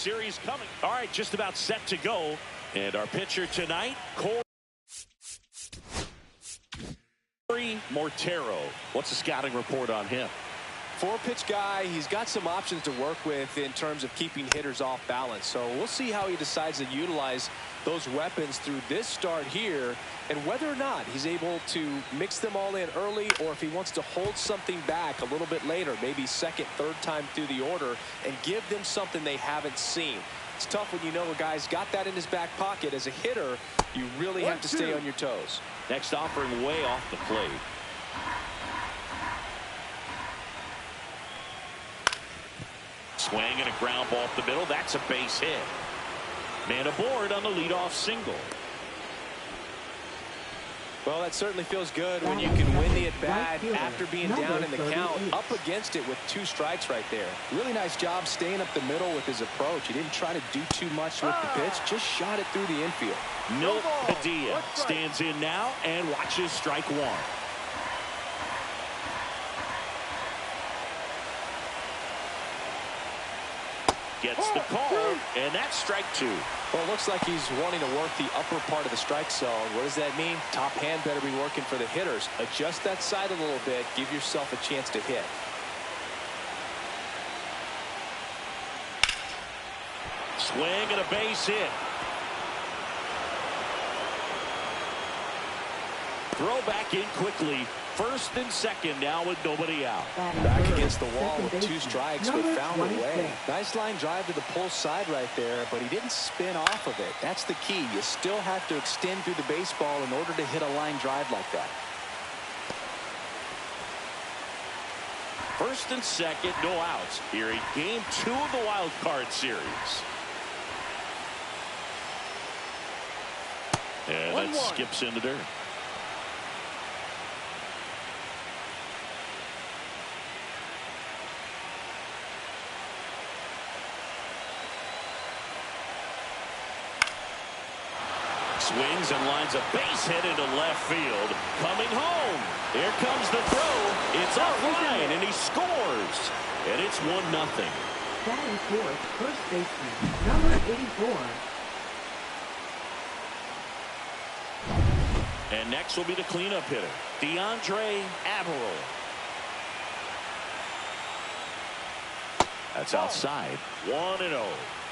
series coming. All right, just about set to go. And our pitcher tonight, Corey Mortero. What's the scouting report on him? Four-pitch guy. He's got some options to work with in terms of keeping hitters off balance. So we'll see how he decides to utilize those weapons through this start here, and whether or not he's able to mix them all in early, or if he wants to hold something back a little bit later, maybe second, third time through the order, and give them something they haven't seen. It's tough when you know a guy's got that in his back pocket. As a hitter, you really have to stay on your toes. Next offering way off the plate. Swing and a ground ball up the middle. That's a base hit. Man aboard on the leadoff single. Well, that certainly feels good when you can win the at-bat after being down in the count, up against it with 2 strikes right there. Really nice job staying up the middle with his approach. He didn't try to do too much with the pitch, just shot it through the infield. Milt Padilla stands in now and watches strike 1. Gets the call, and that's strike 2. Well, it looks like he's wanting to work the upper part of the strike zone. What does that mean? Top hand better be working for the hitters. Adjust that side a little bit. Give yourself a chance to hit. Swing and a base hit. Throw back in quickly. First and second now with nobody out. Back against the wall with 2 strikes, but found a way. Nice line drive to the pull side right there, but he didn't spin off of it. That's the key. You still have to extend through the baseball in order to hit a line drive like that. First and second, no outs here in game 2 of the wild card series. And that skips in the dirt. Swings and lines a base hit into left field. Coming home. Here comes the throw. It's offline, and he scores. And it's 1-0. Batting fourth, first baseman, number 84. And next will be the cleanup hitter, DeAndre Averill. That's outside. 1-0.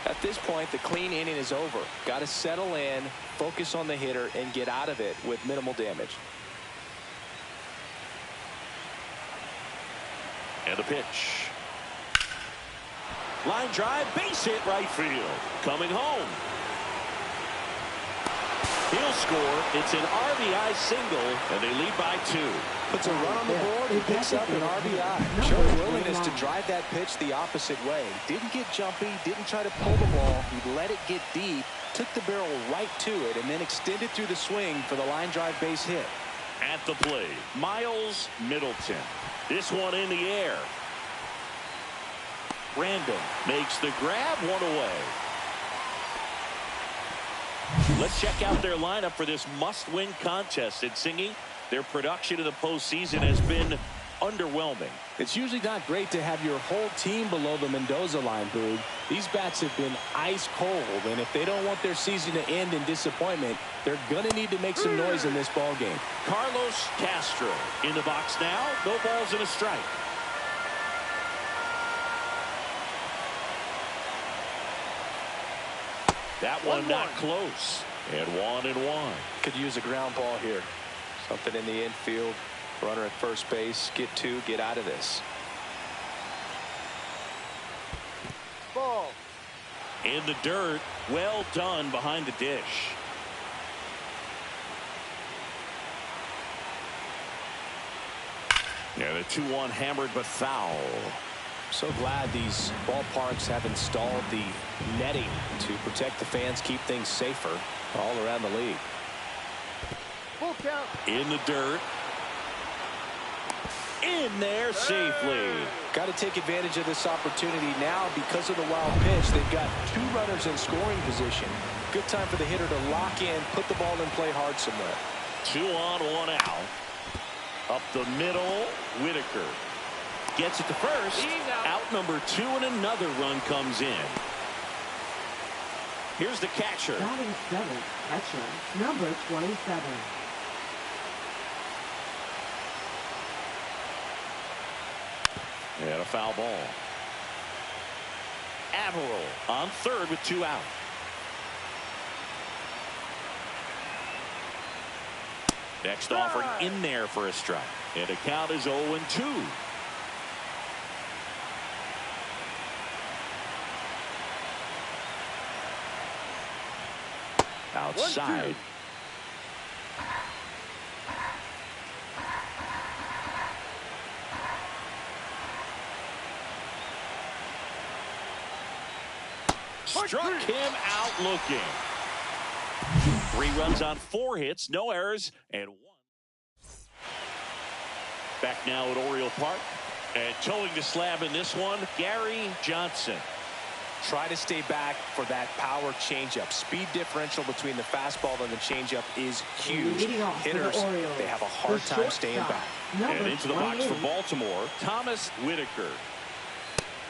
At this point, the clean inning is over. Got to settle in, focus on the hitter, and get out of it with minimal damage. And the pitch. Line drive, base hit right field. Coming home. He'll score. It's an RBI single, and they lead by 2. Puts a run on the board and picks up an RBI. Showed willingness to drive that pitch the opposite way. Didn't get jumpy, didn't try to pull the ball. He let it get deep, took the barrel right to it, and then extended through the swing for the line drive base hit. At the plate, Miles Middleton. This one in the air. Random makes the grab, 1 away. Let's check out their lineup for this must-win contest. And singing, their production in the postseason has been underwhelming. It's usually not great to have your whole team below the Mendoza line, Boog. These bats have been ice cold, and if they don't want their season to end in disappointment, they're going to need to make some noise in this ball game. Carlos Castro in the box now. No balls and a strike. That one not close. And 1-1. Could use a ground ball here. Something in the infield. Runner at first base. Get 2. Get out of this. Ball. In the dirt. Well done behind the dish. Yeah, the 2-1 hammered but foul. So glad these ballparks have installed the netting to protect the fans, keep things safer all around the league. Full count. In the dirt. In there safely. Got to take advantage of this opportunity now because of the wild pitch. They've got 2 runners in scoring position. Good time for the hitter to lock in, put the ball in play hard somewhere. 2 on, 1 out. Up the middle, Whitaker. Gets it to first. Out number 2, and another run comes in. Here's the catcher. Batting seventh, catcher, number 27. And a foul ball. Averill on third with 2 out. Next offering in there for a strike. And the count is 0-2. Outside. 1, 2. Struck him out looking. 3 runs on 4 hits, no errors, and 1. Back now at Oriole Park. And towing the slab in this one, Gary Johnson. Try to stay back for that power changeup. Speed differential between the fastball and the changeup is huge. Hitters, they have a hard time staying back. And into the box for Baltimore, Thomas Whitaker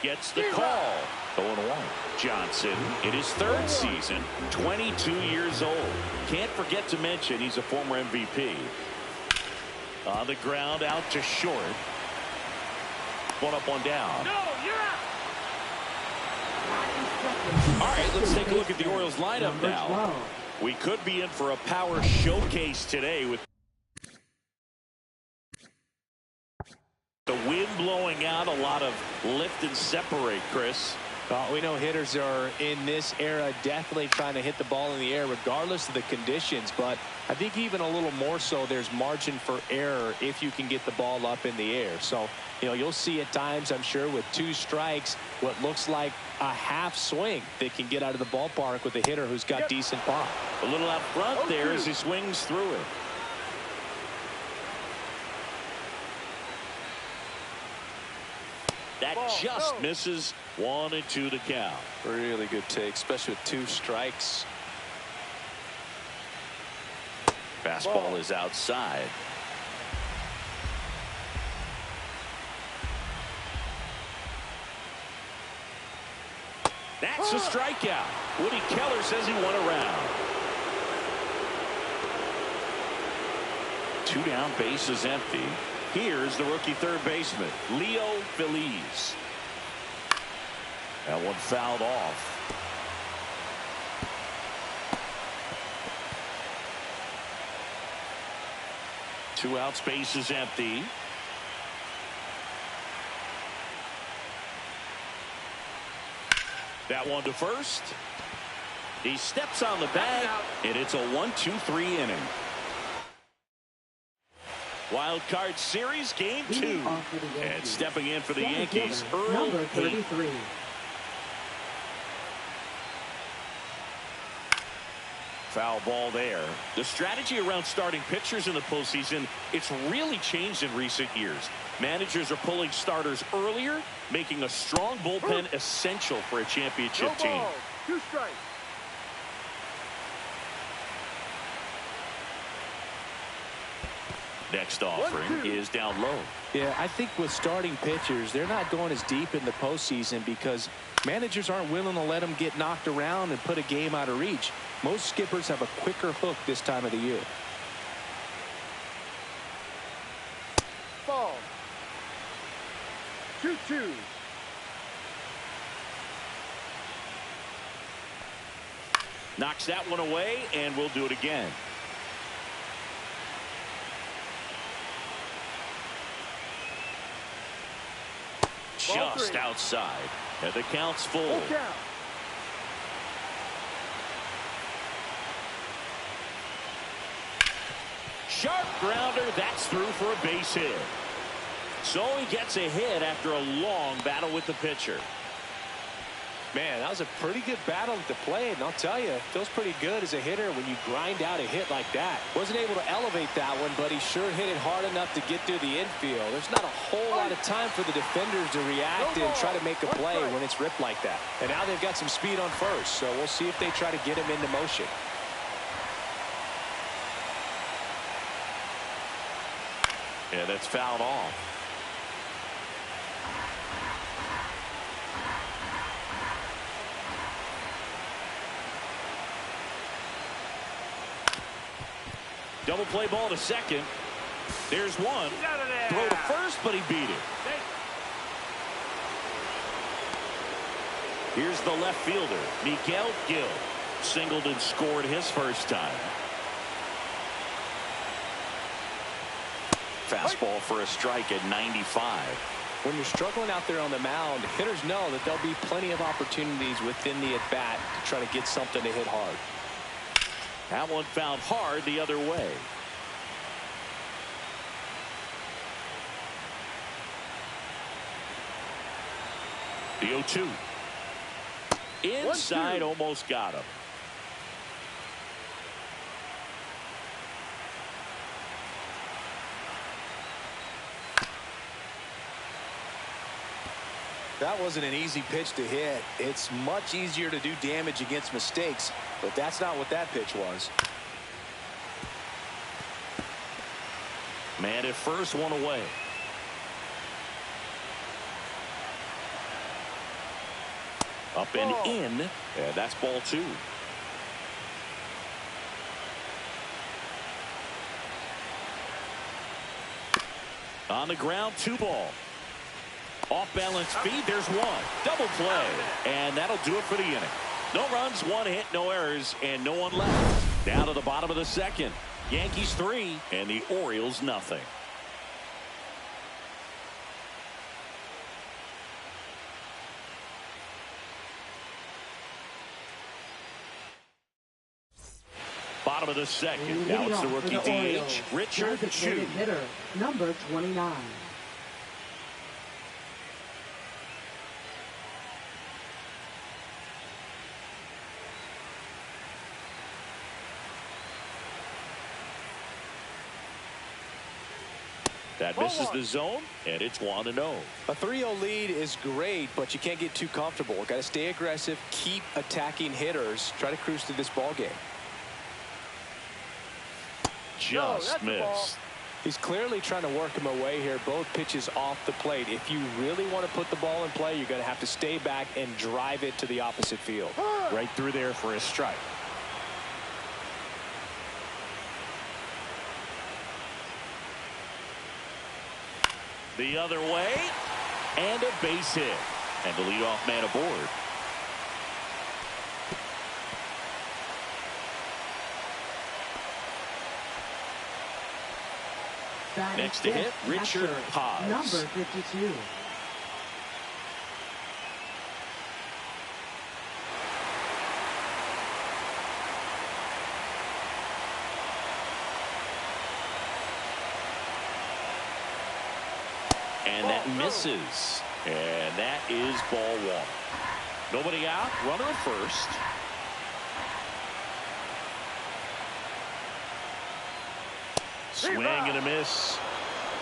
gets the call. 0-1. Johnson in his 3rd season, 22 years old. Can't forget to mention he's a former MVP. On the ground, out to short. 1 up, 1 down. No, you're out. All right, let's take a look at the Orioles lineup now. We could be in for a power showcase today with the wind blowing out, a lot of lift and separate, Chris. Well, we know hitters are in this era definitely trying to hit the ball in the air regardless of the conditions, but I think even a little more so there's margin for error if you can get the ball up in the air. So, you know, you'll see at times, I'm sure, with 2 strikes, what looks like a half swing that can get out of the ballpark with a hitter who's got decent pop. A little out front there as he swings through it. That just misses. 1-2 to count. Really good take, especially with 2 strikes. Fastball is outside. That's a strikeout. Woody Keller says he won a round. 2 down, base is empty. Here's the rookie 3rd baseman, Leo Feliz. That one fouled off. Two outs, base is empty. That one to first. He steps on the bag, and it's a 1-2-3 inning. Wild Card Series, Game 2. And stepping in for the Yankees, Earl number 33. Foul ball there. The strategy around starting pitchers in the postseason, it's really changed in recent years. Managers are pulling starters earlier, making a strong bullpen essential for a championship team. 2 strikes. Next offering is down low. Yeah, I think with starting pitchers, they're not going as deep in the postseason because managers aren't willing to let them get knocked around and put a game out of reach. Most skippers have a quicker hook this time of the year. Ball. 2-2. Knocks that one away, and we'll do it again. Just outside. And the count's full. Sharp grounder. That's through for a base hit. So he gets a hit after a long battle with the pitcher. Man, that was a pretty good battle at the plate, and I'll tell you, it feels pretty good as a hitter when you grind out a hit like that. Wasn't able to elevate that one, but he sure hit it hard enough to get through the infield. There's not a whole lot of time for the defenders to react and try to make a play when it's ripped like that. And now they've got some speed on first, so we'll see if they try to get him into motion. Yeah, that's fouled off. Double play ball to second. There's one. Throw to first, but he beat it. Here's the left fielder, Miguel Gil. Singled and scored his first time. Fastball for a strike at 95. When you're struggling out there on the mound, hitters know that there'll be plenty of opportunities within the at-bat to try to get something to hit hard. That one found hard the other way. The 0-2. Inside, almost got him. That wasn't an easy pitch to hit. It's much easier to do damage against mistakes, but that's not what that pitch was. Man at first, one away. Up and in, and that's ball 2. On the ground, 2 ball. Off balance feed, there's one. Double play, and that'll do it for the inning. No runs, 1 hit, no errors, and no one left. Down to the bottom of the second. Yankees 3 and the Orioles nothing. Bottom of the second. Now it's the rookie DH, Richard Chu. Hitter, number 29. That misses the zone, and it's 1-0. A 3-0 lead is great, but you can't get too comfortable. Got to stay aggressive, keep attacking hitters, try to cruise through this ball game. Just missed. He's clearly trying to work him away here. Both pitches off the plate. If you really want to put the ball in play, you're going to have to stay back and drive it to the opposite field. Right through there for a strike. The other way, and a base hit. And the leadoff man aboard. Next to hit, Richard Paz. Number 52. And that misses. And that is ball 1. Nobody out, runner at first. Swing and a miss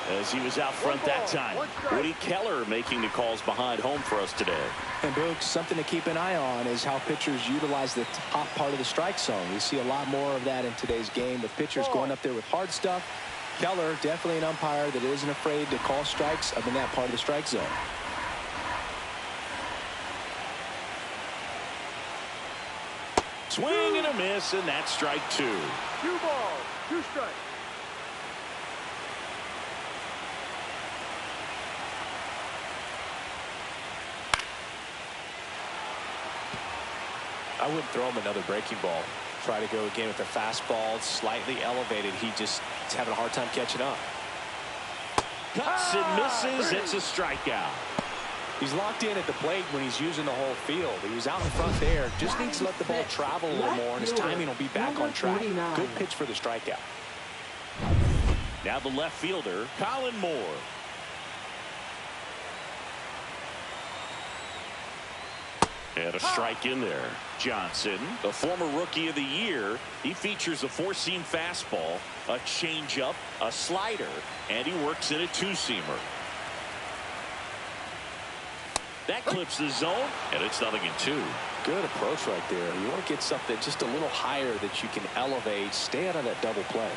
as he was out front that time. Woody Keller making the calls behind home for us today. And Boog, something to keep an eye on is how pitchers utilize the top part of the strike zone. We see a lot more of that in today's game with pitchers going up there with hard stuff. Keller, definitely an umpire that isn't afraid to call strikes up in that part of the strike zone. Swing and a miss, and that's strike 2. 2 balls, 2 strikes. I wouldn't throw him another breaking ball. Try to go again with a fastball, slightly elevated. He's having a hard time catching up. Cuts and misses. It's a strikeout. He's locked in at the plate when he's using the whole field. He was out in front there. Just needs to let the ball travel a little more, and his timing will be back on track. Good pitch for the strikeout. Now the left fielder, Colin Moore. And a strike in there. Johnson, the former rookie of the year, he features a 4-seam fastball, a changeup, a slider, and he works in a 2-seamer. That clips the zone, and it's 0-2. Good approach right there. You want to get something just a little higher that you can elevate. Stay out of that double play.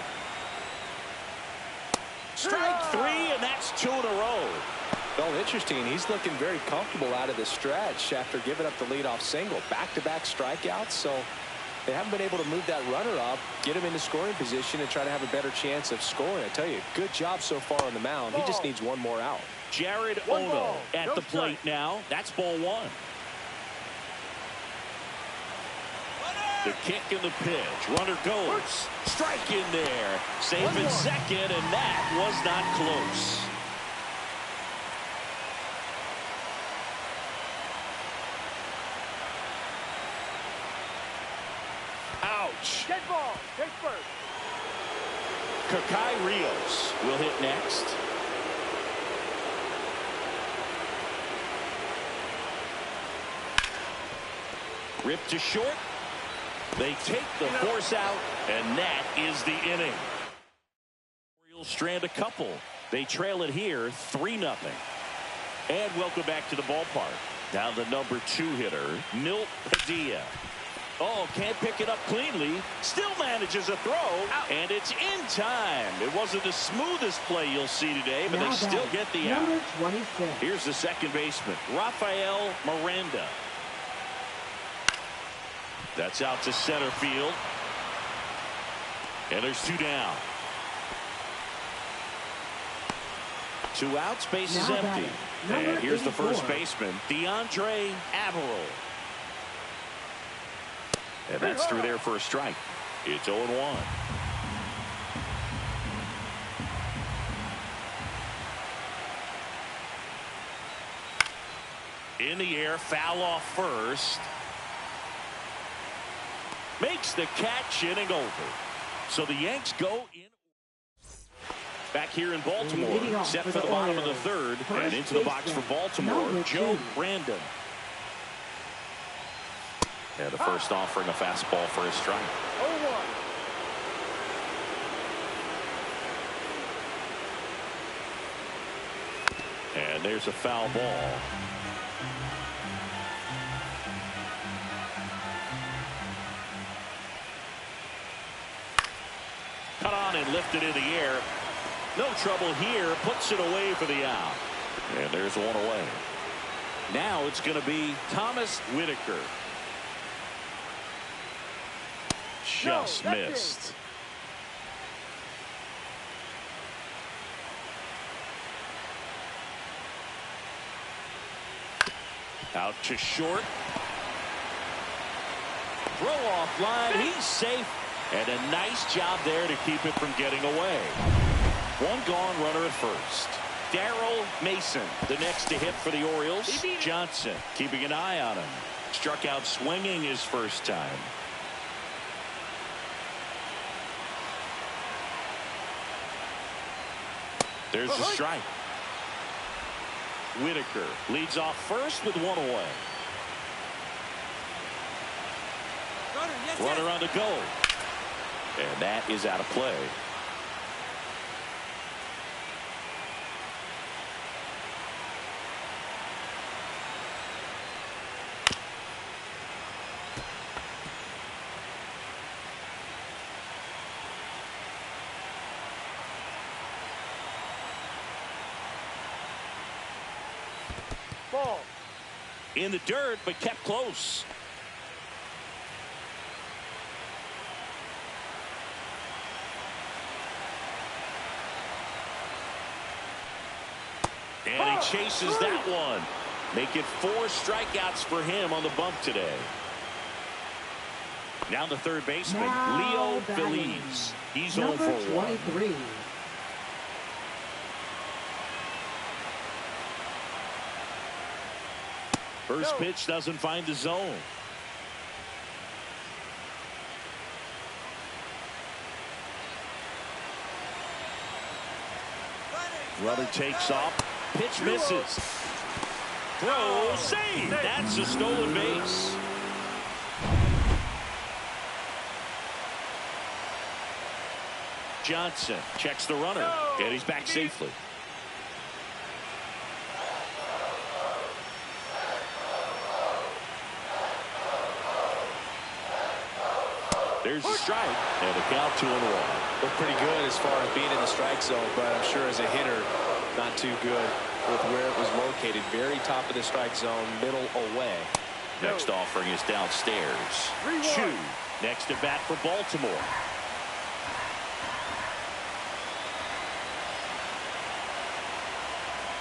Strike 3, and that's 2 in a row. Well, interesting. He's looking very comfortable out of the stretch after giving up the leadoff single. Back-to-back strikeouts, so They haven't been able to move that runner up, get him into scoring position, and try to have a better chance of scoring. I tell you, good job so far on the mound. He just needs one more out. Jared One Ono ball, at no the plate strike. now. That's ball one. The kick and the pitch. Runner goes. Strike in there. Safe in second, and that was not close. Ouch. Dead ball. Take first. Kakai Rios will hit next. Ripped to short. They take the force out, and that is the inning. Orioles strand a couple. They trail it here 3-0. And welcome back to the ballpark. Now the number 2 hitter, Milt Padilla. Oh, can't pick it up cleanly. Still manages a throw, and it's in time. It wasn't the smoothest play you'll see today, but they still get the out. Number 26. Here's the second baseman, Rafael Miranda. That's out to center field. And there's 2 down. 2 outs, base is empty. And here's the first baseman, DeAndre Averill. And that's through there for a strike. It's 0-1. In the air, foul off first. Makes the catch, inning over. So the Yanks go in. Back here in Baltimore, set for the bottom of the third, and into the box for Baltimore, Joe Brandon. And the first offering a fastball for a strike. 0-1. And there's a foul ball. Cut on and lifted in the air. No trouble here. Puts it away for the out. And there's one away. Now it's going to be Thomas Whitaker. Just missed. Out to short. Throw off line. He's safe. And a nice job there to keep it from getting away. One gone, runner at first. Darrell Mason, the next to hit for the Orioles. Johnson keeping an eye on him. Struck out swinging his first time. There's the strike. Whitaker leads off first with one away. Runner on the go. And that is out of play. Ball. In the dirt, but kept close. And he chases that one. Make it 4 strikeouts for him on the bump today. Now the third baseman, Leo Feliz. He's 0 for 1. 23. First pitch doesn't find the zone. Runner takes off. Pitch misses. Throw, save. That's a stolen base. Johnson checks the runner, and he's back safely. There's a strike, and a count 2-1. Looked pretty good as far as being in the strike zone, but I'm sure as a hitter, not too good with where it was located. Very top of the strike zone, middle away. Next offering is downstairs. 2 Next at bat for Baltimore.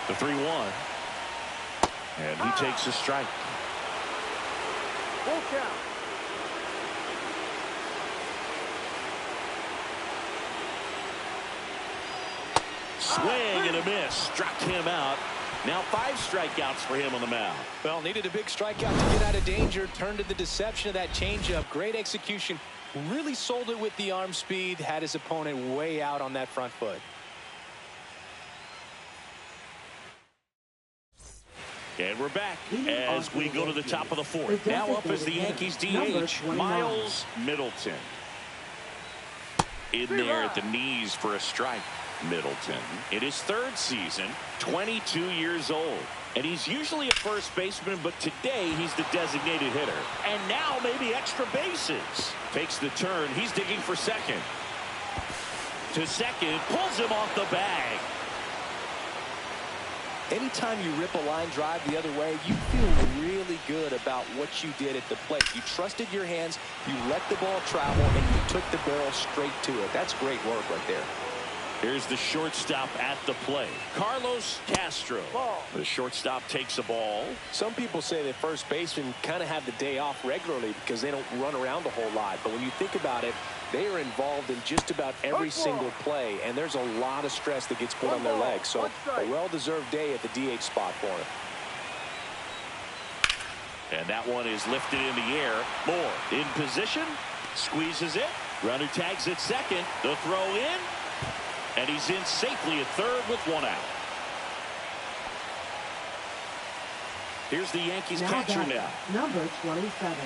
The 3-1. And he takes a strike. Full count. Swing and a miss. Struck him out. Now 5 strikeouts for him on the mound. Well, needed a big strikeout to get out of danger. Turned to the deception of that changeup. Great execution. Really sold it with the arm speed. Had his opponent way out on that front foot. And we're back as we go to the top of the 4th. Now up is the Yankees DH, Miles Middleton. In there at the knees for a strike. Middleton in his 3rd season, 22 years old. And he's usually a first baseman, but today he's the designated hitter. And now maybe extra bases. Takes the turn. He's digging for second. To second, pulls him off the bag. Anytime you rip a line drive the other way, you feel really good about what you did at the plate. You trusted your hands, you let the ball travel, and you took the barrel straight to it. That's great work right there. Here's the shortstop at the plate, Carlos Castro. Ball. The shortstop takes a ball. Some people say that first basemen kind of have the day off regularly because they don't run around a whole lot. But when you think about it, they are involved in just about every single play, and there's a lot of stress that gets put on their legs. So a well-deserved day at the DH spot for him. And that one is lifted in the air. Moore in position, squeezes it. Runner tags at second. The throw in. And he's in safely at third with 1 out. Here's the Yankees catcher now. Number 27.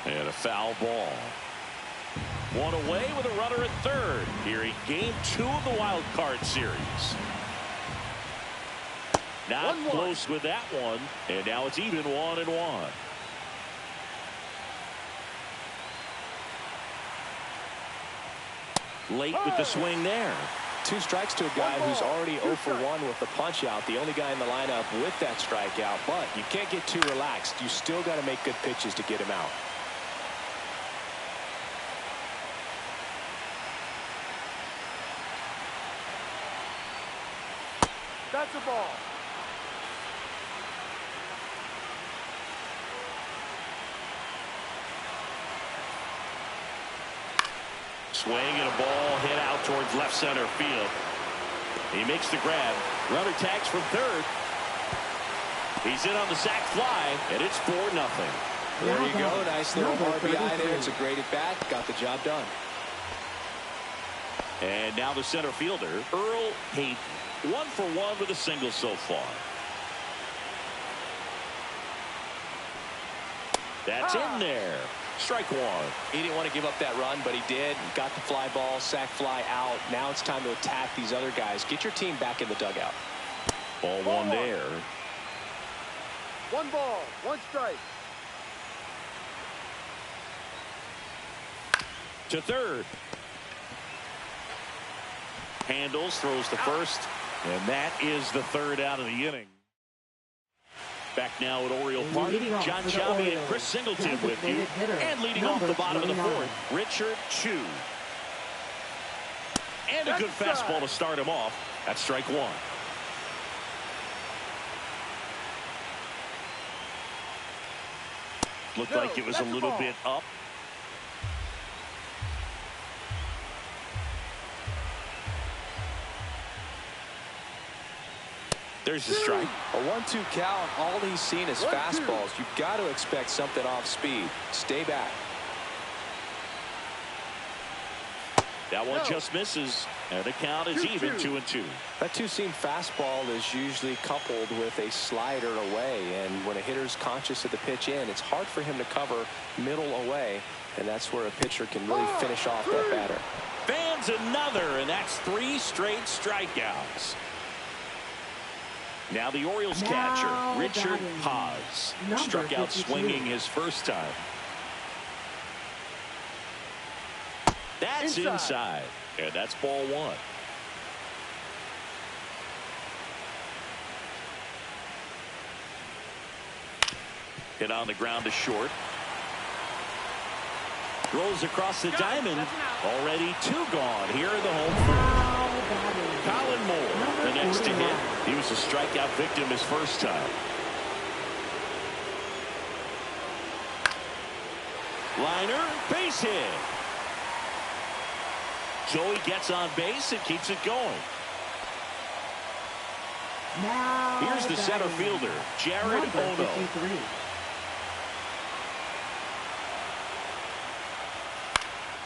And a foul ball. 1 away with a runner at third here in game 2 of the wild card series. Not close with that one. And now it's even 1-1. Late with the swing there. 2 strikes to a guy who's already 0 for 1 with the punch out. The only guy in the lineup with that strikeout. But you can't get too relaxed. You still got to make good pitches to get him out. That's a ball. Swing and a ball hit out towards left center field. He makes the grab. Runner tags from third. He's in on the sac fly, and it's 4-0. There you go. Nice little RBI there. It's a great at bat. Got the job done. And now the center fielder, Earl Hayden. 1 for 1 with a single so far. That's in there. Strike 1. He didn't want to give up that run, but he did. Got the fly ball, sac fly out. Now it's time to attack these other guys. Get your team back in the dugout. Ball 1 there. 1 ball, 1 strike. To third. Handles, throws to first. And that is the 3rd out of the inning. Back now at Oriole Park, John Chambi and Chris Singleton with you. And leading off the bottom of the 4th, Richard Chu. And a good fastball to start him off. That's strike 1. Looked like it was a little bit up. There's the strike. A 1-2 count. All he's seen is fastballs. You've got to expect something off speed. Stay back. That one just misses. And the count is even 2-2. That 2-seam fastball is usually coupled with a slider away. And when a hitter's conscious of the pitch in, it's hard for him to cover middle away. And that's where a pitcher can really finish off that batter. Fans another, and that's 3 straight strikeouts. Now the Orioles catcher, Richard Paz, struck out swinging his first time. That's inside. And that's ball 1. Hit on the ground to short. Rolls across the diamond. Already 2 gone here in the home front. Colin Moore, the next to hit. He was a strikeout victim his first time. Liner, base hit. Joey gets on base and keeps it going. Here's the center fielder, Jared Ono.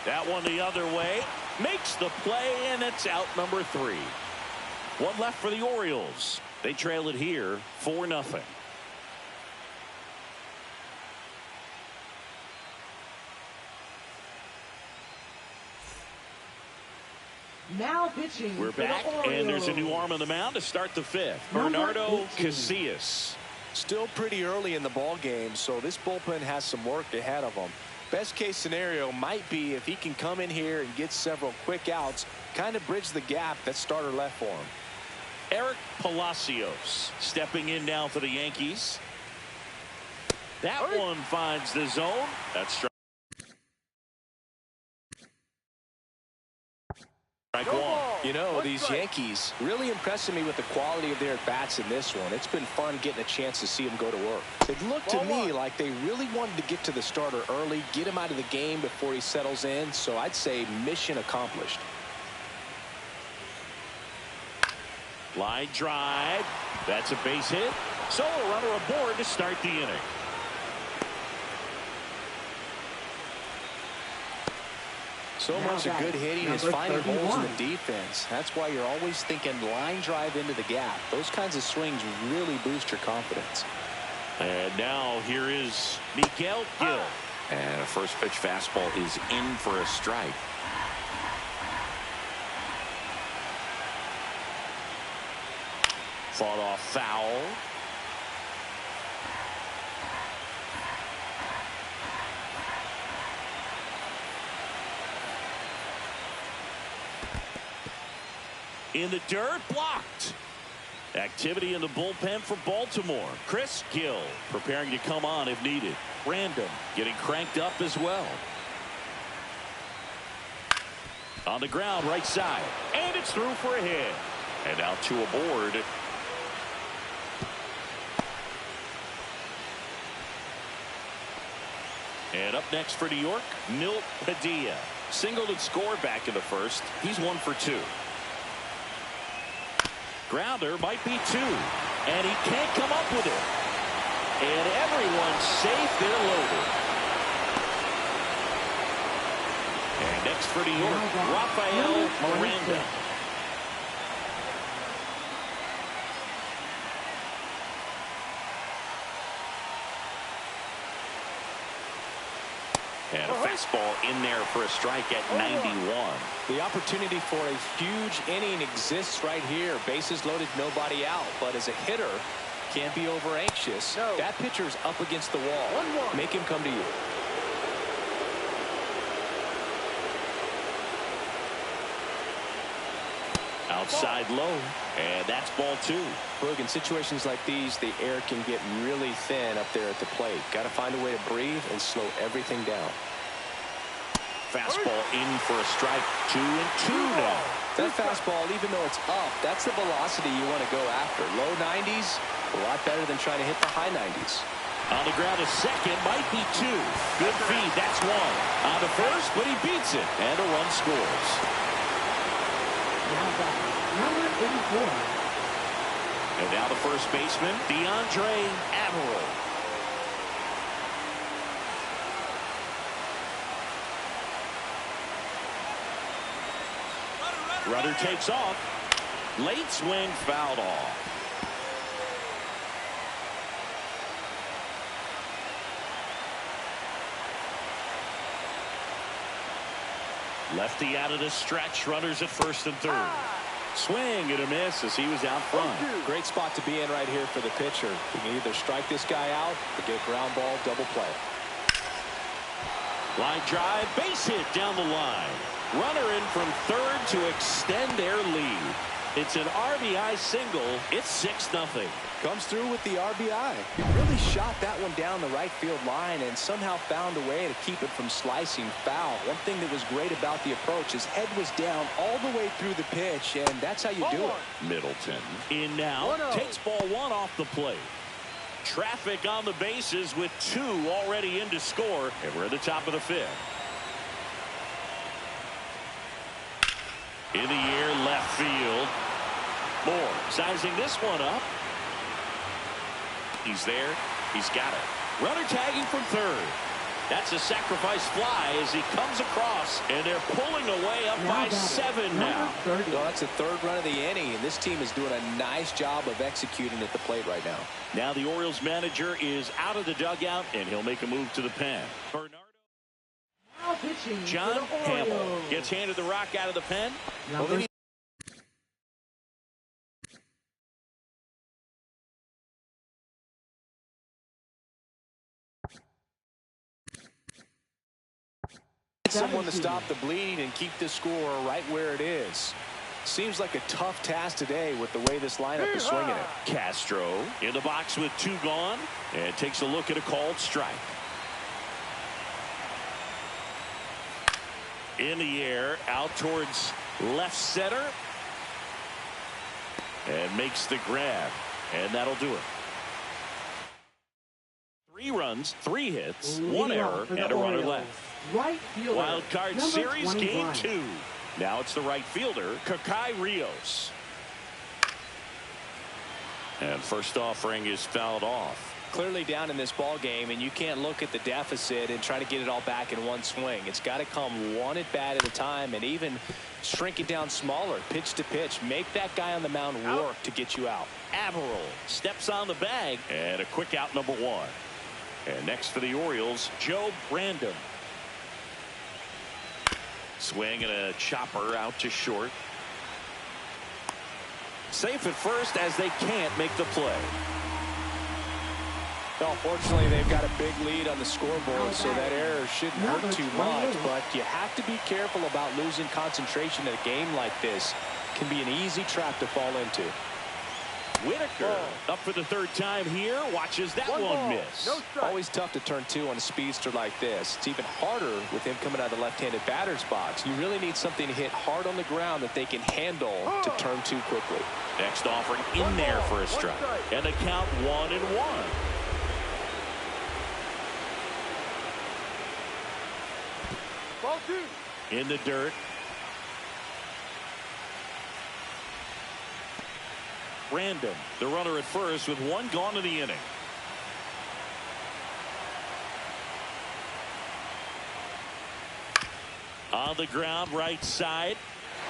That one the other way. Makes the play, and it's out number 3. One left for the Orioles. They trail it here 4-0. Now pitching. We're back, and there's a new arm on the mound to start the 5th. Bernardo Casillas. Still pretty early in the ball game, so this bullpen has some work ahead of them. Best case scenario might be if he can come in here and get several quick outs, kind of bridge the gap that starter left for him. Eric Palacios stepping in now for the Yankees. That one finds the zone. That's strike one. You know, these Yankees really impressing me with the quality of their at-bats in this one. It's been fun getting a chance to see them go to work. It looked to me like they really wanted to get to the starter early, get him out of the game before he settles in, so I'd say mission accomplished. Line drive. That's a base hit. So a runner aboard to start the inning. So much of good hitting is finding holes in the defense. That's why you're always thinking line drive into the gap. Those kinds of swings really boost your confidence. And now here is Miguel Gil. And a first pitch fastball is in for a strike. Fought off foul. In the dirt, blocked. Activity in the bullpen for Baltimore. Chris Gill preparing to come on if needed. Random getting cranked up as well. On the ground, right side. And it's through for a hit. And now 2 aboard. And up next for New York, Milt Padilla. Singled and scored back in the first. He's 1 for 2. Grounder might be 2. And he can't come up with it. And everyone's safe. They're loaded. And next for New York, Rafael Miranda. And a fastball in there for a strike at 91. The opportunity for a huge inning exists right here. Bases loaded, nobody out. But as a hitter, can't be over anxious. That pitcher's up against the wall. Make him come to you. Outside low. And that's ball 2. Look, in situations like these, the air can get really thin up there at the plate. Got to find a way to breathe and slow everything down. Fastball in for a strike. 2-2 now. That fastball, even though it's up, that's the velocity you want to go after. Low 90s, a lot better than trying to hit the high 90s. On the ground, a second, might be 2. Good feed, that's 1. On the first, but he beats it. And a run scores. Number 84. And now the first baseman, DeAndre Admiral. Runner takes off. Late swing, fouled off. Lefty out of the stretch. Runners at first and third. Swing and a miss as he was out front. Great spot to be in right here for the pitcher. You can either strike this guy out or get ground ball, double play. Line drive, base hit down the line. Runner in from third to extend their lead. It's an RBI single. It's 6-0. Comes through with the RBI. He really shot that one down the right field line and somehow found a way to keep it from slicing foul. One thing that was great about the approach, his head was down all the way through the pitch, and that's how you do it. Middleton in now, takes ball one off the plate. Traffic on the bases with 2 already in to score, and we're at the top of the 5th. In the air, left field. Moore sizing this one up. He's there. He's got it. Runner tagging from third. That's a sacrifice fly as he comes across, and they're pulling away up by 7 now. Well, that's the 3rd run of the inning, and this team is doing a nice job of executing at the plate right now. Now the Orioles manager is out of the dugout, and he'll make a move to the pen. Now pitching John for the Hamill Orioles. gets handed the rock out of the pen. Number someone to stop the bleed and keep this score right where it is. Seems like a tough task today with the way this lineup is swinging it. Castro in the box with 2 gone, and takes a look at a called strike. In the air, out towards left center, and makes the grab, and that'll do it. 3 runs, 3 hits, 1 error, and a runner left. Right fielder, Wild card number series 21. game 2. Now it's the right fielder, Kakai Rios. And first offering is fouled off. Clearly down in this ball game, and you can't look at the deficit and try to get it all back in one swing. It's got to come one at bat at a time, and even shrink it down smaller, pitch to pitch. Make that guy on the mound work to get you out. Averill steps on the bag, and a quick out, number 1. And next for the Orioles, Joe Brandon. Swing and a chopper out to short. Safe at first as they can't make the play. Well, fortunately, they've got a big lead on the scoreboard, so that error shouldn't hurt too much. But you have to be careful about losing concentration in a game like this. It can be an easy trap to fall into. Whitaker up for the 3rd time here. Watches that one miss. Always tough to turn 2 on a speedster like this. It's even harder with him coming out of the left-handed batter's box. You really need something to hit hard on the ground that they can handle to turn 2 quickly. Next offering in there for a strike. And the count 1-1. Ball 2. In the dirt. Random, the runner at first with 1 gone in the inning. On the ground, right side.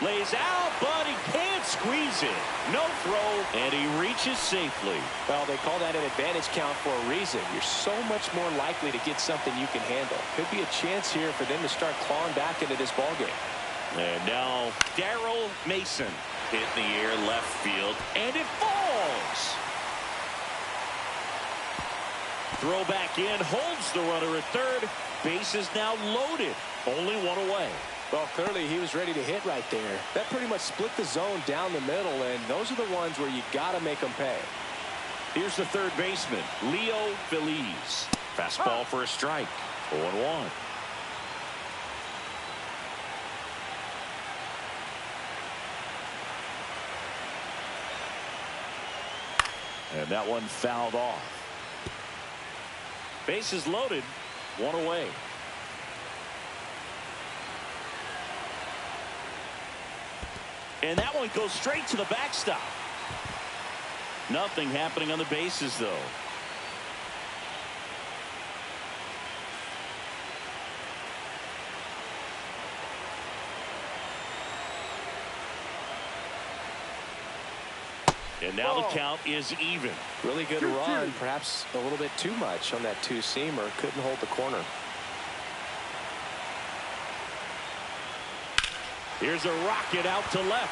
Lays out, but he can't squeeze it. No throw, and he reaches safely. Well, they call that an advantage count for a reason. You're so much more likely to get something you can handle. Could be a chance here for them to start clawing back into this ball game. And now Darrell Mason hit in the air left field, and it falls. Throw back in, holds the runner at third. Base is now loaded. Only 1 away. Well, clearly he was ready to hit right there. That pretty much split the zone down the middle, and those are the ones where you got to make them pay. Here's the 3rd baseman, Leo Feliz. Fastball for a strike. 0-1. And that one fouled off. Bases loaded, 1 away. And that one goes straight to the backstop. Nothing happening on the bases, though. And now the count is even. Really good run. Perhaps a little bit too much on that 2-seamer. Couldn't hold the corner. Here's a rocket out to left.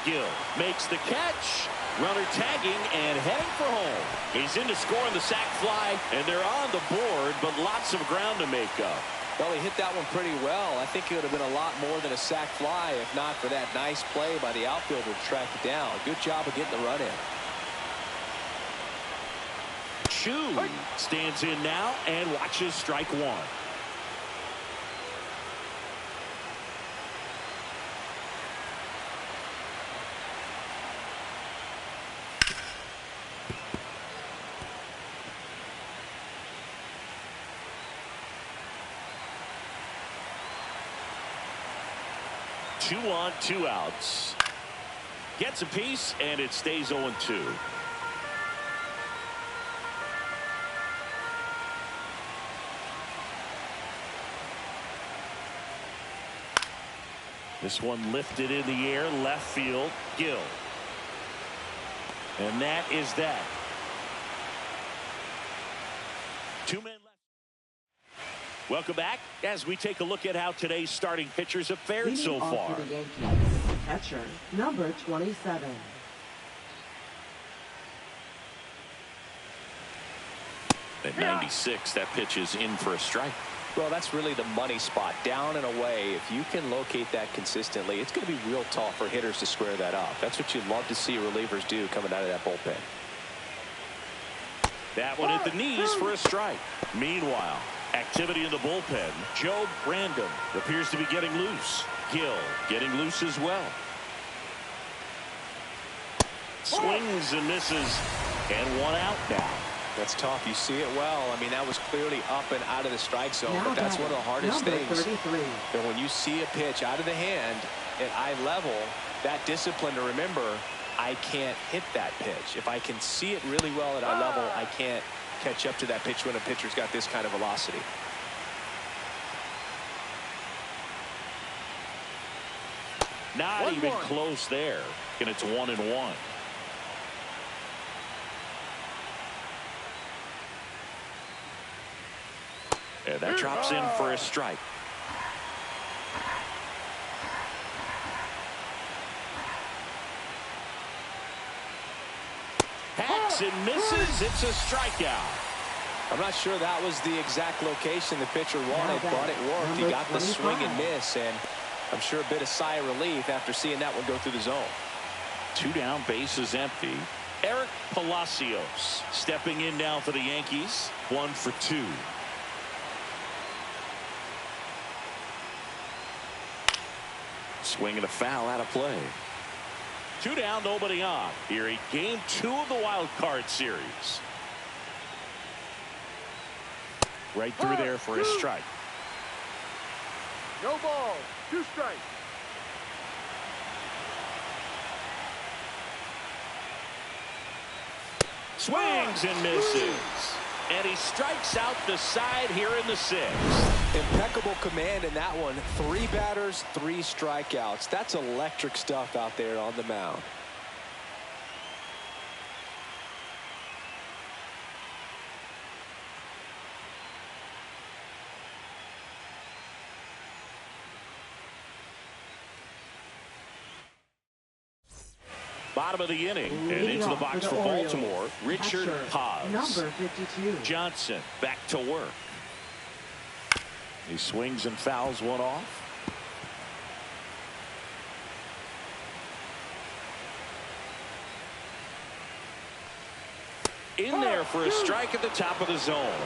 Gill makes the catch. Runner tagging and heading for home. He's in to score on the sac fly, and they're on the board, but lots of ground to make up. Well, he hit that one pretty well. I think it would have been a lot more than a sac fly if not for that nice play by the outfielder to track it down. Good job of getting the run in. Chu stands in now and watches strike one. Two on, two outs. Gets a piece, and it stays 0-2. This one lifted in the air, left field, Gill. And that is that. 2 men left. Welcome back as we take a look at how today's starting pitchers have fared so far. For the Yankees, catcher, number 27. At 96, that pitch is in for a strike. Well, that's really the money spot, down and away. If you can locate that consistently, it's going to be real tough for hitters to square that up. That's what you'd love to see relievers do coming out of that bullpen. That one at the knees for a strike. Meanwhile, activity in the bullpen. Joe Brandon appears to be getting loose. Gill getting loose as well. Swings and misses, and one out now. That's tough. You see it well. I mean, that was clearly up and out of the strike zone, Now but that's one of the hardest number things. 33. And when you see a pitch out of the hand at eye level, that discipline to remember, I can't hit that pitch. If I can see it really well at eye level, I can't catch up to that pitch when a pitcher's got this kind of velocity. Not even close there, and it's 1-1. And that drops in for a strike. Hacks and misses. It's a strikeout. I'm not sure that was the exact location the pitcher wanted, but it worked. He got the swing and miss, and I'm sure a bit of sigh of relief after seeing that one go through the zone. 2 down, bases empty. Eric Palacios stepping in now for the Yankees. 1 for 2. Swing and a foul out of play. 2 down, nobody on. Here in game 2 of the wild card series. Right through there for a strike. No ball. 2 strikes. Swings and misses. And he strikes out the side here in the 6th. Impeccable command in that one. 3 batters, 3 strikeouts. That's electric stuff out there on the mound. Bottom of the inning, and into the box for Baltimore, Richard Paz. Number 52. Johnson back to work. He swings and fouls one off. In there for a strike at the top of the zone.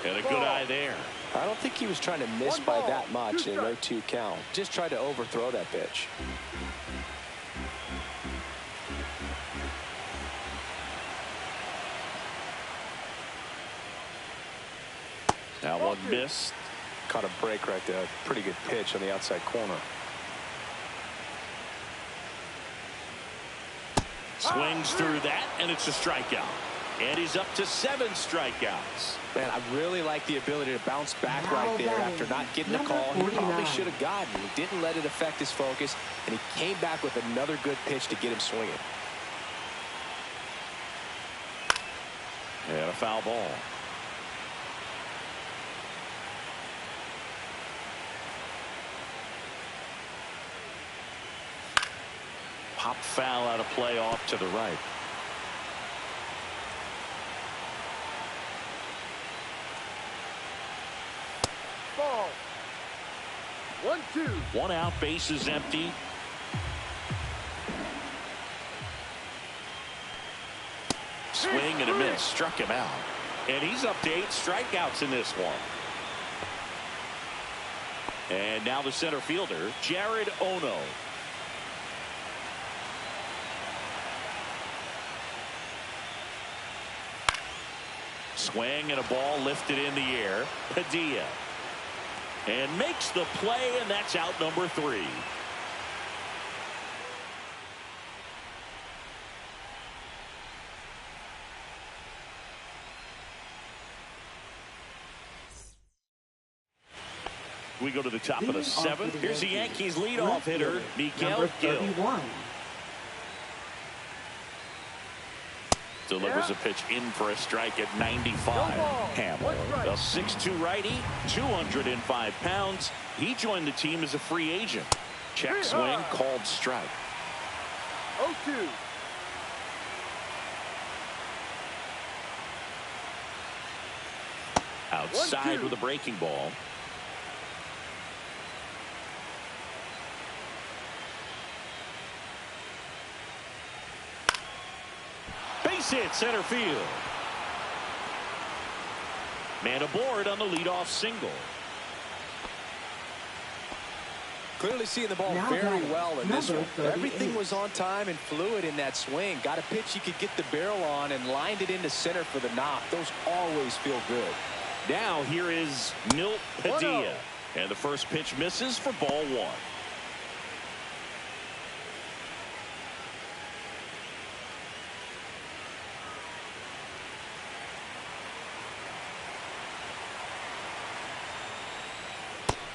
And a good eye there. I don't think he was trying to miss by that much in a 0-2 count. Just tried to overthrow that pitch. That one missed. Caught a break right there. Pretty good pitch on the outside corner. Swings through that, and it's a strikeout. And he's up to 7 strikeouts. Man, I really like the ability to bounce back right there after not getting a call. He probably should have gotten. He didn't let it affect his focus, and he came back with another good pitch to get him swinging. And a foul ball. Pop foul out of play off to the right. 0-2. One out, bases empty. Swing and a miss, struck him out. And he's up to 8 strikeouts in this one. And now the center fielder, Jared Ono. Swing and a ball lifted in the air. Padilla. And makes the play, and that's out number 3. We go to the top of the 7th. Here's the Yankees leadoff hitter, Miguel Gil. Delivers a pitch in for a strike at 95. Hamill, a 6'2" righty, 205 pounds. He joined the team as a free agent. Check swing, called strike. 0-2. Outside with a breaking ball. Base hit center field. Man aboard on the leadoff single. Clearly seeing the ball very well in this one. Everything was on time and fluid in that swing. Got a pitch you could get the barrel on and lined it into center for the knock. Those always feel good. Now here is Milt Padilla. And the first pitch misses for ball 1.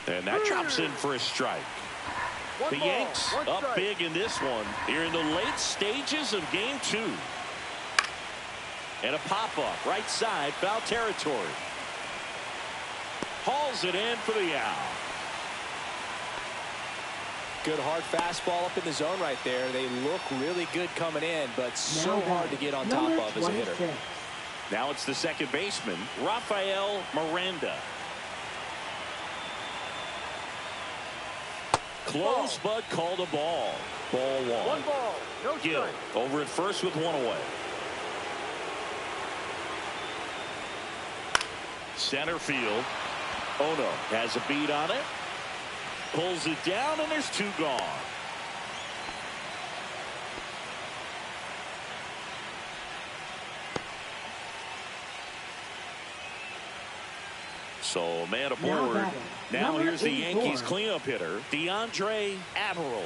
And that drops in for a strike. The Yanks up big in this one. They're in the late stages of game 2. And a pop-up right side, foul territory. Hauls it in for the out. Good hard fastball up in the zone right there. They look really good coming in, but so hard to get on top of as a hitter. Now it's the second baseman, Rafael Miranda. Close, but called a ball. Ball 1. 1 ball, no Gill strike. over at first with 1 away. Center field. Ono has a beat on it. Pulls it down, and there's 2 gone. So man aboard. Now here's the Yankees cleanup hitter, DeAndre Averill.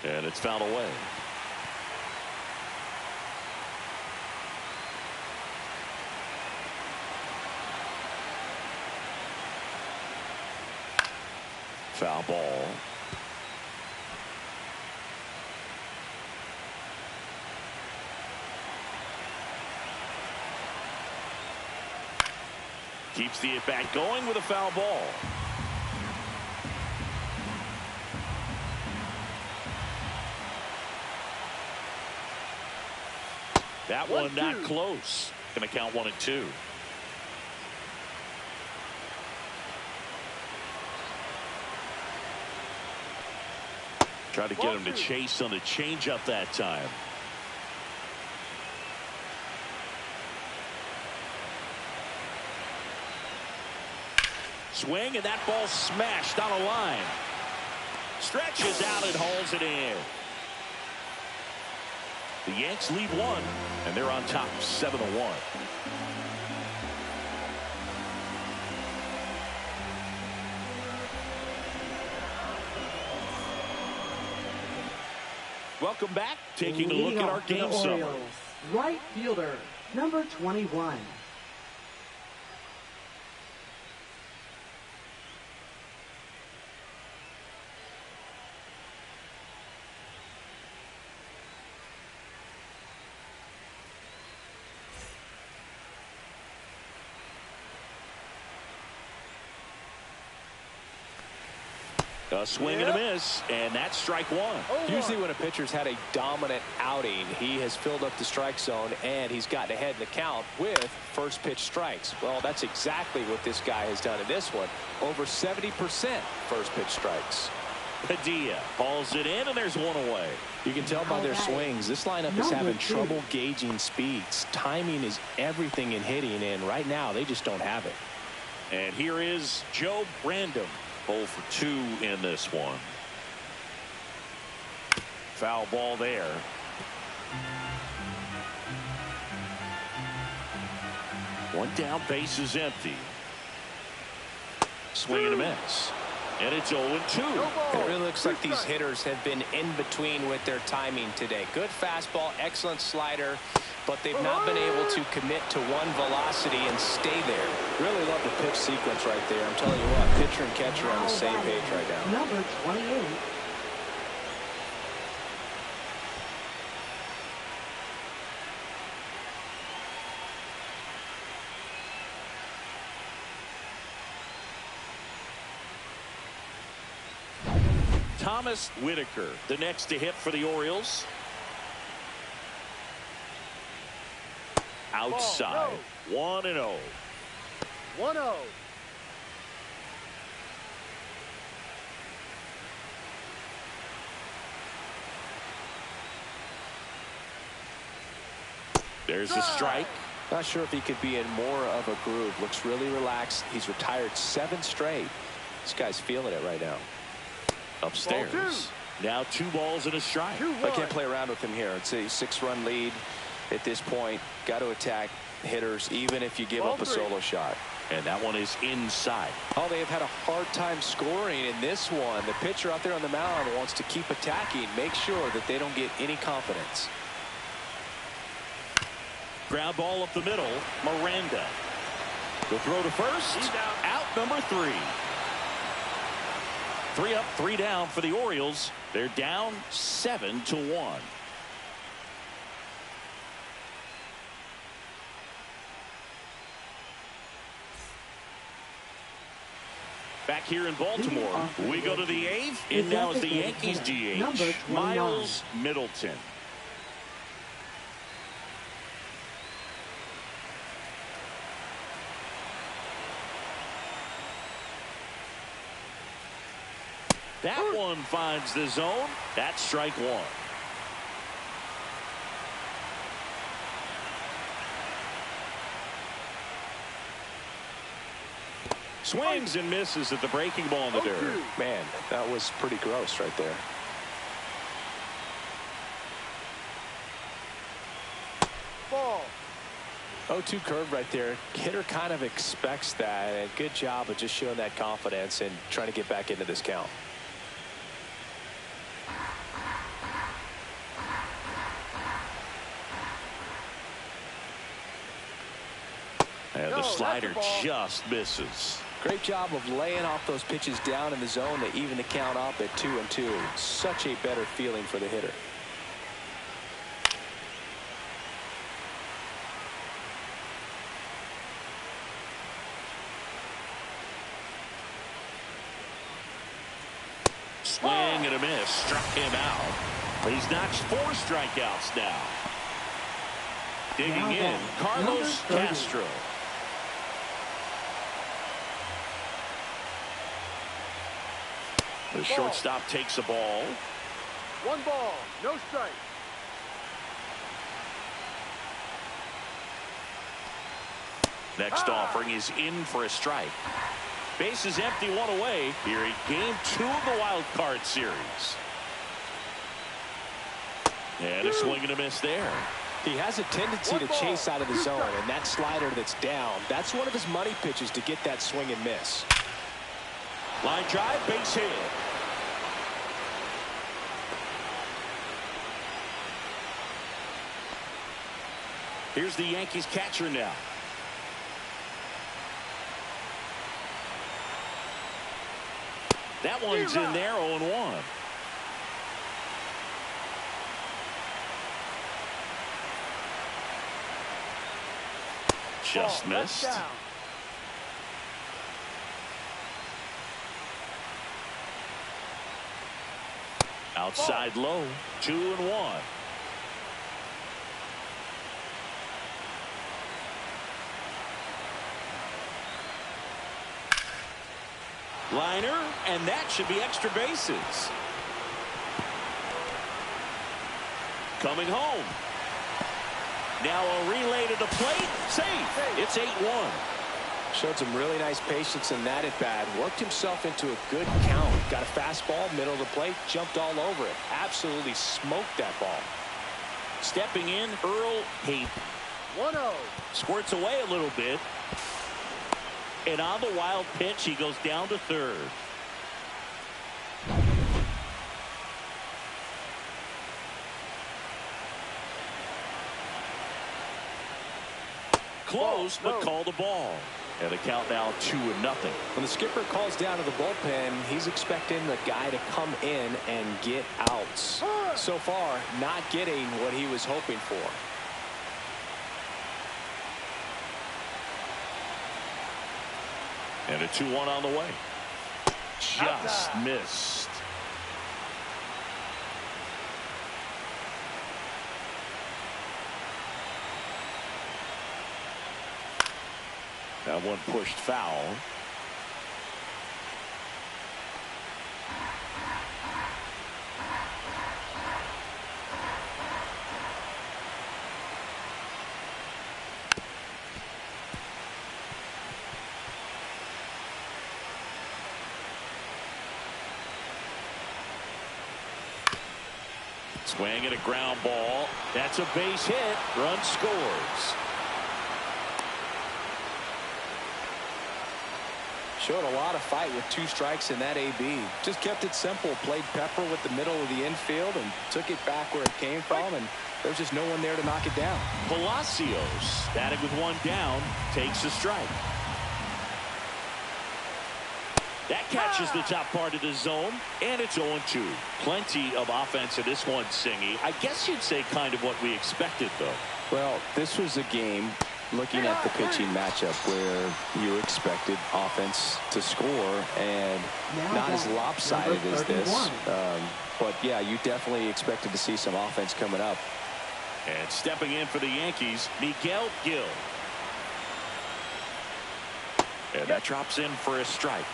And it's fouled away. Foul ball. Keeps the at-bat going with a foul ball. That one not close. Going to count 1-2. Try to get him to chase on the changeup that time. Swing, and that ball smashed on a line. Stretches out and hauls it in. The Yanks lead 1, and they're on top 7-1. Welcome back. Taking a look at our game summary. Right fielder, number 21. A swing and a miss, and that's strike one. Usually when a pitcher's had a dominant outing, he has filled up the strike zone and he's gotten ahead in the count with first pitch strikes. Well, that's exactly what this guy has done in this one. Over 70% first pitch strikes. Padilla hauls it in, and there's one away. You can tell by their swings, this lineup is having trouble gauging speeds. Timing is everything in hitting, and right now they just don't have it. And here is Joe Brandon. 0 for 2 in this one. Foul ball there. One down, base is empty. Swing and a miss. And it's 0-2. It really looks like these hitters have been in between with their timing today. Good fastball, excellent slider, but they've not been able to commit to one velocity and stay there. Really love the pitch sequence right there. I'm telling you what, pitcher and catcher are on the same page right now. Number 28. Thomas Whitaker, the next to hit for the Orioles. Outside, 1-0. 1-0. There's a strike. Not sure if he could be in more of a groove. Looks really relaxed. He's retired 7 straight. This guy's feeling it right now. Upstairs. Now 2 balls and a strike. I can't play around with him here. It's a 6-run lead at this point. Got to attack hitters even if you give up a solo shot. And that one is inside. Oh, they have had a hard time scoring in this one. The pitcher out there on the mound wants to keep attacking. Make sure that they don't get any confidence. Ground ball up the middle. Miranda. The throw to first. Out number 3. 3 up, 3 down for the Orioles. They're down 7-1. Back here in Baltimore, we go to the 8th, and now is the Yankees DH, Miles Middleton. That one finds the zone. That's strike 1. Swings and misses at the breaking ball in the dirt. Man, that was pretty gross right there. Ball. 0-2 curve right there. Hitter kind of expects that, and good job of just showing that confidence and trying to get back into this count. And the slider just misses. Great job of laying off those pitches down in the zone to even the count up at 2-2. Such a better feeling for the hitter. Swing and a miss. Struck him out. He's notched 4 strikeouts now. Digging in, Carlos Castro. The shortstop takes a ball. 1 ball, no strike. Next offering is in for a strike. Base is empty, 1 away. Here in game 2 of the wild card series. And a swing and a miss there. He has a tendency to chase out of the zone, and that slider that's down, that's one of his money pitches to get that swing and miss. Line drive, base hit. Here's the Yankees catcher now. That one's in there, 0-1. Just missed. Down. Outside low, 2-1. Liner, and that should be extra bases. Coming home. Now a relay to the plate. Safe. It's 8-1. Showed some really nice patience in that at bat. Worked himself into a good count. Got a fastball, middle of the plate, jumped all over it. Absolutely smoked that ball. Stepping in, Earl Hape. 1-0. Squirts away a little bit. And on the wild pitch, he goes down to third. Close, but call the ball. And the count now 2-0. When the skipper calls down to the bullpen, he's expecting the guy to come in and get outs. So far, not getting what he was hoping for. And a 2-1 on the way. Just missed. That one pushed foul. Swing and a ground ball. That's a base hit. Run scores. Showed a lot of fight with 2 strikes in that AB. Just kept it simple. Played pepper with the middle of the infield and took it back where it came from. And there's just no one there to knock it down. Palacios, batting with 1 down, takes a strike. That catches the top part of the zone, and it's 0-2. Plenty of offense in this one, Singy. I guess you'd say kind of what we expected, though. Well, this was a game, looking at the pitching matchup, where you expected offense to score, and not as lopsided as this. But, yeah, you definitely expected to see some offense coming up. And stepping in for the Yankees, Miguel Gil. And that drops in for a strike.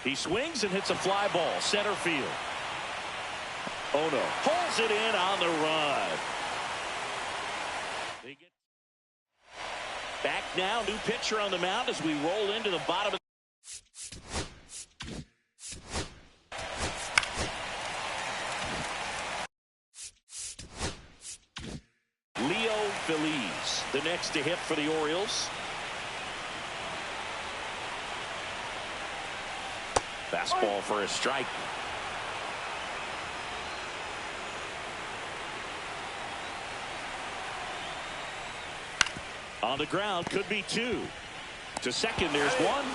He swings and hits a fly ball, center field. Oh no, pulls it in on the run. They get back now, new pitcher on the mound as we roll into the bottom of Leo Feliz, the next to hit for the Orioles. Fastball for a strike. On the ground, could be 2. To second, there's 1.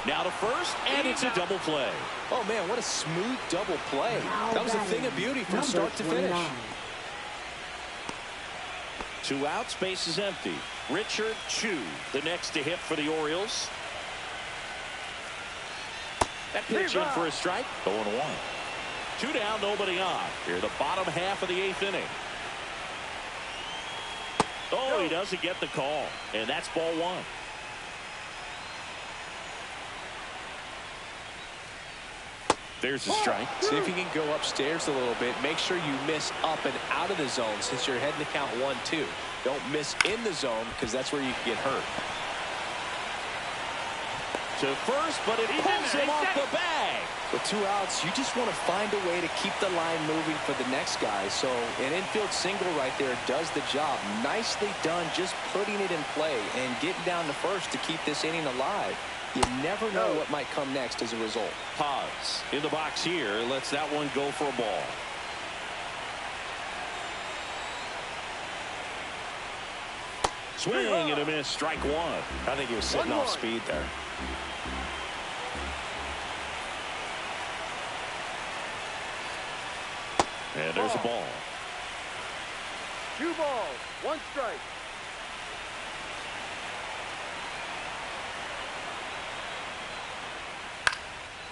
Now to first, and it's a double play. Oh, man, what a smooth double play. That was a thing of beauty from start to finish. 2 outs, base is empty. Richard Chu, the next to hit for the Orioles. That pitch in for a strike. 0-1. 2 down, nobody on. Here, the bottom half of the 8th inning. Oh, he doesn't get the call. And that's ball 1. There's a strike. See if you can go upstairs a little bit. Make sure you miss up and out of the zone since you're heading to count 1-2. Don't miss in the zone because that's where you can get hurt. To first, but it pulls him off the bag. With 2 outs, you just want to find a way to keep the line moving for the next guy. So an infield single right there does the job. Nicely done, just putting it in play and getting down to first to keep this inning alive. You never know what might come next as a result. Paz in the box here lets that one go for a ball. Swing and a miss, strike 1. I think he was sitting off speed there. And there's a ball. 2 balls, 1 strike.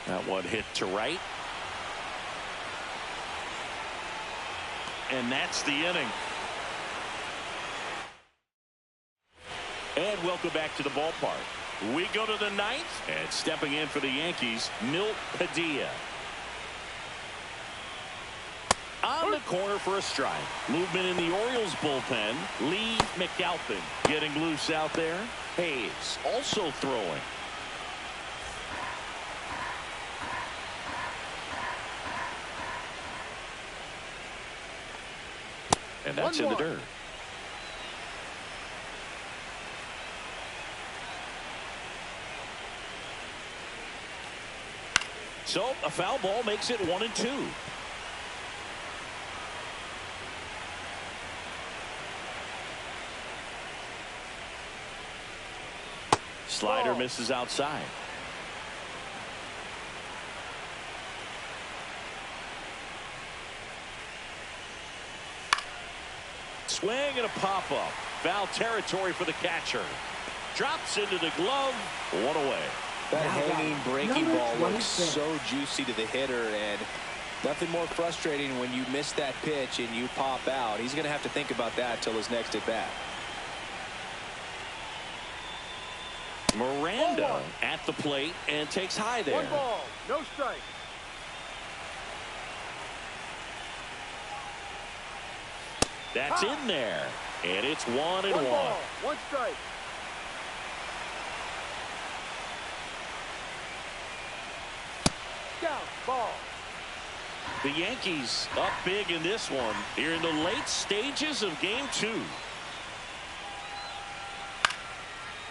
That one hit to right. And that's the inning. And welcome back to the ballpark. We go to the ninth, and stepping in for the Yankees, Milt Padilla. On the corner for a strike. Movement in the Orioles bullpen. Lee McAlpin getting loose out there. Hayes also throwing. And that's in the dirt. So a foul ball makes it 1-2. Slider misses outside. Swing and a pop-up. Foul territory for the catcher. Drops into the glove. 1 away. That hanging breaking ball looks so juicy to the hitter, and nothing more frustrating when you miss that pitch and you pop out. He's going to have to think about that till his next at bat. Miranda at the plate and takes high there. 1 ball, no strike. That's in there. And it's 1-1. 1 ball, 1 strike. Down, ball. The Yankees up big in this one here in the late stages of game 2.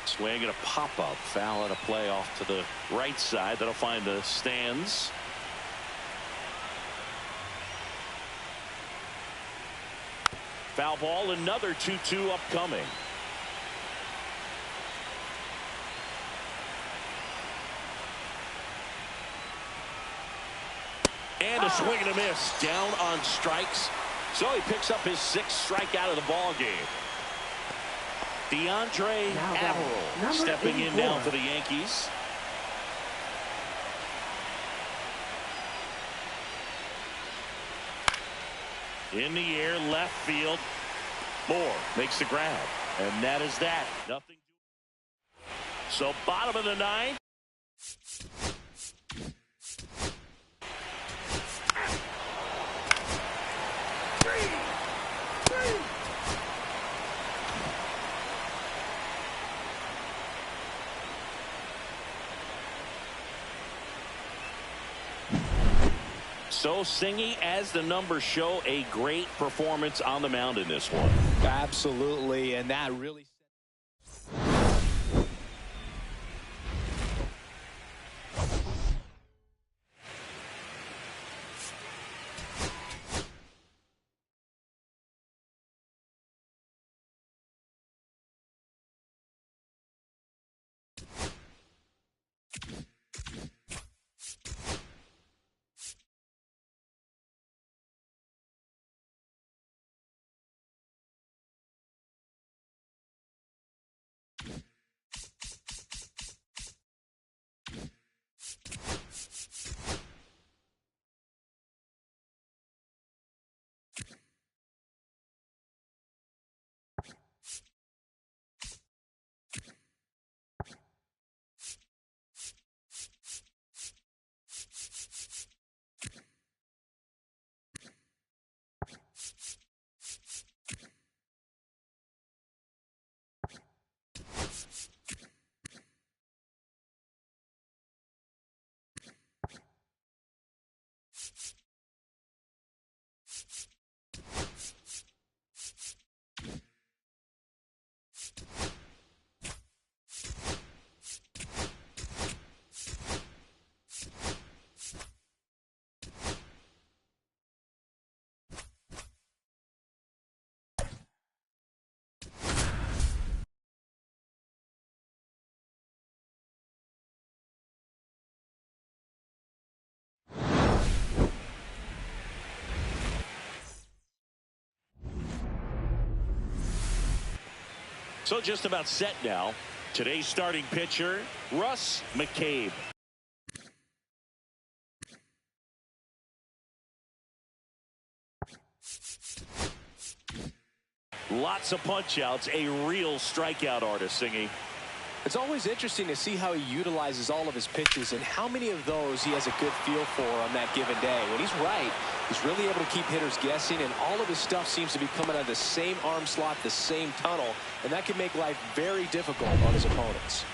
Swing and a pop-up. Foul at a play off to the right side. That'll find the stands. Foul ball, another 2-2 upcoming. And a swing and a miss. Down on strikes. So he picks up his 6th strikeout of the ball game. DeAndre Averill stepping in now for the Yankees. In the air, left field. Moore makes the grab. And that is that. Nothing. So bottom of the 9th. So Singy, as the numbers show, a great performance on the mound in this one. Absolutely, and that really So just about set now. Today's starting pitcher, Russ McCabe. Lots of punch outs, a real strikeout artist, Singy. It's always interesting to see how he utilizes all of his pitches and how many of those he has a good feel for on that given day. When he's right, he's really able to keep hitters guessing, and all of his stuff seems to be coming out of the same arm slot, the same tunnel, and that can make life very difficult on his opponents.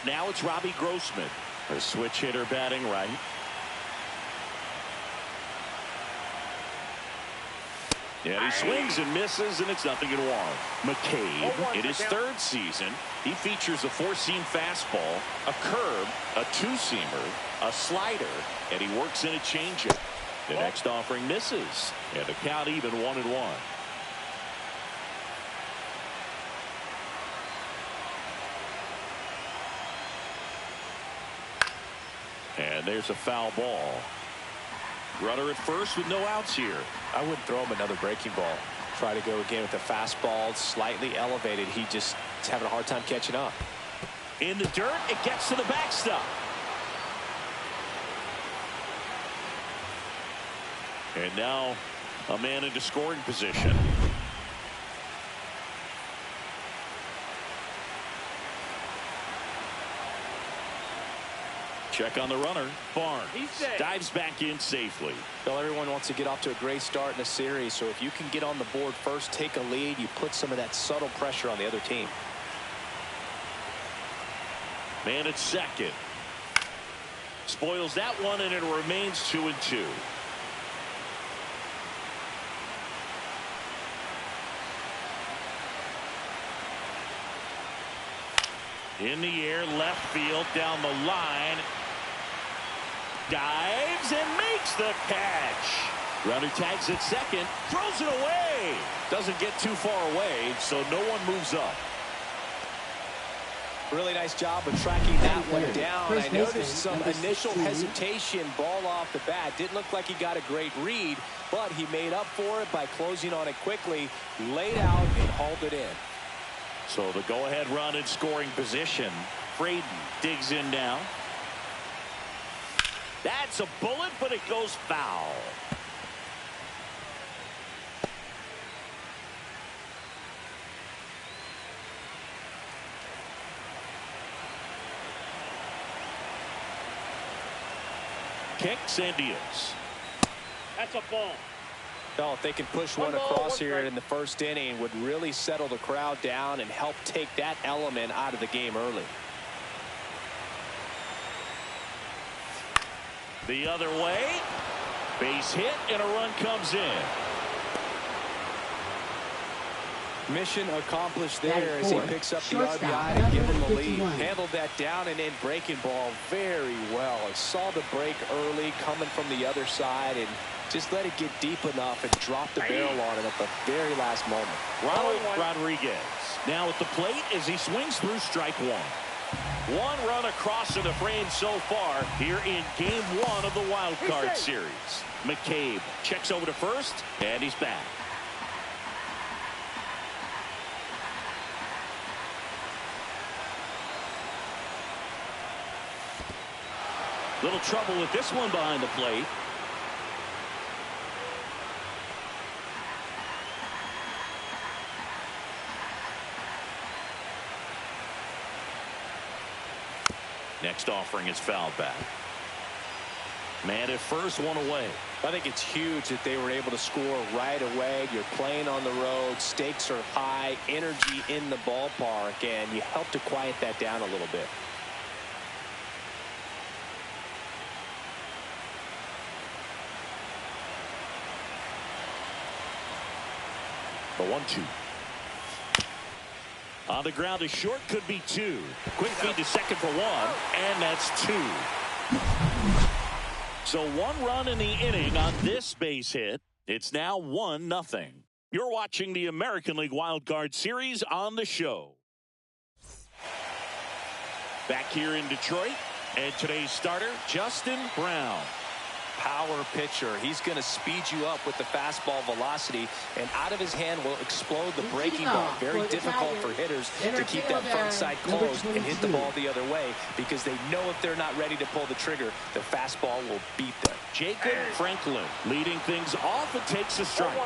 Now it's Robbie Grossman, a switch hitter batting right. And he swings and misses, and it's 0-1. McCabe, in his third season, he features a four-seam fastball, a curve, a two-seamer, a slider, and he works in a changeup. The next offering misses, and the count even 1-1. And there's a foul ball. Runner at first with no outs here. I wouldn't throw him another breaking ball. Try to go again with the fastball, slightly elevated. He just is having a hard time catching up. In the dirt, it gets to the backstop. And now a man into scoring position. Check on the runner. Barnes dives back in safely. Well, everyone wants to get off to a great start in a series, so if you can get on the board first, take a lead, you put some of that subtle pressure on the other team. Man at second. Spoils that one, and it remains 2-2. In the air, left field, down the line. Dives and makes the catch. Runner tags at second, throws it away. Doesn't get too far away, so no one moves up. Really nice job of tracking that one down. I noticed some initial hesitation, ball off the bat. Didn't look like he got a great read, but he made up for it by closing on it quickly, laid out, and hauled it in. So the go-ahead run in scoring position. Fraden digs in now. That's a bullet, but it goes foul. Kicks and deals. That's a ball. No, if they can push one across here in the first inning, would really settle the crowd down and help take that element out of the game early. The other way. Base hit, and a run comes in. Mission accomplished there as he picks up the RBI to give him the lead. Handled that down and in breaking ball very well. He saw the break early coming from the other side and just let it get deep enough and drop the barrel on it at the very last moment. Ronald Rodriguez now at the plate as he swings through strike one. One run across in the frame so far here in game one of the wild card series. McCabe checks over to first, and he's back. Little trouble with this one behind the plate. Next offering is fouled back. Man at first, one away. I think it's huge that they were able to score right away. You're playing on the road. Stakes are high. Energy in the ballpark. And you help to quiet that down a little bit. The 1-2. On the ground, a short could be two. Quick feed to second for one, and that's two. So one run in the inning on this base hit. It's now 1-0. You're watching the American League Wild Card Series on the show. Back here in Detroit, and today's starter, Justin Brown. power pitcher. He's going to speed you up with the fastball velocity, and out of his hand will explode the breaking ball. Very difficult for hitters to keep that front side closed and hit the ball the other way, because they know if they're not ready to pull the trigger, the fastball will beat them. Jacob Franklin leading things off and takes a strike.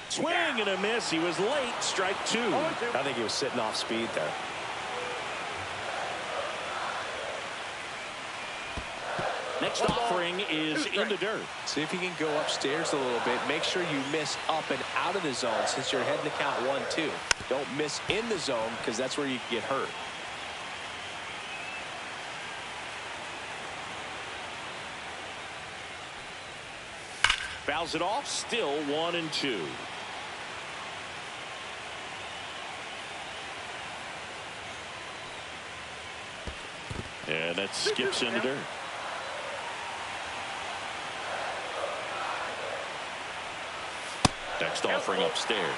Swing and a miss. He was late. Strike two. I think he was sitting off speed there. Next offering is in the dirt. See if you can go upstairs a little bit. Make sure you miss up and out of the zone since you're heading to count 1-2. Don't miss in the zone, because that's where you get hurt. Fouls it off. Still 1-2. And that skips in the dirt. Next offering upstairs.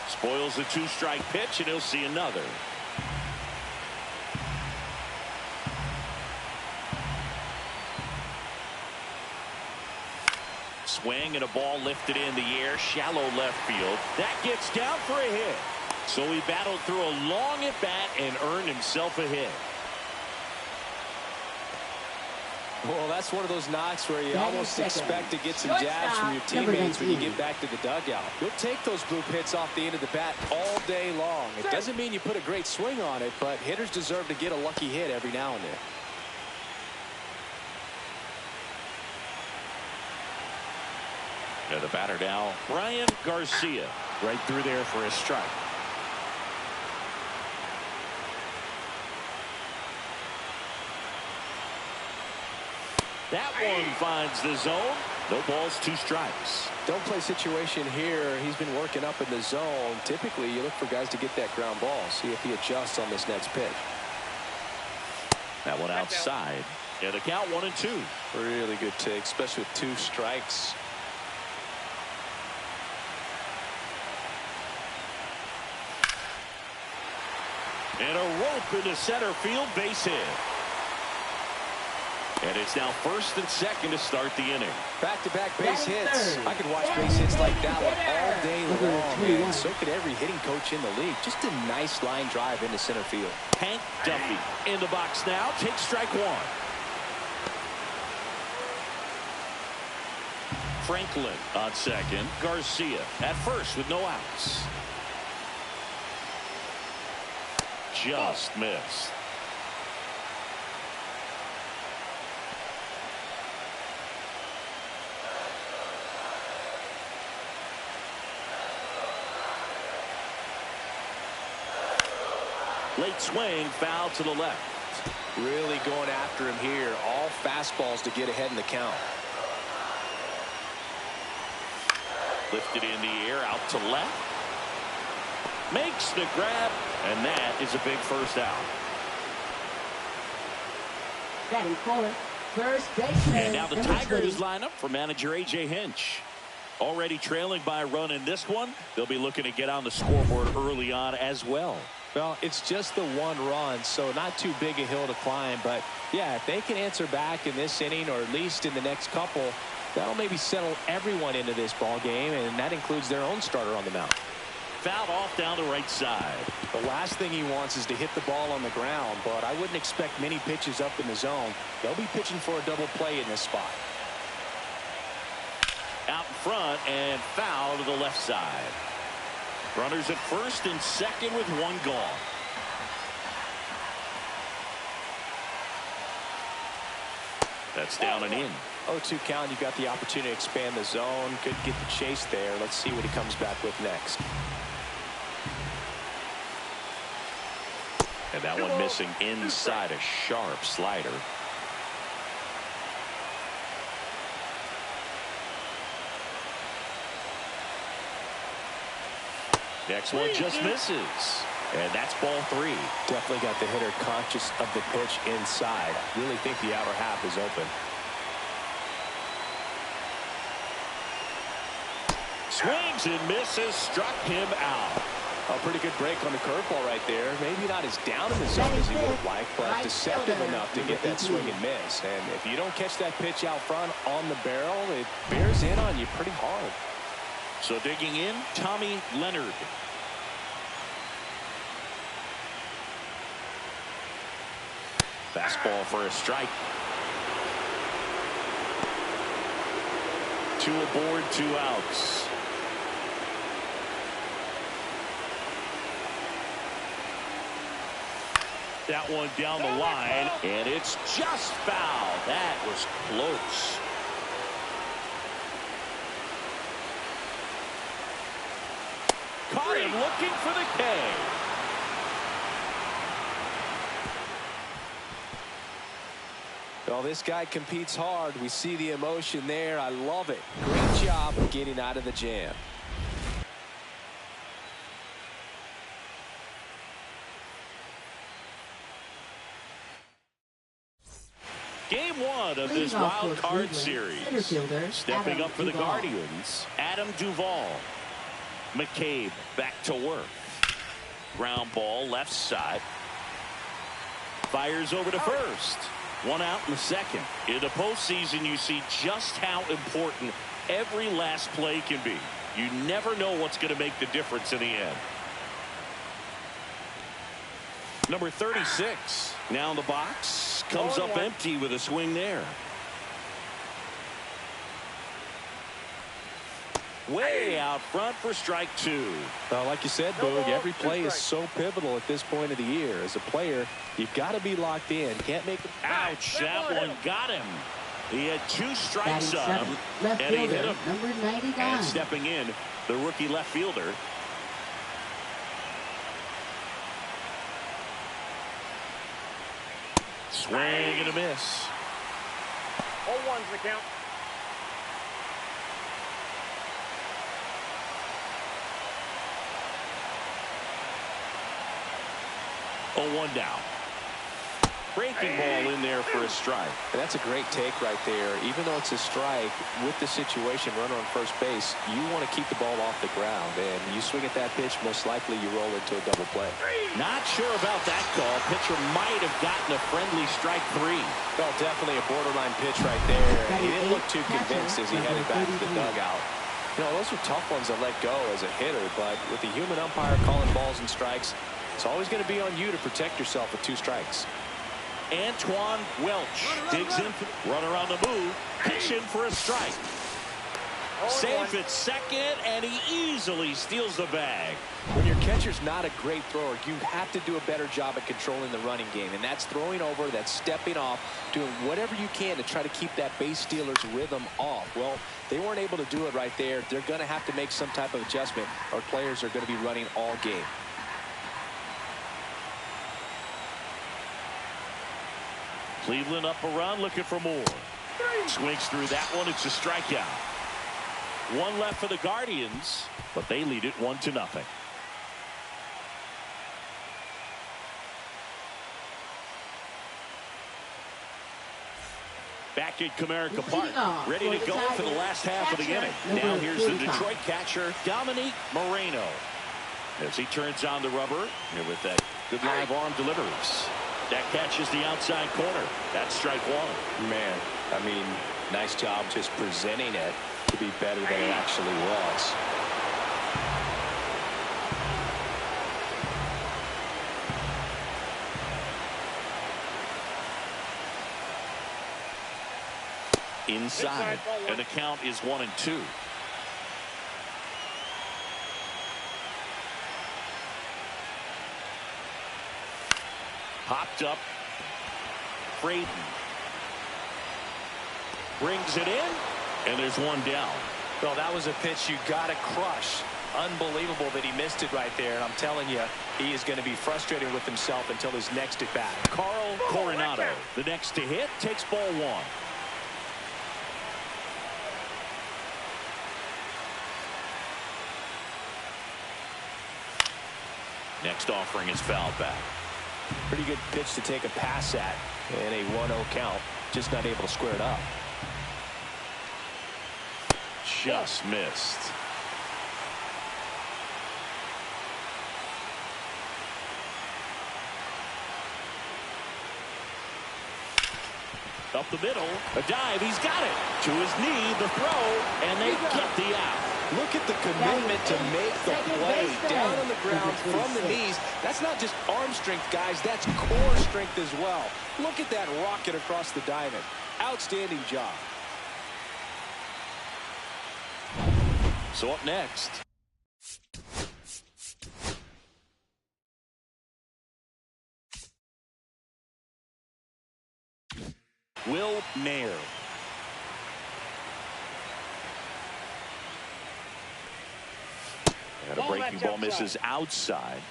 Spoils the 2-strike pitch, and he'll see another. Swing and a ball lifted in the air, shallow left field. That gets down for a hit. So he battled through a long at bat and earned himself a hit. Well, that's one of those knocks where you almost expect to get some jabs from your teammates when you get back to the dugout. You'll take those blue hits off the end of the bat all day long. It doesn't mean you put a great swing on it, but hitters deserve to get a lucky hit every now and then. And the batter now, Ryan Garcia, right through there for a strike. That one finds the zone. No balls, 2 strikes. Don't play situation here. He's been working up in the zone. Typically, you look for guys to get that ground ball. See if he adjusts on this next pitch. That one outside. And the count 1-2. Really good take, especially with 2 strikes. And a rope into center field, base hit. And it's now first and second to start the inning. Back-to-back base hits. I could watch base hits like that one all day long. And so could every hitting coach in the league. Just a nice line drive into center field. Hank Duffy in the box now. Takes strike 1. Franklin on second. Garcia at first with no outs. Just missed. Late swing, foul to the left. Really going after him here. All fastballs to get ahead in the count. Lifted in the air, out to left. Makes the grab, and that is a big first out. Batting for first baseman. And now the Tigers line up for manager A.J. Hinch. Already trailing by a run in this one. They'll be looking to get on the scoreboard early on as well. Well, it's just the 1 run, so not too big a hill to climb. But, yeah, if they can answer back in this inning or at least in the next couple, that'll maybe settle everyone into this ball game, and that includes their own starter on the mound. Fouled off down the right side. The last thing he wants is to hit the ball on the ground, but I wouldn't expect many pitches up in the zone. They'll be pitching for a double play in this spot. Out in front and foul to the left side. Runners at first and second with 1 gone. That's down and in. 0-2 count. You've got the opportunity to expand the zone. Could get the chase there. Let's see what he comes back with next. And that one missing inside, a sharp slider. Next one just misses. And that's ball 3. Definitely got the hitter conscious of the pitch inside. Really think the outer half is open. Swings and misses, struck him out. A pretty good break on the curveball right there. Maybe not as down in the zone as he would have liked, but deceptive enough to get that swing and miss. And if you don't catch that pitch out front on the barrel, it bears in on you pretty hard. So digging in, Tommy Leonard. Fastball for a strike. 2 aboard, 2 outs. That one down the line, and it's just foul. That was close. Caught him looking for the K. Well, this guy competes hard. We see the emotion there. I love it. Great job of getting out of the jam. Game 1 of this wild card series. Stepping up for the Guardians, Adam Duvall. McCabe back to work. Ground ball left side. Fires over to first. 1 out in the second. In the postseason, you see just how important every last play can be. You never know what's going to make the difference in the end. Number 36 now in the box, comes up empty with a swing there. Way out front for strike 2. Like you said, Boog, every play is so pivotal at this point of the year. As a player, you've got to be locked in. Can't make it. Ouch, that one got him. He had 2 strikes on him, and he hit him. Number 99. And stepping in, the rookie left fielder. Swing and a miss. 0-1's the count. One down. Breaking ball in there for a strike. And that's a great take right there. Even though it's a strike, with the situation, runner on first base, you want to keep the ball off the ground. And you swing at that pitch, most likely you roll into a double play. Not sure about that call. Pitcher might have gotten a friendly strike 3. Well, definitely a borderline pitch right there. He didn't look too convinced as he headed back to the dugout. You know, those are tough ones to let go as a hitter, but with the human umpire calling balls and strikes, it's always going to be on you to protect yourself with 2 strikes. Antoine Welch digs in. Runner on the move. Pitch in for a strike. Safe at second, and he easily steals the bag. When your catcher's not a great thrower, you have to do a better job at controlling the running game. And that's throwing over, that's stepping off, doing whatever you can to try to keep that base stealer's rhythm off. Well, they weren't able to do it right there. They're going to have to make some type of adjustment, or players are going to be running all game. Cleveland up a run, looking for more. Swings through that one. It's a strikeout. 1 left for the Guardians, but they lead it 1-0. Back at Comerica Park, ready to go for the last half of the inning. Now here's the Detroit catcher, Dominique Moreno. As he turns on the rubber, and with that good live arm delivers. That catches the outside corner. That's strike 1. Man, I mean, nice job just presenting it to be better than it actually was. Inside, and the count is 1-2. Popped up. Fraden brings it in, and there's 1 down. Well, that was a pitch you got to crush. Unbelievable that he missed it right there. And I'm telling you, he is going to be frustrated with himself until his next at bat. Carl Coronado, the next to hit, takes ball 1. Next offering is fouled back. Pretty good pitch to take a pass at in a 1-0 count. Just not able to square it up. Just missed. Up the middle, a dive, he's got it. To his knee, the throw, and they get the out. Look at the commitment to make the play down on the ground from the knees. That's not just arm strength, guys. That's core strength as well. Look at that rocket across the diamond. Outstanding job. So up next, Will Mayer. And a breaking ball misses outside.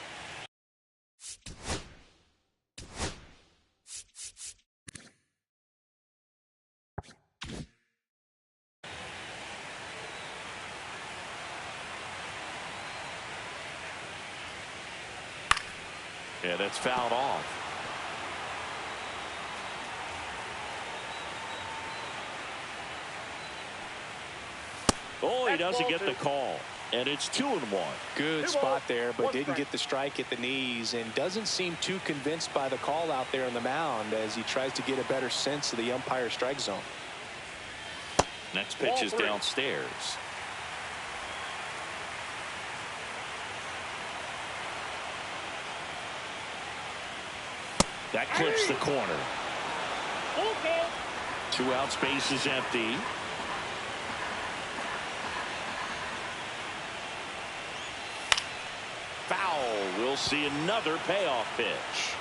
Yeah, that's fouled off. Oh, he doesn't get the call. And it's 2-1. Good spot there, but didn't get the strike at the knees and doesn't seem too convinced by the call out there on the mound as he tries to get a better sense of the umpire strike zone. Next pitch is downstairs. That clips the corner. Okay. 2 outs, base is empty. Foul. We'll see another payoff pitch.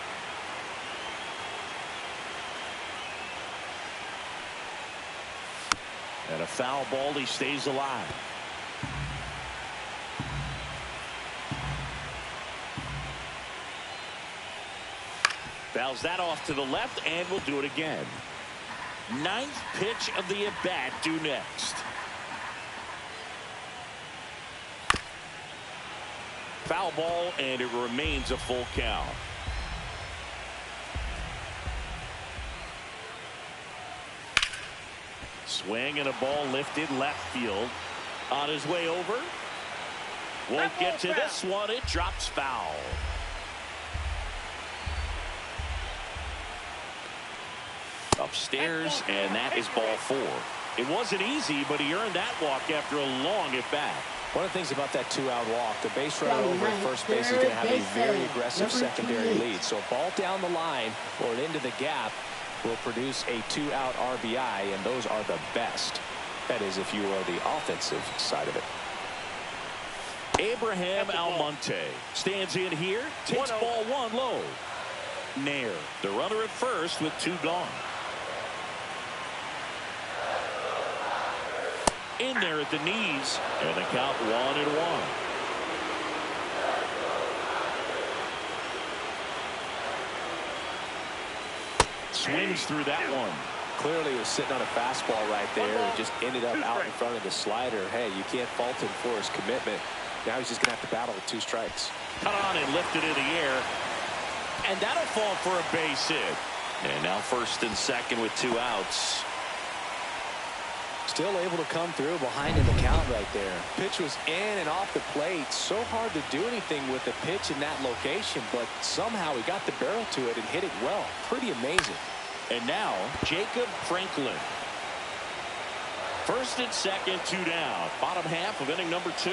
And a foul ball. He stays alive. Fouls that off to the left, and we'll do it again. 9th pitch of the at-bat due next. Foul ball, and it remains a full count. Swing and a ball lifted left field. On his way over. Won't get to this one. It drops foul. Upstairs, and that is ball 4. It wasn't easy, but he earned that walk after a long at-bat. One of the things about that 2-out walk, the base runner over at first base is going to have a very aggressive secondary lead. So a ball down the line or into the gap will produce a 2-out RBI, and those are the best. That is, if you are the offensive side of it. Abraham Almonte stands in here, takes ball 1 low. Nair, the runner at first with 2 gone. In there at the knees, and the count 1-1. Swings through that one. Clearly was sitting on a fastball right there and just ended up out in front of the slider. Hey, you can't fault him for his commitment. Now he's just going to have to battle with 2 strikes. Cut on and lifted in the air. And that'll fall for a base hit. And now first and second with 2 outs. Still able to come through behind in the count right there. Pitch was in and off the plate. So hard to do anything with the pitch in that location, but somehow he got the barrel to it and hit it well. Pretty amazing. And now Jacob Franklin. First and second, 2 down. Bottom half of inning number 2.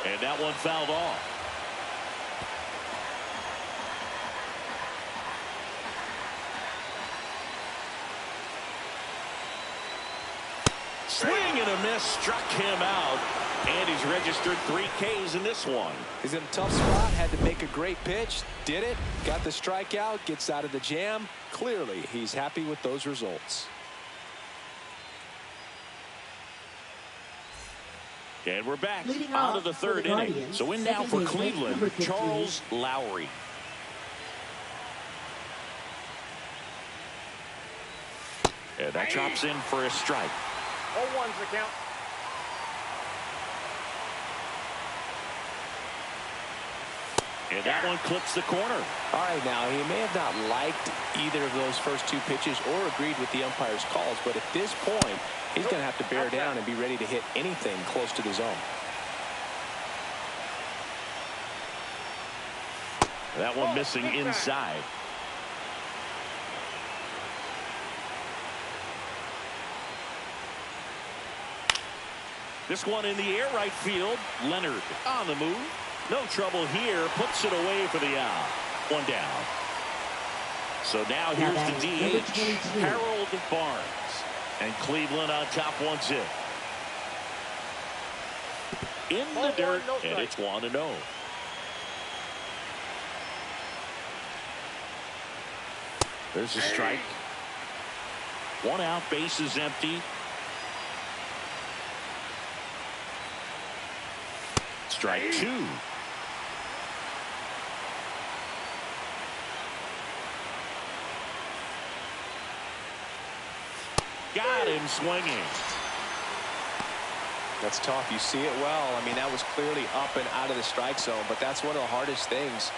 And that one fouled off. Swing and a miss, struck him out, and he's registered 3 Ks in this one. He's in a tough spot, had to make a great pitch, did it, got the strikeout, gets out of the jam. Clearly, he's happy with those results. And we're back on to the 3rd inning. So in now for Cleveland, Charles Lowry. And that drops in for a strike. 0-1's the count. And that one clips the corner. All right, now, he may have not liked either of those first 2 pitches or agreed with the umpire's calls, but at this point, he's going to have to bear down and be ready to hit anything close to the zone. That one missing inside. This one in the air, right field. Leonard on the move. No trouble here. Puts it away for the out. One down. So now here's the DH, Harold Barnes. And Cleveland on top 1-0. In the dirt, and it's 1-0. There's a strike. One out, base is empty. Strike two. Got him swinging. That's tough. You see it well. I mean, that was clearly up and out of the strike zone, but that's one of the hardest things.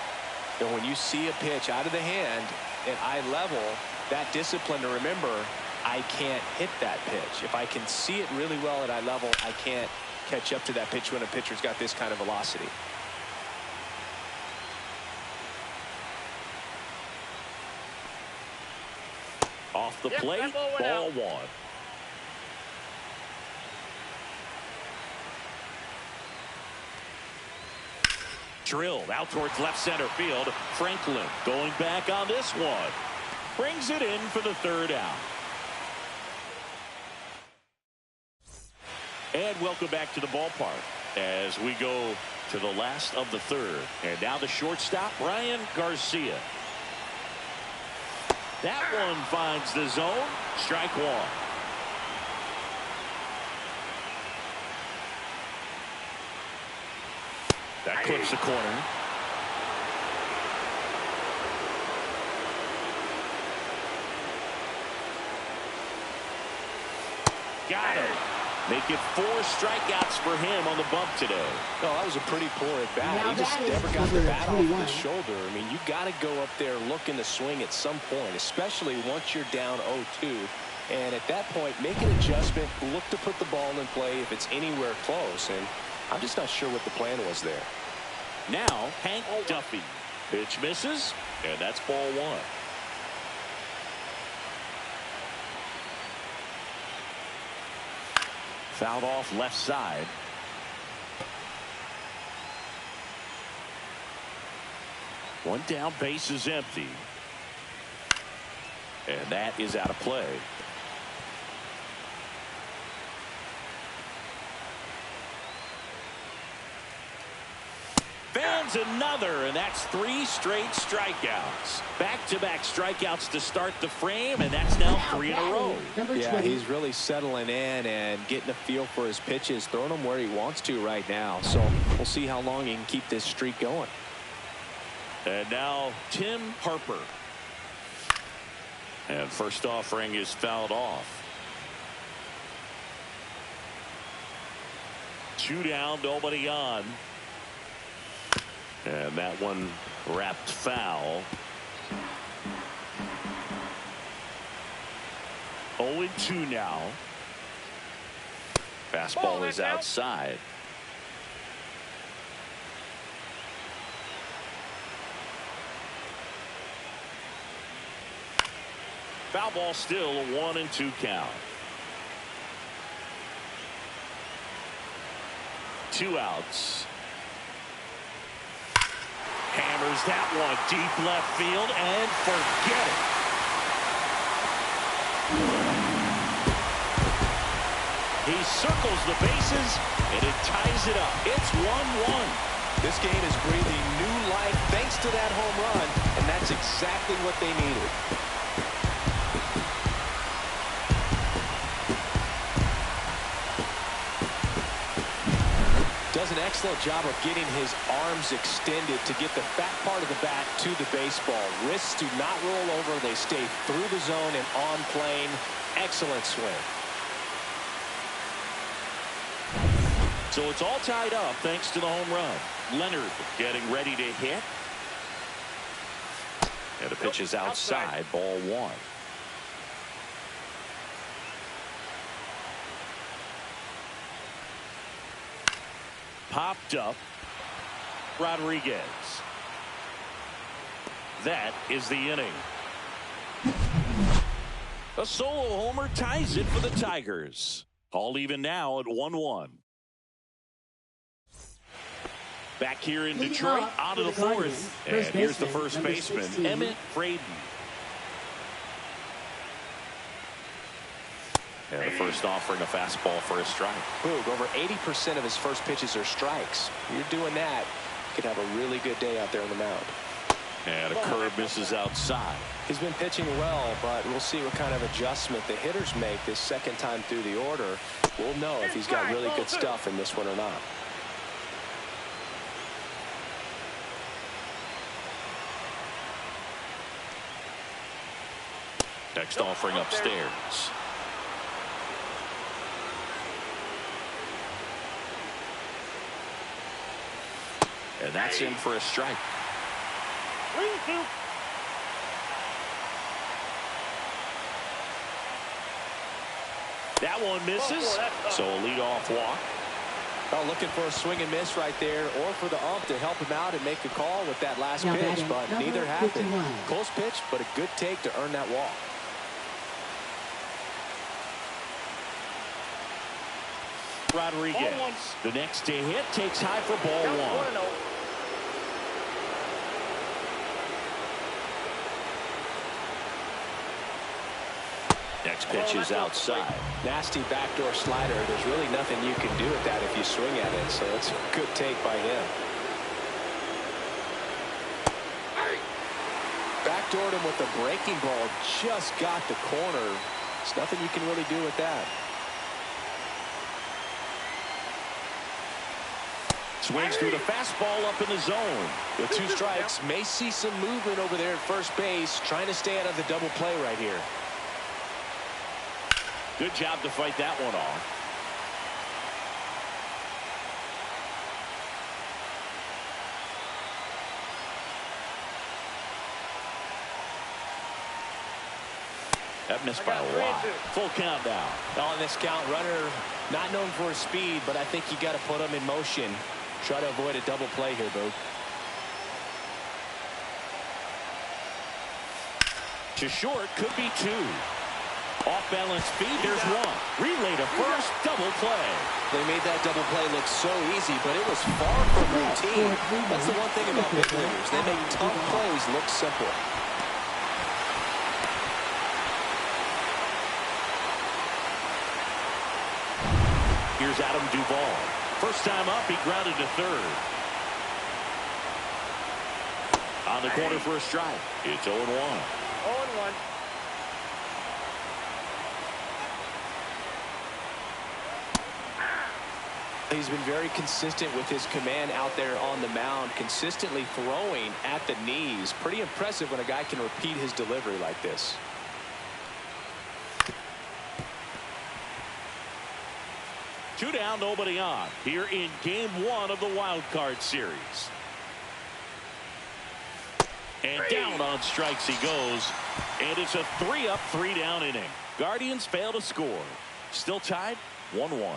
And when you see a pitch out of the hand at eye level, that discipline to remember, I can't hit that pitch. If I can see it really well at eye level, I can't catch up to that pitch when a pitcher's got this kind of velocity. Off the plate, ball one. Drilled out towards left center field. Franklin going back on this one. Brings it in for the third out. And welcome back to the ballpark as we go to the last of the third. And now the shortstop, Ryan Garcia. That one finds the zone. Strike one. That clips the corner. Got him. Make it 4 strikeouts for him on the bump today. No, that was a pretty poor at bat. He just never got the bat off of his shoulder. I mean, you got to go up there looking to swing at some point, especially once you're down 0-2. And at that point, make an adjustment, look to put the ball in play if it's anywhere close. And I'm just not sure what the plan was there. Now, Hank Duffy. Pitch misses, and that's ball one. Fouled off left side. One down, base is empty. And that is out of play. Fans another, and that's 3 straight strikeouts. Back-to-back strikeouts to start the frame, and that's now 3 in a row. Yeah, he's really settling in and getting a feel for his pitches, throwing them where he wants to right now. So we'll see how long he can keep this streak going. And now Tim Harper. And first offering is fouled off. 2 down, nobody on. And that one wrapped foul. 0-2 now. Fastball is outside. Foul ball still, a 1-2 count. 2 outs. Hammers that one deep left field and forget it. He circles the bases and it ties it up. It's 1-1. This game is breathing new life thanks to that home run, and that's exactly what they needed. Does an excellent job of getting his arms extended to get the fat part of the bat to the baseball. Wrists do not roll over. They stay through the zone and on plane. Excellent swing. So it's all tied up thanks to the home run. Leonard getting ready to hit. And the pitch is outside, ball one. Popped up. Rodriguez. That is the inning. A solo homer ties it for the Tigers. All even now at 1-1. Back here in Detroit, on to the fourth. And here's the first baseman, Emmett Fraden. And the first offering a fastball for a strike. Boog, over 80% of his first pitches are strikes. You're doing that, you could have a really good day out there on the mound. And a curve misses outside. He's been pitching well, but we'll see what kind of adjustment the hitters make this second time through the order. We'll know if he's got really good stuff in this one or not. Next offering upstairs. And that's in for a strike. That one misses. So a leadoff walk. Oh, looking for a swing and miss right there, or for the ump to help him out and make a call with that last pitch, but neither happened. Close pitch, but a good take to earn that walk. Rodriguez, the next to hit, takes high for ball one. Next pitch is outside. Nasty backdoor slider. There's really nothing you can do with that if you swing at it, so it's a good take by him. Backdoored him with the breaking ball. Just got the corner. There's nothing you can really do with that. Swings through the fastball up in the zone. With two strikes, may see some movement over there at first base, trying to stay out of the double play right here. Good job to fight that one off. That missed by a lot. Full count now. On this count, runner not known for his speed, but I think you got to put him in motion. Try to avoid a double play here, Boog. To short, could be two. Off balance feet, there's one. Relay to first, double play. They made that double play look so easy, but it was far from routine. That's the one thing about big leaguers. They make tough plays look simple. Here's Adam Duvall. First time up, he grounded to third. On the corner for a strike. It's 0-1. 0-1. He's been very consistent with his command out there on the mound, consistently throwing at the knees. Pretty impressive when a guy can repeat his delivery like this. Two down, nobody on. Here in game one of the wild card series. And down on strikes he goes. And it's a 3-up, 3-down inning. Guardians fail to score. Still tied, 1-1.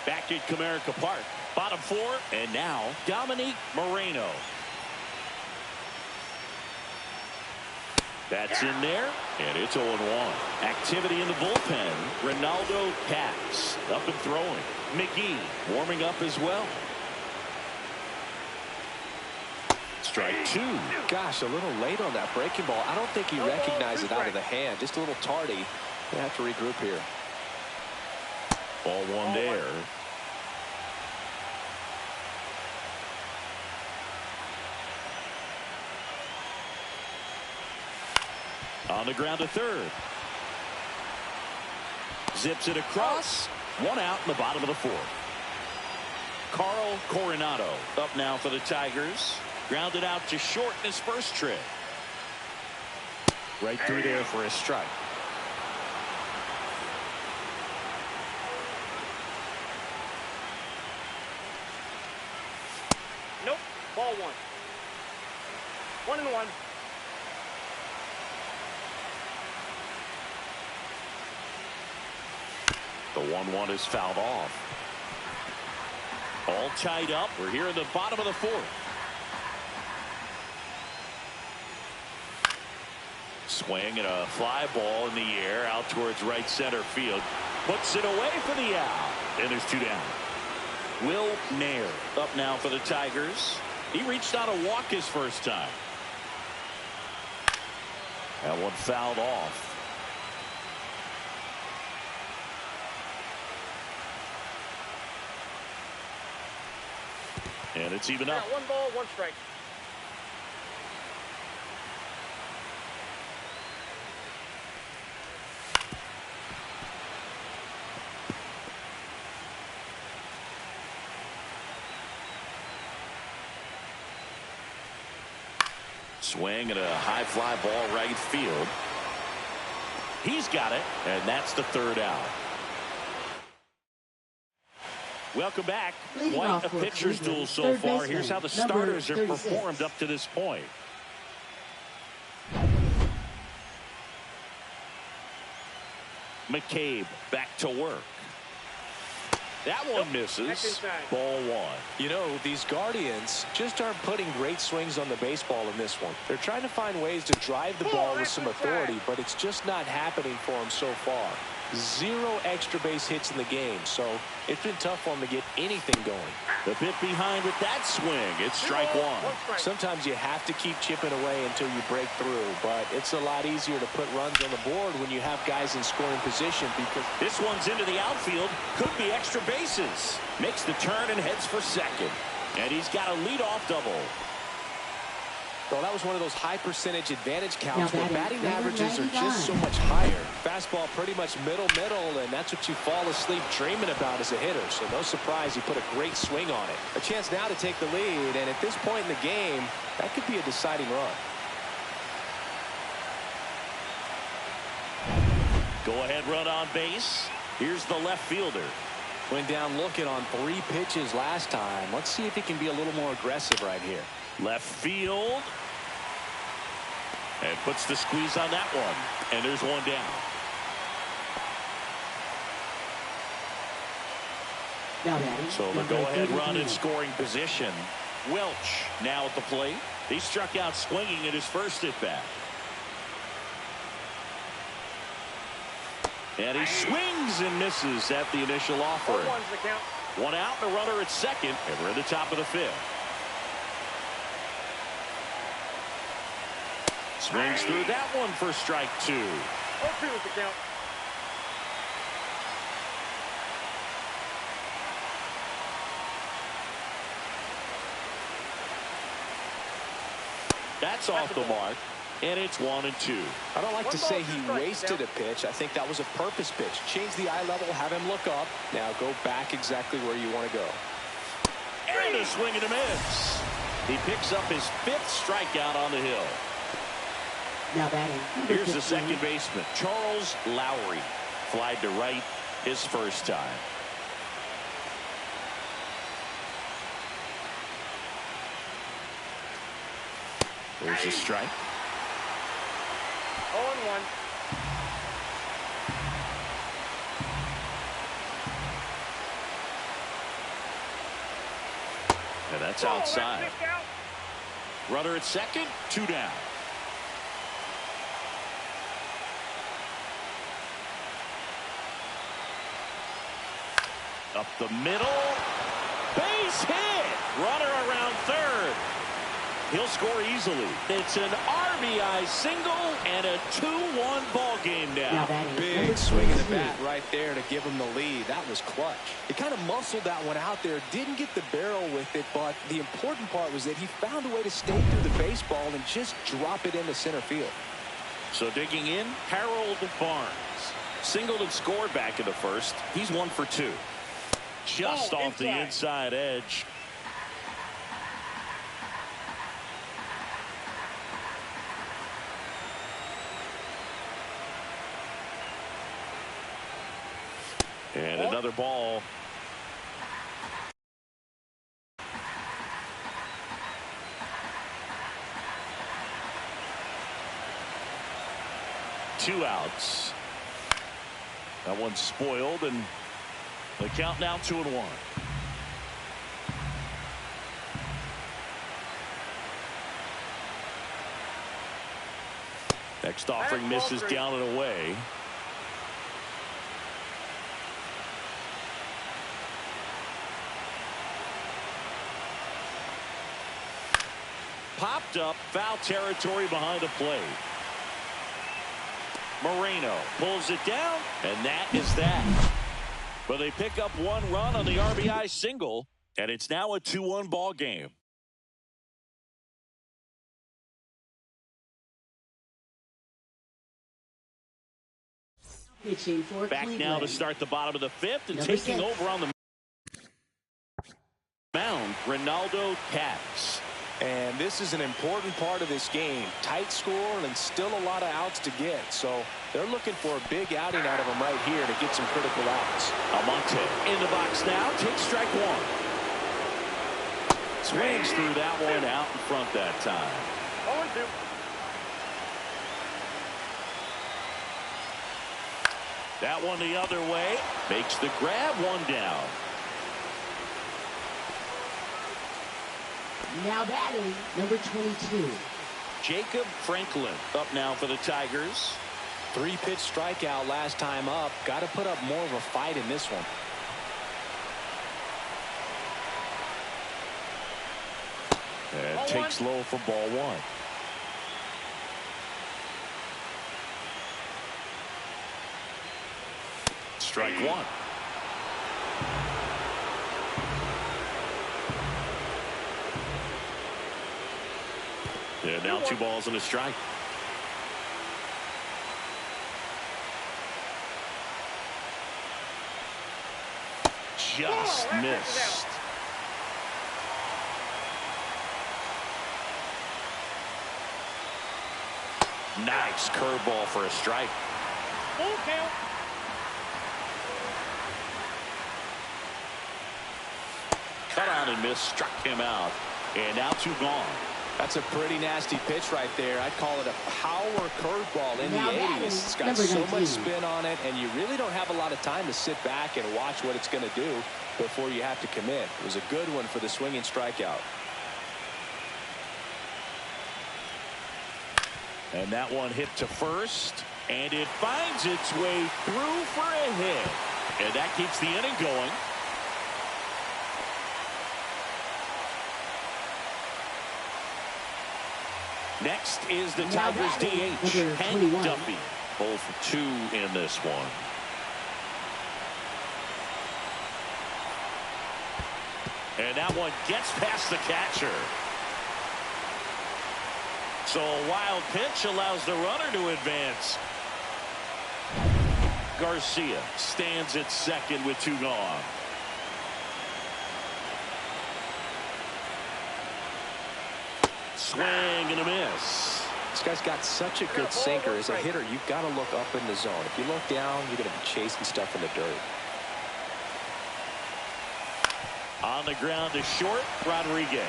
Back at Comerica Park. Bottom four, and now Dominique Moreno. That's in there, and it's 0-1. Activity in the bullpen. Ronaldo Caps up and throwing. McGee warming up as well. Strike two. Gosh, a little late on that breaking ball. I don't think he recognized it out of the hand. Just a little tardy. They have to regroup here. Ball one there. On the ground to third. Zips it across. One out in the bottom of the fourth. Carl Coronado up now for the Tigers. Grounded out to short in his first trip. Right through there for a strike. Nope. Ball one. 1-1. The 1-1 is fouled off. All tied up. We're here in the bottom of the fourth. Swing and a fly ball in the air out towards right center field. Puts it away for the out. And there's two down. Will Nair up now for the Tigers. He reached out a walk his first time. That one fouled off. And it's even up. 1 ball, 1 strike. Swing and a high fly ball right field. He's got it, and that's the third out. Welcome back. Quite a pitcher's duel so far. Here's how the starters have performed up to this point. McCabe back to work. That one misses. Ball 1. You know, these Guardians just aren't putting great swings on the baseball in this one. They're trying to find ways to drive the ball with some authority, but it's just not happening for them so far. 0 extra base hits in the game, so it's been tough for them to get anything going. The bit behind with that swing. It's strike 1. Sometimes you have to keep chipping away until you break through, but it's a lot easier to put runs on the board when you have guys in scoring position because this one's into the outfield. Could be extra bases. Makes the turn and heads for second. And he's got a leadoff double. Well, that was one of those high percentage advantage counts where batting averages are just so much higher. Fastball pretty much middle, and that's what you fall asleep dreaming about as a hitter. So no surprise he put a great swing on it. A chance now to take the lead, and at this point in the game, that could be a deciding run. Go ahead run on base. Here's the left fielder. Went down looking on 3 pitches last time. Let's see if he can be a little more aggressive right here. Left field. And puts the squeeze on that one. And there's one down. So the go-ahead run in scoring position. Welch now at the plate. He struck out swinging at his first at-bat. And he swings and misses at the initial offering. 1-1's the count. 1 out and a runner at second. And we're in the top of the 5th. Swings through that one for strike 2. 0-2 is the count. That's off the mark. And it's 1-2. I don't like to say he wasted a pitch. I think that was a purpose pitch. Change the eye level, have him look up. Now go back exactly where you want to go. And a swing and a miss. He picks up his 5th strikeout on the hill. Now batting. Here's the second baseman, Charles Lowry. Flied to right his first time. There's a strike. 0-1. And that's outside. Runner at second, 2 down. Up the middle. Base hit. Runner around third. He'll score easily. It's an RBI single and a 2-1 ball game now. Big swing of the bat right there to give him the lead. That was clutch. He kind of muscled that one out there. Didn't get the barrel with it, but the important part was that he found a way to stay through the baseball and just drop it into center field. So digging in, Harold Barnes. Singled and scored back in the first. He's 1 for 2. Just off the inside edge. And another ball. Two outs. That one's spoiled, and the count now 2-1. Next offering misses down and away. Popped up, foul territory behind the plate. Moreno pulls it down, and that is that. But they pick up one run on the RBI single, and it's now a 2-1 ball game. Pitching for Back Cleveland. now to start the bottom of the fifth, and Number taking 6. over on the mound, Ronaldo Cats. And this is an important part of this game. Tight score and still a lot of outs to get. So they're looking for a big outing out of him right here to get some critical outs. Almonte in the box now. Takes strike one. Swings through that one out in front that time. 0-2. That one the other way. Makes the grab, one down. Now batting, number 22. Jacob Franklin up now for the Tigers. 3-pitch strikeout last time up. Got to put up more of a fight in this one. And takes low for ball one. Strike one. And now 2 balls and a strike. Just missed. Nice curveball for a strike. Full count. Cut on and miss, struck him out. And now 2 gone. That's a pretty nasty pitch right there. I'd call it a power curveball in Now the batting, 80s. It's got number so 19. much spin on it, and you really don't have a lot of time to sit back and watch what it's going to do before you have to commit. It was a good one for the swinging strikeout. And that one hit to first, and it finds its way through for a hit. And that keeps the inning going. Next is the Now Tigers batting, DH, number Hank 21. Duffy. 0 for 2 in this one. And that one gets past the catcher. So a wild pitch allows the runner to advance. Garcia stands at second with 2 gone. Swing and a miss. This guy's got such a good sinker. As a hitter, you've got to look up in the zone. If you look down, you're going to be chasing stuff in the dirt. On the ground to short, Rodriguez.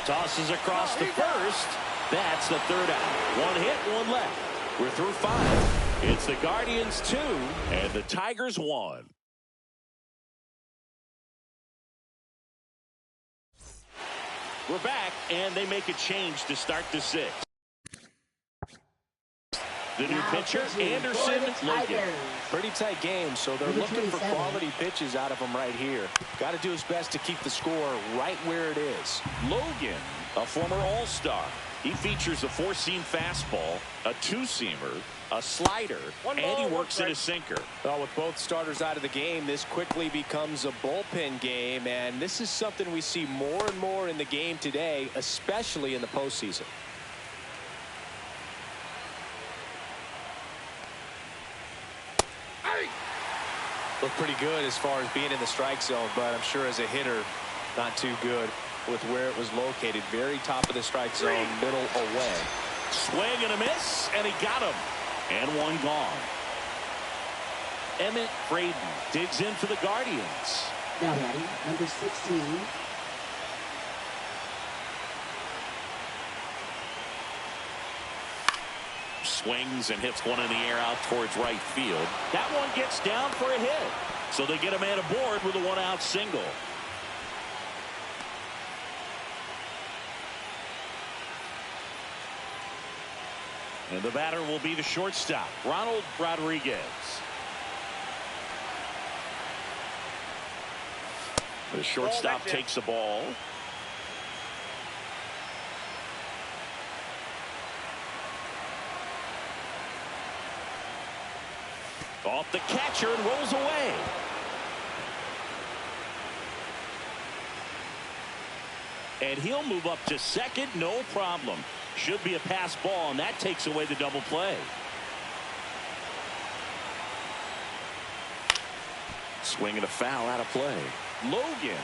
Tosses across the first. That's the 3rd out. 1 hit, 1 left. We're through 5. It's the Guardians 2 and the Tigers 1. We're back, and they make a change to start the 6th. The new Now pitcher, pitching Anderson for the Logan. Tigers. Pretty tight game, so they're Number looking for 27. quality pitches out of him right here. Got to do his best to keep the score right where it is. Logan, a former All-Star. He features a 4-seam fastball, a 2-seamer, a slider, One and he ball, works in a sinker. Well, with both starters out of the game, this quickly becomes a bullpen game, and this is something we see more and more in the game today, especially in the postseason. Look pretty good as far as being in the strike zone, but I'm sure as a hitter, not too good with where it was located. Very top of the strike zone, middle away. Swing and a miss, and he got him. And 1 gone. Emmett Braden digs in for the Guardians. Now batting, number 16. Swings and hits one in the air out towards right field. That one gets down for a hit. So they get a man aboard with a 1-out single. And the batter will be the shortstop, Ronald Rodriguez. The shortstop takes the ball. Off the catcher and rolls away. And he'll move up to second, no problem. Should be a pass ball, and that takes away the double play. Swing and a foul out of play. Logan,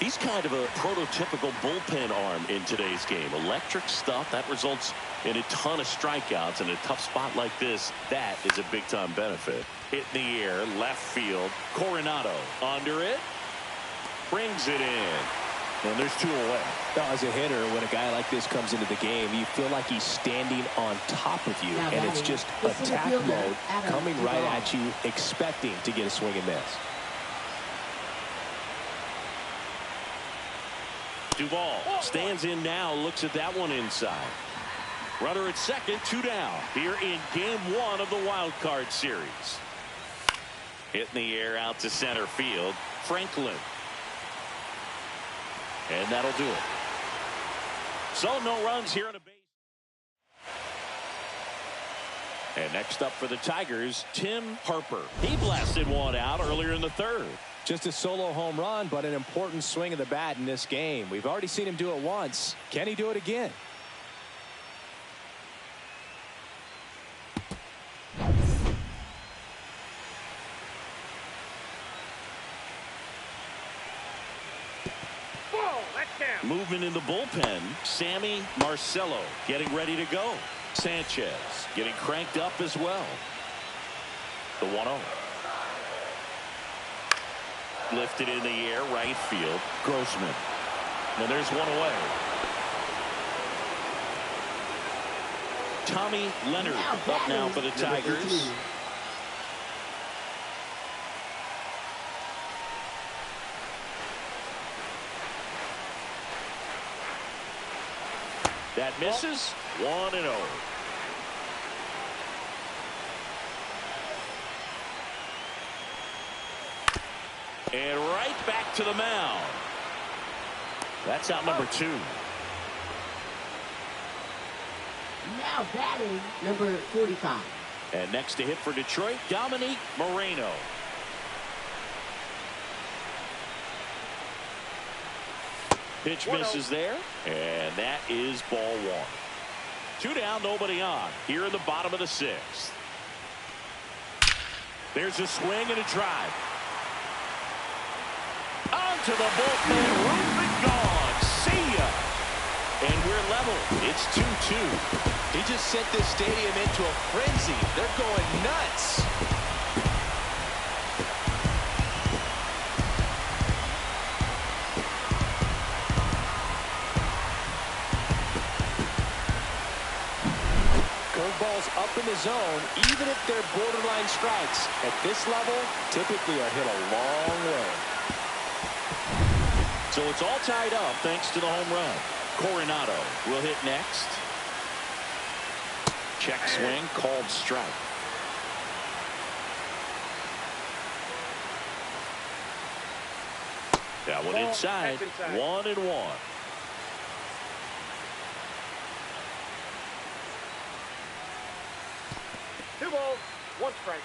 he's kind of a prototypical bullpen arm in today's game. Electric stuff that results in a ton of strikeouts. In a tough spot like this, that is a big-time benefit. Hit in the air, left field. Coronado under it. Brings it in. And there's two away. Now, as a hitter, when a guy like this comes into the game, you feel like he's standing on top of you. And it's just attack mode coming right at you, expecting to get a swing and miss. Duvall stands in now, looks at that one inside. Runner at second, 2 down. Here in game 1 of the wild card series. Hit in the air out to center field. Franklin. And that'll do it. So no runs here on a base. And next up for the Tigers, Tim Harper. He blasted one out earlier in the third. Just a solo home run, but an important swing of the bat in this game. We've already seen him do it once. Can he do it again? Moving in the bullpen, Sammy Marcello getting ready to go. Sanchez getting cranked up as well. The 1-0. Lifted in the air, right field. Grossman. And there's one away. Tommy Leonard up now for the Tigers. That misses. 1-0. And right back to the mound. That's out number 2. Now batting number 45. And next to hit for Detroit, Dominique Moreno. Pitch misses there, and that is ball 1. 2 down, nobody on. Here in the bottom of the 6th. There's a swing and a drive. Onto the bullpen, roof and gone. See ya. And we're level. It's 2-2. He just sent this stadium into a frenzy. They're going nuts. Curveballs up in the zone, even if they're borderline strikes. At this level, typically are hit a long way. So it's all tied up thanks to the home run. Coronado will hit next. Check swing, called strike. That one inside. 1-1. Two balls, 1 strike.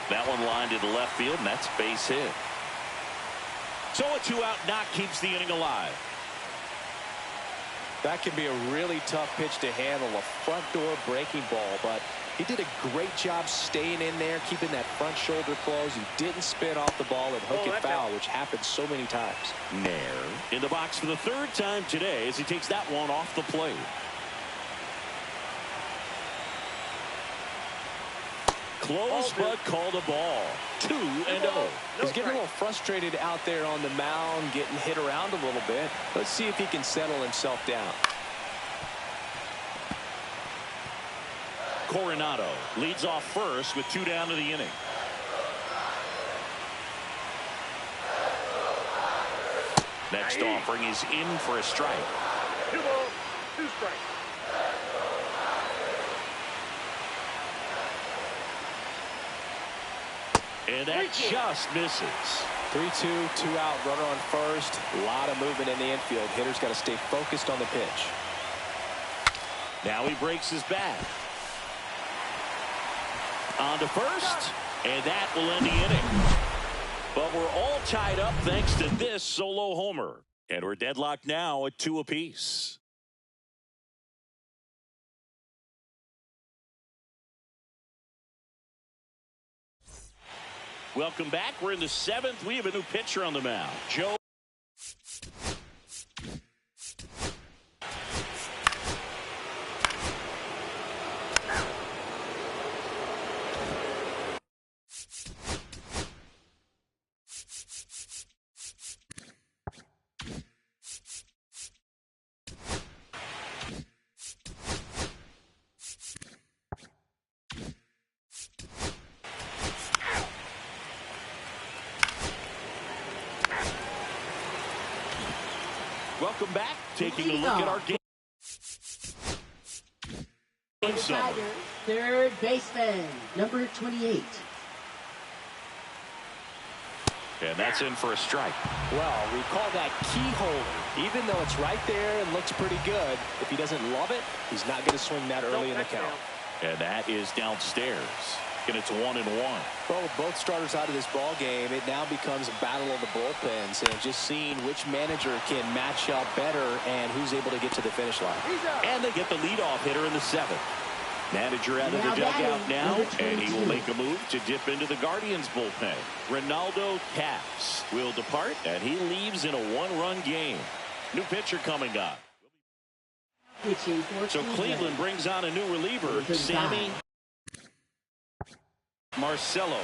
That one lined to the left field, and that's base hit. So a 2-out knock keeps the inning alive. That can be a really tough pitch to handle, a front door breaking ball, but he did a great job staying in there, keeping that front shoulder closed. He didn't spin off the ball and hook it foul, which happens so many times. Nair in the box for the 3rd time today as he takes that one off the plate. Close, but called a ball. 2-0. He's getting a little frustrated out there on the mound, getting hit around a little bit. Let's see if he can settle himself down. Coronado leads off first with 2 down to the inning. Next offering is in for a strike. 2 balls, 2 strikes. And that just misses. 3-2, 2 out, runner on first. A lot of movement in the infield. Hitter's got to stay focused on the pitch. Now he breaks his bat. On to first, and that will end the inning. But we're all tied up thanks to this solo homer. And we're deadlocked now at 2 apiece. Welcome back. We're in the 7th. We have a new pitcher on the mound. Joe. Welcome back. Taking a look at our game. Tiger, third baseman, number 28. And that's in for a strike. Well, we call that key holder. Even though it's right there and looks pretty good, if he doesn't love it, he's not going to swing that early in the count. And that is downstairs. And it's 1-1. Well, with both starters out of this ball game, it now becomes a battle of the bullpens and just seeing which manager can match up better and who's able to get to the finish line. And they get the leadoff hitter in the 7th. Manager out of the dugout now, and he will make a move to dip into the Guardians bullpen. Ronaldo Caps will depart, and he leaves in a 1-run game. New pitcher coming up. So Cleveland brings on a new reliever, Sammy Marcelo.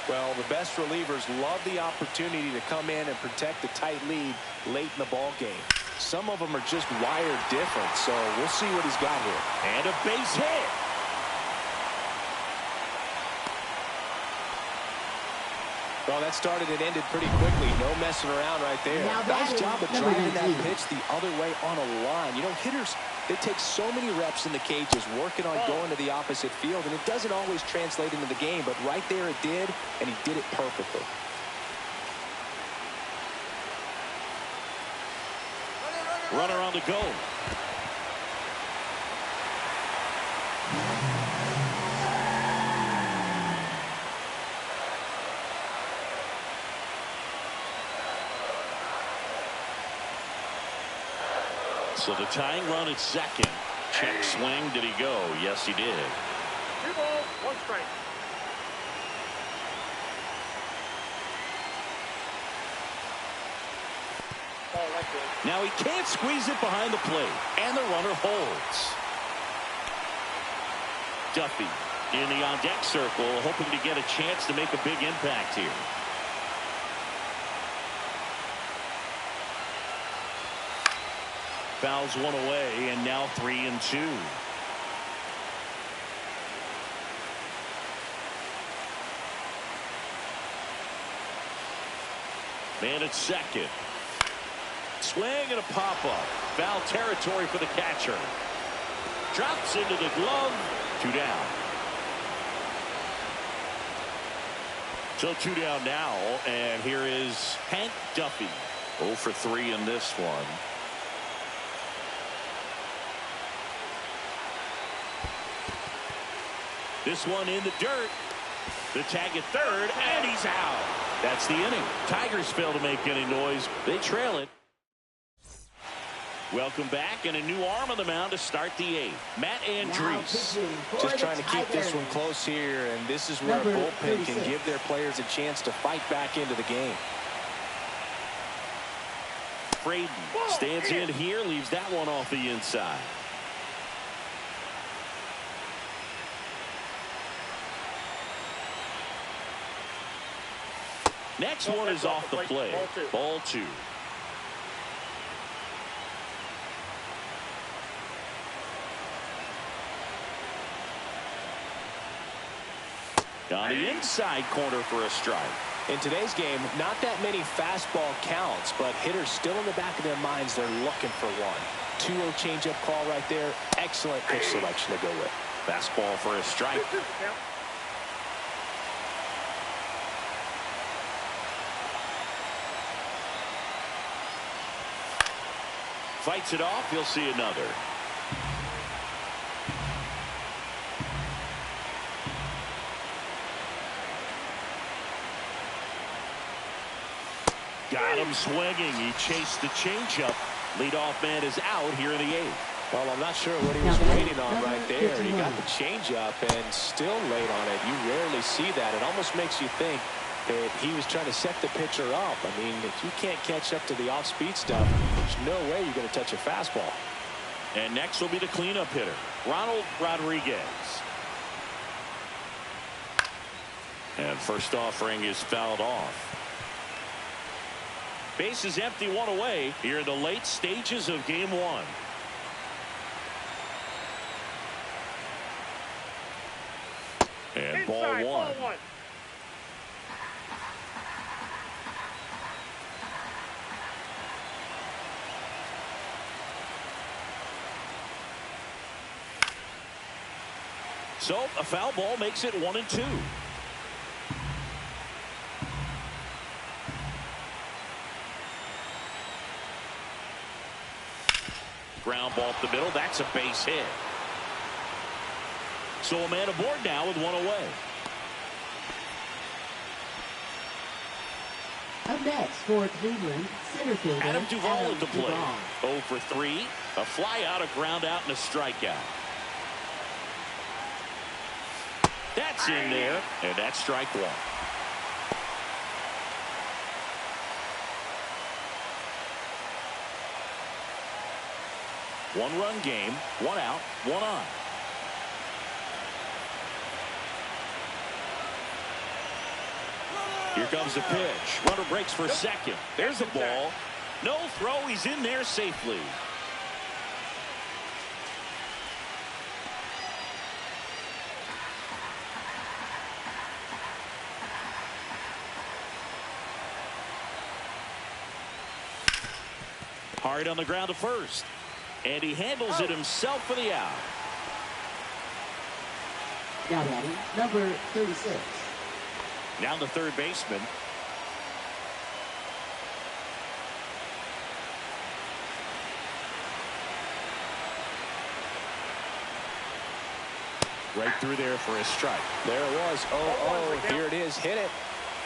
Well, the best relievers love the opportunity to come in and protect the tight lead late in the ball game. Some of them are just wired different, so we'll see what he's got here. And a base hit. Well, that started and ended pretty quickly. No messing around right there. Nice job of driving that pitch the other way on a line. You know, hitters, they take so many reps in the cages working on going to the opposite field, and it doesn't always translate into the game, but right there it did, and he did it perfectly. Runner on the go. So the tying run at second. Check swing. Did he go? Yes, he did. 2 balls, 1 strike. Now he can't squeeze it behind the plate, and the runner holds. Duffy in the on-deck circle, hoping to get a chance to make a big impact here. Fouls one away, and now 3-2. Man at second. Swing and a pop-up. Foul territory for the catcher. Drops into the glove. 2 down. So 2 down now, and here is Hank Duffy. 0 for 3 in this one. This one in the dirt. The tag at third, and he's out. That's the inning. Tigers fail to make any noise. They trail it. Welcome back, and a new arm on the mound to start the 8th. Matt Andrees. Just trying to keep this one close here, and this is where a bullpen can give their players a chance to fight back into the game. Braden stands in here, leaves that one off the inside. Next one is off the plate. Ball 2. On the inside corner for a strike. In today's game, not that many fastball counts, but hitters still in the back of their minds, they're looking for one. 2-0 changeup call right there. Excellent pitch selection to go with. Fastball for a strike. Fights it off. You'll see another. Got him swinging. He chased the changeup. Leadoff man is out here in the 8th. Well, I'm not sure what he was waiting on right there. He got the changeup and still late on it. You rarely see that. It almost makes you think that he was trying to set the pitcher up. I mean, if you can't catch up to the off-speed stuff, there's no way you're going to touch a fastball. And next will be the cleanup hitter, Ronald Rodriguez. And first offering is fouled off. Base is empty, 1 away here in the late stages of game 1. And ball Inside, one. ball 1. So a foul ball makes it 1-2. Ground ball up the middle. That's a base hit. So a man aboard now with 1 away. Up next for Cleveland, center fielder Adam Duvall at the plate. Duvall. 0 for 3. A fly out, a ground out, and a strikeout. That's in there, and that's strike 1. One-run game, 1 out, 1 on. Here comes the pitch. Runner breaks for second. There's the ball. No throw. He's in there safely. Hard on the ground to first. And he handles it himself for the out. Now batting, number 36. Now the third baseman. Right through there for a strike. There it was. 0-0. Here it is. Hit it.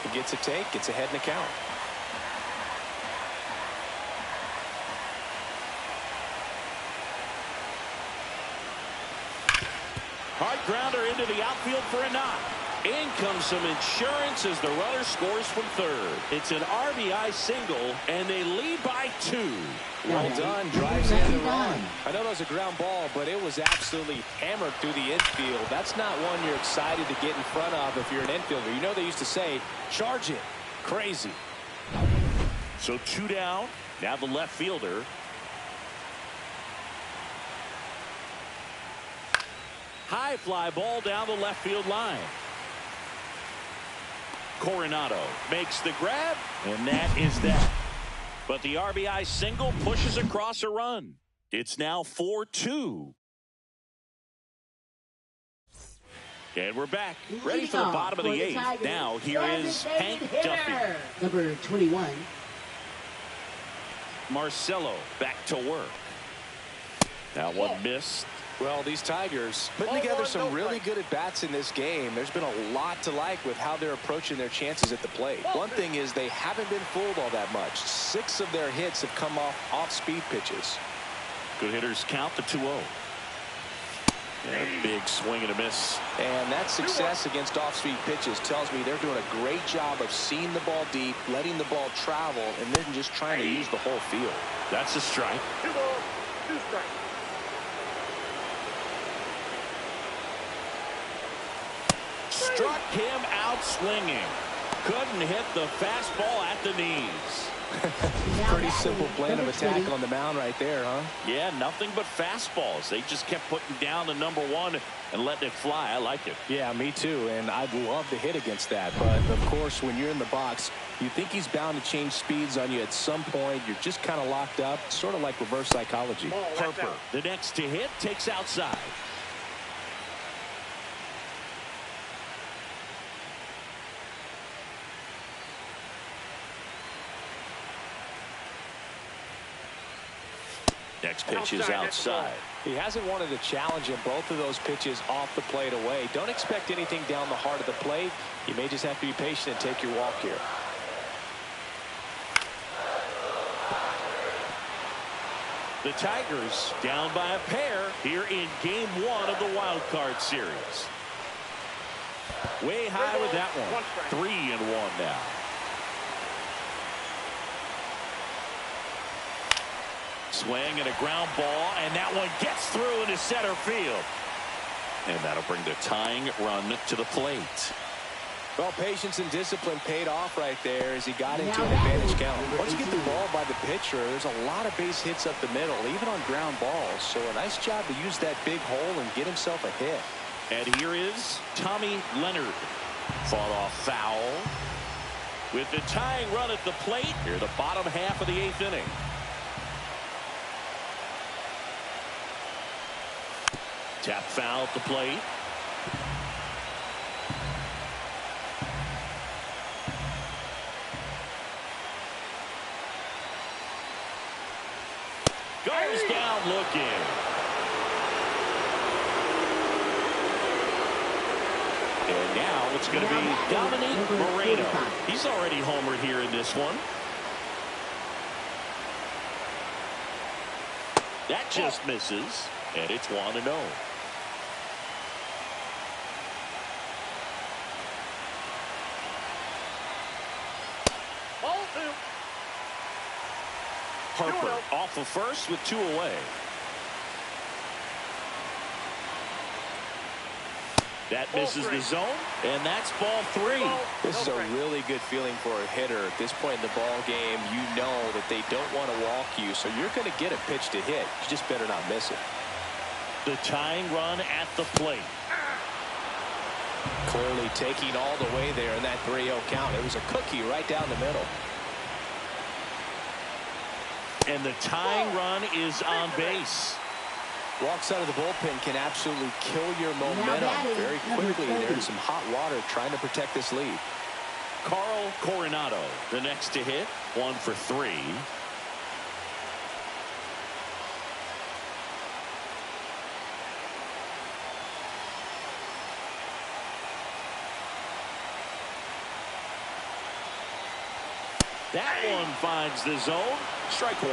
He gets a take. Gets ahead in the count. Hard grounder into the outfield for a knock. In comes some insurance as the runner scores from third. It's an RBI single, and they lead by 2. Well done. Drives in the run. I know that was a ground ball, but it was absolutely hammered through the infield. That's not one you're excited to get in front of if you're an infielder. You know they used to say, charge it. Crazy. So 2 down. Now the left fielder. High fly ball down the left field line. Coronado makes the grab, and that is that. But the RBI single pushes across a run. It's now 4-2. And we're back, ready for the bottom of the 8th. Now here is Hank Duffy. Number 21. Marcelo back to work. That one missed. Well, these Tigers putting together some really good at-bats in this game. There's been a lot to like with how they're approaching their chances at the plate. One thing is they haven't been fooled all that much. 6 of their hits have come off-speed pitches. Good hitters count the 2-0. And a big swing and a miss. And that success against off-speed pitches tells me they're doing a great job of seeing the ball deep, letting the ball travel, and then just trying to use the whole field. That's a strike. 2 balls, 2 strikes. Struck him out swinging. Couldn't hit the fastball at the knees. Pretty simple plan of attack on the mound right there, huh? Yeah, nothing but fastballs. They just kept putting down the number one and letting it fly. I like it. Yeah, me too, and I'd love to hit against that. But, of course, when you're in the box, you think he's bound to change speeds on you at some point. You're just kind of locked up, sort of like reverse psychology. Harper, the next to hit, takes outside. Next pitch is outside. He hasn't wanted to challenge in both of those pitches off the plate away. Don't expect anything down the heart of the plate. You may just have to be patient and take your walk here. The Tigers down by a pair here in game one of the wild card series. Way high with that one. 3-1 now. Swing and a ground ball, and that one gets through into center field. And that'll bring the tying run to the plate. Well, patience and discipline paid off right there as he got into an advantage count. Once you get the ball by the pitcher, there's a lot of base hits up the middle, even on ground balls. So a nice job to use that big hole and get himself a hit. And here is Tommy Leonard. Fought off foul. With the tying run at the plate, here the bottom half of the 8th inning. Tap foul at the plate. Goes down looking. And now it's going to be Dominic Moreno. He's already homered here in this one. That just misses, and it's 1-0. Harper off of first with 2 away. That misses the zone, and that's ball 3. This is a really good feeling for a hitter. At this point in the ball game, you know that they don't want to walk you, so you're going to get a pitch to hit. You just better not miss it. The tying run at the plate. Clearly taking all the way there in that 3-0 count. It was a cookie right down the middle. And the tying run is on base. Walks out of the bullpen can absolutely kill your momentum very quickly. There's some hot water trying to protect this lead. Carl Coronado, the next to hit, 1 for 3. That one finds the zone. Strike 1.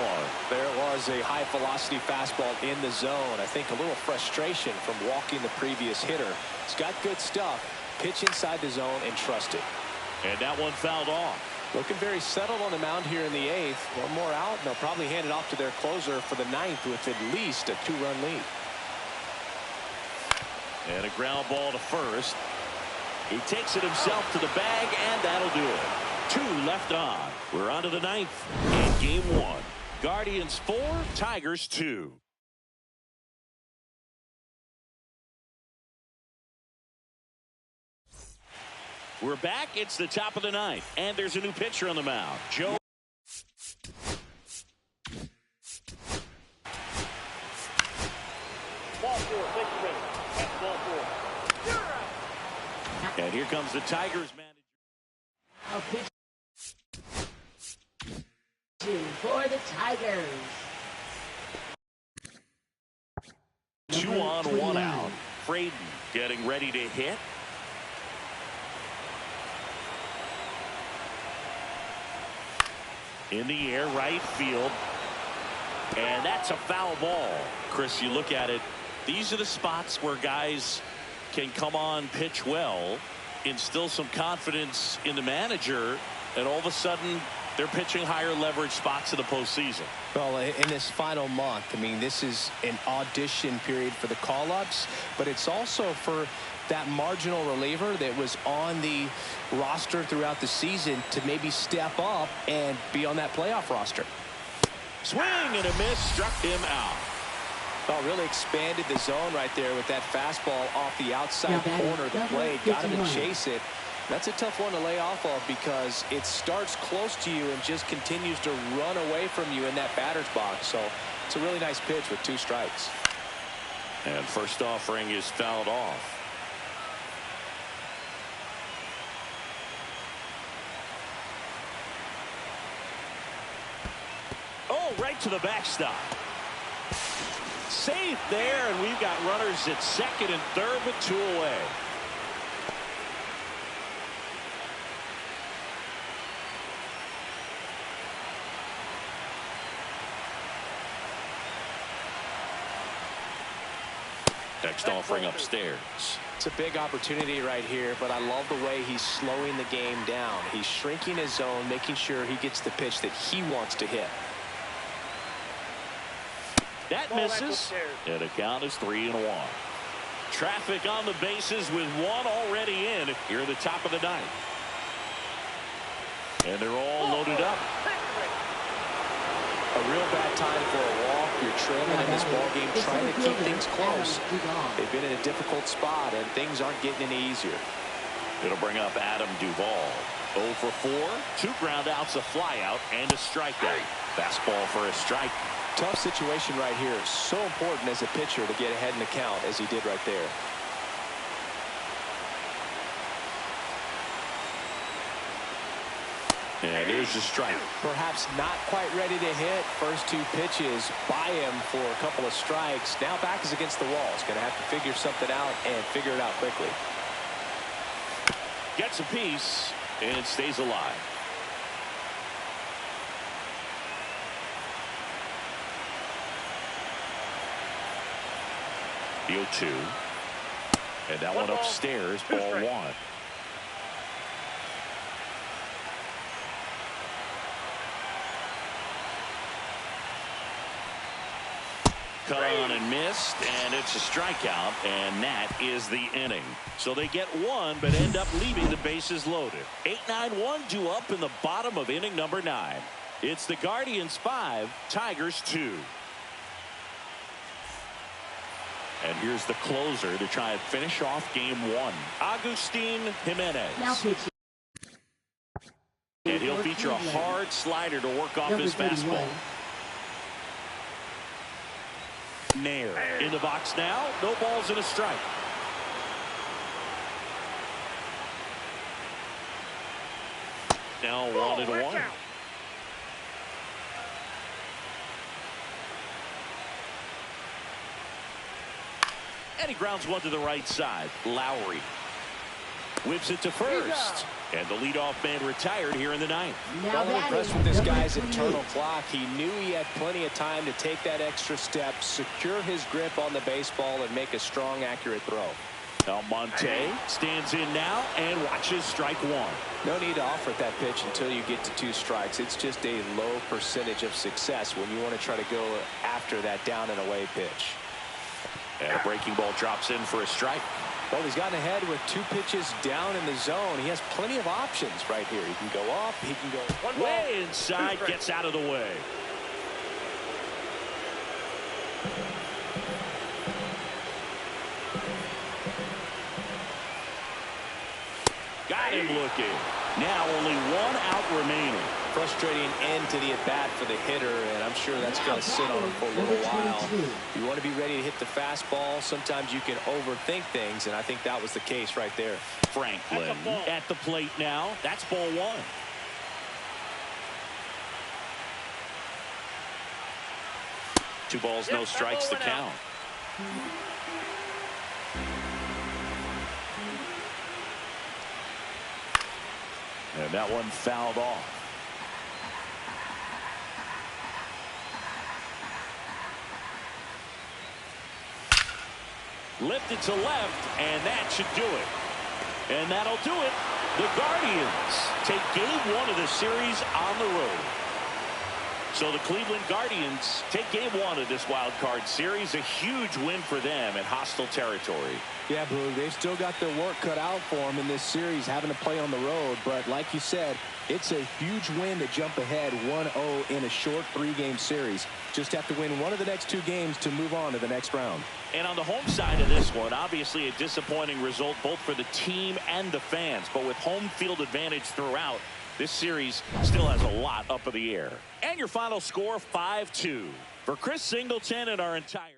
There was a high velocity fastball in the zone. I think a little frustration from walking the previous hitter. He's got good stuff. Pitch inside the zone and trust it. And that one fouled off. Looking very settled on the mound here in the 8th. One more out, and they'll probably hand it off to their closer for the 9th with at least a 2-run lead. And a ground ball to first. He takes it himself to the bag, and that'll do it. 2 left on. We're on to the 9th in game 1. Guardians 4, Tigers 2. We're back. It's the top of the 9th, and there's a new pitcher on the mound. Joe. Ball 4, take it ready. That's ball 4. And here comes the Tigers manager. A pitch for the Tigers. 2 on, 1 out. Fraden getting ready to hit. In the air, right field. And that's a foul ball. Chris, you look at it. These are the spots where guys can come on, pitch well, instill some confidence in the manager, and all of a sudden They're pitching higher leverage spots in the postseason. Well, in this final month, I mean, this is an audition period for the call-ups, but it's also for that marginal reliever that was on the roster throughout the season to maybe step up and be on that playoff roster. Swing and a miss, struck him out. Well, really expanded the zone right there with that fastball off the outside corner of the plate. Got him to chase it. That's a tough one to lay off of because it starts close to you and just continues to run away from you in that batter's box. So it's a really nice pitch with 2 strikes. And first offering is fouled off. Oh, right to the backstop. Safe there, and we've got runners at second and third with 2 away. Next offering upstairs. It's a big opportunity right here, but I love the way he's slowing the game down. He's shrinking his zone, making sure he gets the pitch that he wants to hit. That misses, and the count is 3-1. Traffic on the bases with 1 already in here at the top of the 9th. And they're all loaded up. A real bad time for a walk. You're trailing in this ball game, trying to keep things close. They've been in a difficult spot, and things aren't getting any easier. It'll bring up Adam Duvall. 0 for 4, 2 ground outs, a flyout, and a strikeout. Fastball for a strike. Tough situation right here. So important as a pitcher to get ahead in the count as he did right there. And there's the strike. Perhaps not quite ready to hit. First 2 pitches by him for a couple of strikes. Now back is against the wall. He's going to have to figure something out and figure it out quickly. Gets a piece and stays alive. The 0-2. And that one upstairs, ball 1. Cut on and missed, and it's a strikeout, and that is the inning. So they get 1, but end up leaving the bases loaded. 8-9-1 due up in the bottom of inning number 9. It's the Guardians 5, Tigers 2. And here's the closer to try and finish off game 1. Agustin Jimenez. Now pitching. And he'll feature a hard slider to work off his fastball. Nair in the box now. No balls and a strike. Now 1-1. And he grounds one to the right side. Lowry whips it to first. And the leadoff man retired here in the 9th. Well, I'm impressed with this guy's internal clock. He knew he had plenty of time to take that extra step, secure his grip on the baseball, and make a strong, accurate throw. Almonte stands in now and watches strike 1. No need to offer that pitch until you get to 2 strikes. It's just a low percentage of success when you want to try to go after that down and away pitch. And a breaking ball drops in for a strike. Well, he's gotten ahead with 2 pitches down in the zone. He has plenty of options right here. He can go up. He can go way inside. Gets out of the way. Got him looking. Now only 1 out remaining. Frustrating end to the at-bat for the hitter, and I'm sure that's going to sit on him for a little while. You want to be ready to hit the fastball. Sometimes you can overthink things, and I think that was the case right there. Franklin at the plate now. That's ball 1. Two balls, no strikes, the count. And that one fouled off. Lifted to left, and that should do it. And that'll do it. The Guardians take game 1 of the series on the road. So the Cleveland Guardians take game 1 of this wild card series. A huge win for them in hostile territory. Yeah, Boo, they've still got their work cut out for them in this series, having to play on the road. But like you said, it's a huge win to jump ahead 1-0 in a short 3-game series. Just have to win one of the next 2 games to move on to the next round. And on the home side of this one, obviously a disappointing result both for the team and the fans. But with home field advantage throughout, this series still has a lot up in the air. And your final score, 5-2. For Chris Singleton and our entire...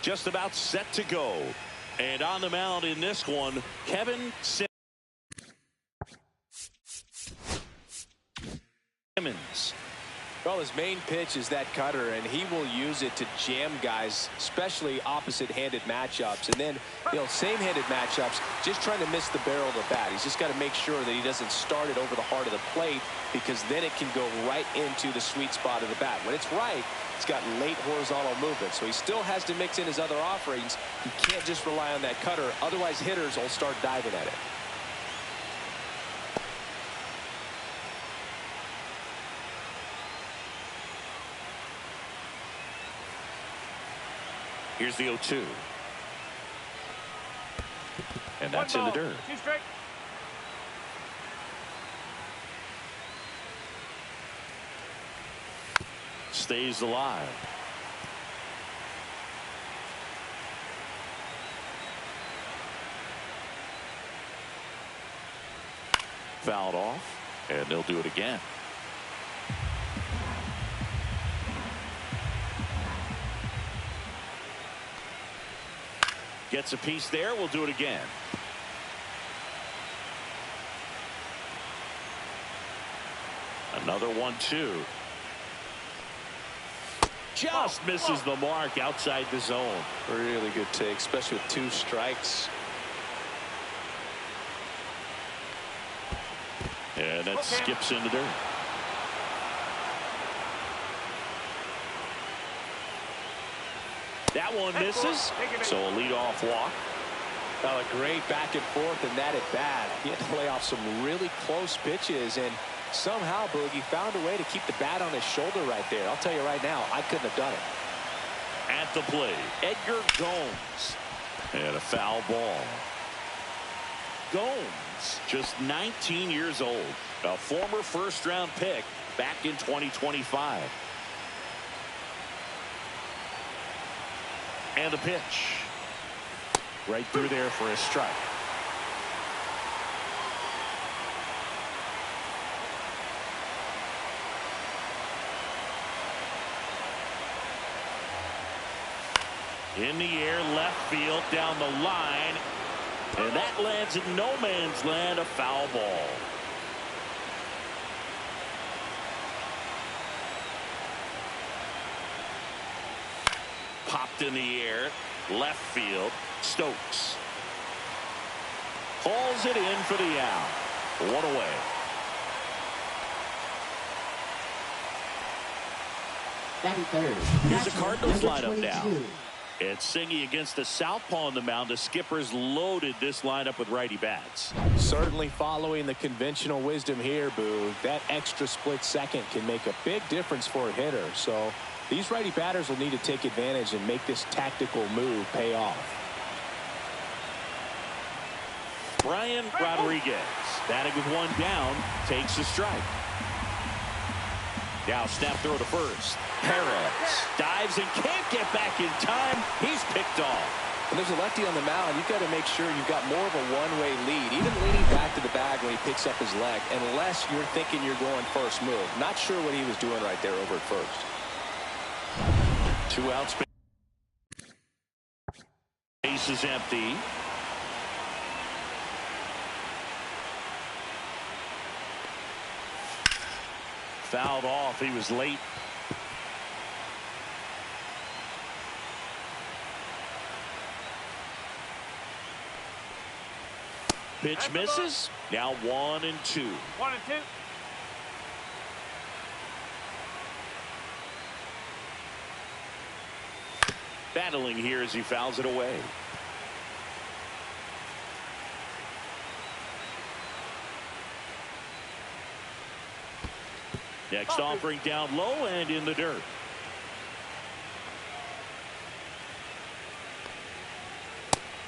Just about set to go. And on the mound in this one, Kevin Simmons. Well, his main pitch is that cutter, and he will use it to jam guys, especially opposite-handed matchups. And then, same-handed matchups, just trying to miss the barrel of the bat. He's just got to make sure that he doesn't start it over the heart of the plate, because then it can go right into the sweet spot of the bat. When it's right, it's got late horizontal movement, so he still has to mix in his other offerings. He can't just rely on that cutter, otherwise hitters will start diving at it. Here's the 0-2. And that's in the dirt. 2 strike. Stays alive. Fouled off, and they'll do it again. Gets a piece there. We'll do it again. Another 1-2. Just misses the mark outside the zone. Really good take, especially with 2 strikes. And that skips in the dirt. That one misses, so a leadoff walk. Well, a great back and forth in that at bat. He had to play off some really close pitches, and somehow Boogie found a way to keep the bat on his shoulder right there. I'll tell you right now, I couldn't have done it. At the plate, Edgar Gomes. And a foul ball. Gomes, just 19 years old, a former first-round pick back in 2025. And the pitch. Right through there for a strike. In the air, left field, down the line. And that lands in no man's land, a foul ball. Popped in the air, left field, Stokes. Hauls it in for the out. 1 away. Batting third. Here's the Catcher, Cardinals number lineup now. 22. It's Singy against the southpaw on the mound. The skipper's loaded this lineup with righty bats. Certainly following the conventional wisdom here, Boo. That extra split second can make a big difference for a hitter. So these righty batters will need to take advantage and make this tactical move pay off. Brian Rodriguez, batting with one down, takes a strike. Now snap throw to first. Perez dives and can't get back in time. He's picked off. When there's a lefty on the mound, you've got to make sure you've got more of a one-way lead, even leaning back to the bag when he picks up his leg, unless you're thinking you're going first move. Not sure what he was doing right there over at first. 2 outs. Base is empty. Fouled off. He was late. Pitch misses. Now 1 and 2. 1 and 2. Battling here as he fouls it away. Next offering down low and in the dirt.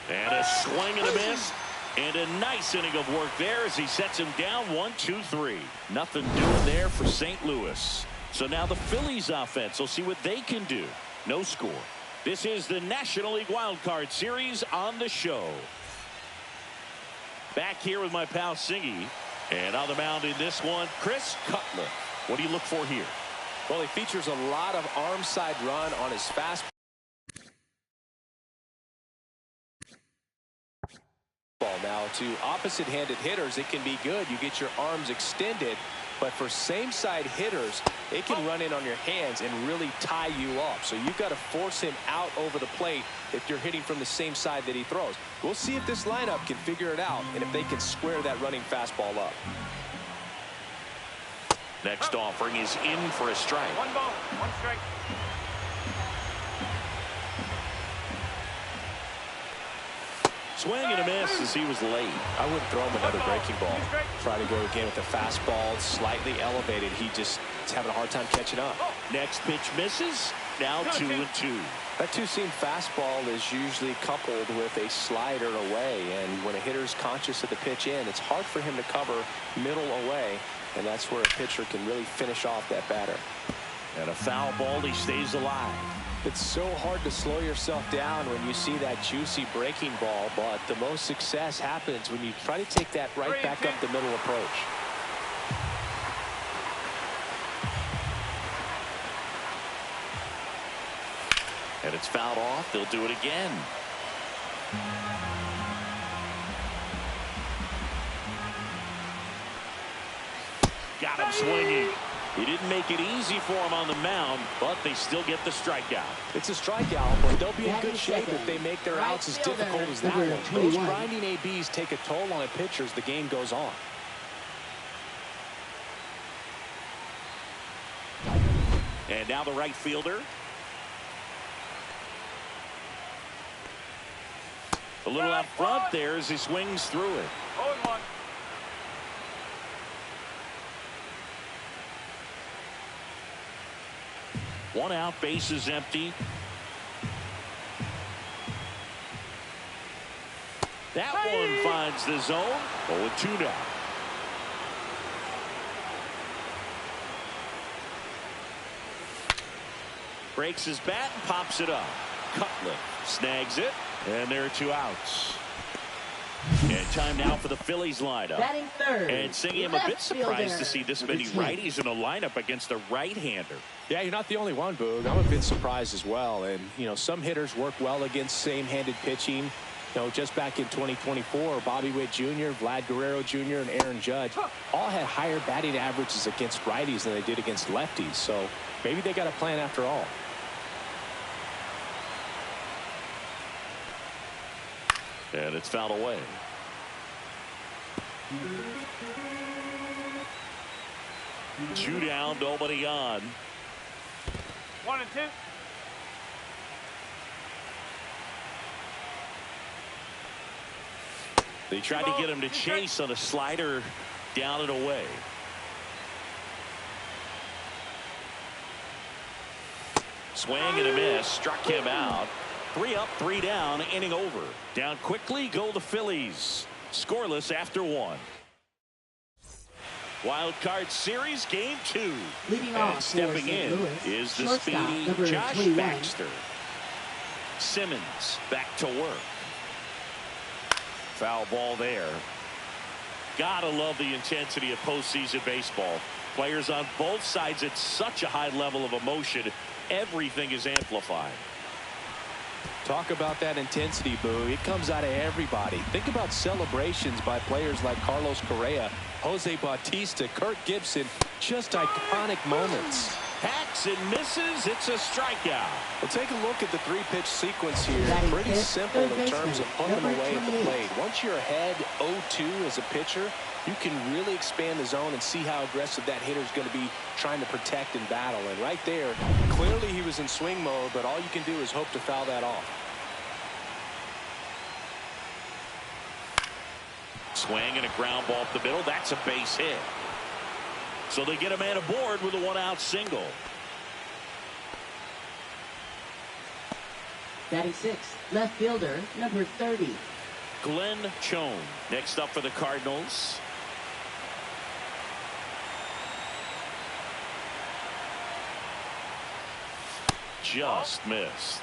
And a swing and a miss. And a nice inning of work there as he sets him down 1-2-3. Nothing doing there for St. Louis. So now the Phillies offense will see what they can do. No score. This is the National League Wild Card Series on the show. Back here with my pal Singy. And on the mound in this one, Chris Cutler. What do you look for here? Well, he features a lot of arm side run on his fastball. Now, to opposite-handed hitters, it can be good. You get your arms extended. But for same-side hitters, it can run in on your hands and really tie you up. So you've got to force him out over the plate if you're hitting from the same side that he throws. We'll see if this lineup can figure it out and if they can square that running fastball up. Next offering is in for a strike. 1 ball, 1 strike. Swing and a miss as he was late. I wouldn't throw him another breaking ball. Try to go again with the fastball slightly elevated. He just is having a hard time catching up. Next pitch misses. Now 2 and 2. That two-seam fastball is usually coupled with a slider away, and when a hitter's conscious of the pitch in, it's hard for him to cover middle away, and that's where a pitcher can really finish off that batter. And a foul ball, he stays alive. It's so hard to slow yourself down when you see that juicy breaking ball, but the most success happens when you try to take that right back up the middle approach. And it's fouled off. They'll do it again. Got him swinging. He didn't make it easy for him on the mound, but they still get the strikeout. It's a strikeout, but they'll be in good shape if they make their outs as difficult as that one. Those grinding ABs take a toll on a pitcher as the game goes on. And now the right fielder. A little out front there as he swings through it. 0-1. One out, base is empty. That one finds the zone. 0-2 now. Breaks his bat and pops it up. Cutler snags it, and there are 2 outs. And time now for the Phillies lineup. Batting third. And Singy, I'm a bit surprised to see this many righties in a lineup against a right-hander. Yeah, you're not the only one, Boog. I'm a bit surprised as well. And, you know, some hitters work well against same-handed pitching. You know, just back in 2024, Bobby Witt Jr., Vlad Guerrero Jr., and Aaron Judge all had higher batting averages against righties than they did against lefties. So maybe they got a plan after all. And it's fouled away. Two down, nobody on. 1 and 2. They tried to get him to chase on a slider down and away. Swing and a miss, struck him out. 3 up, 3 down, inning over. Down quickly go the Phillies. Scoreless after 1. Wild card series game 2. Leading And off for stepping St. in Louis, is the shortstop, speedy number Josh 21. Baxter. Simmons back to work. Foul ball there. Gotta love the intensity of postseason baseball. Players on both sides at such a high level of emotion. Everything is amplified. Talk about that intensity, Boo. It comes out of everybody. Think about celebrations by players like Carlos Correa, Jose Bautista, Kirk Gibson. Just iconic moments. Hacks and misses. It's a strikeout. Well, take a look at the 3-pitch sequence here. Batting Pretty fifth, simple third in terms of putting them baseman, away at the number plate. Once you're ahead 0-2 as a pitcher, you can really expand the zone and see how aggressive that hitter is going to be trying to protect and battle. And right there, clearly he was in swing mode, but all you can do is hope to foul that off. Swing and a ground ball up the middle. That's a base hit. So they get a man aboard with a 1-out single. Batting 6th, left fielder, number 30. Glenn Chone next up for the Cardinals. Just missed.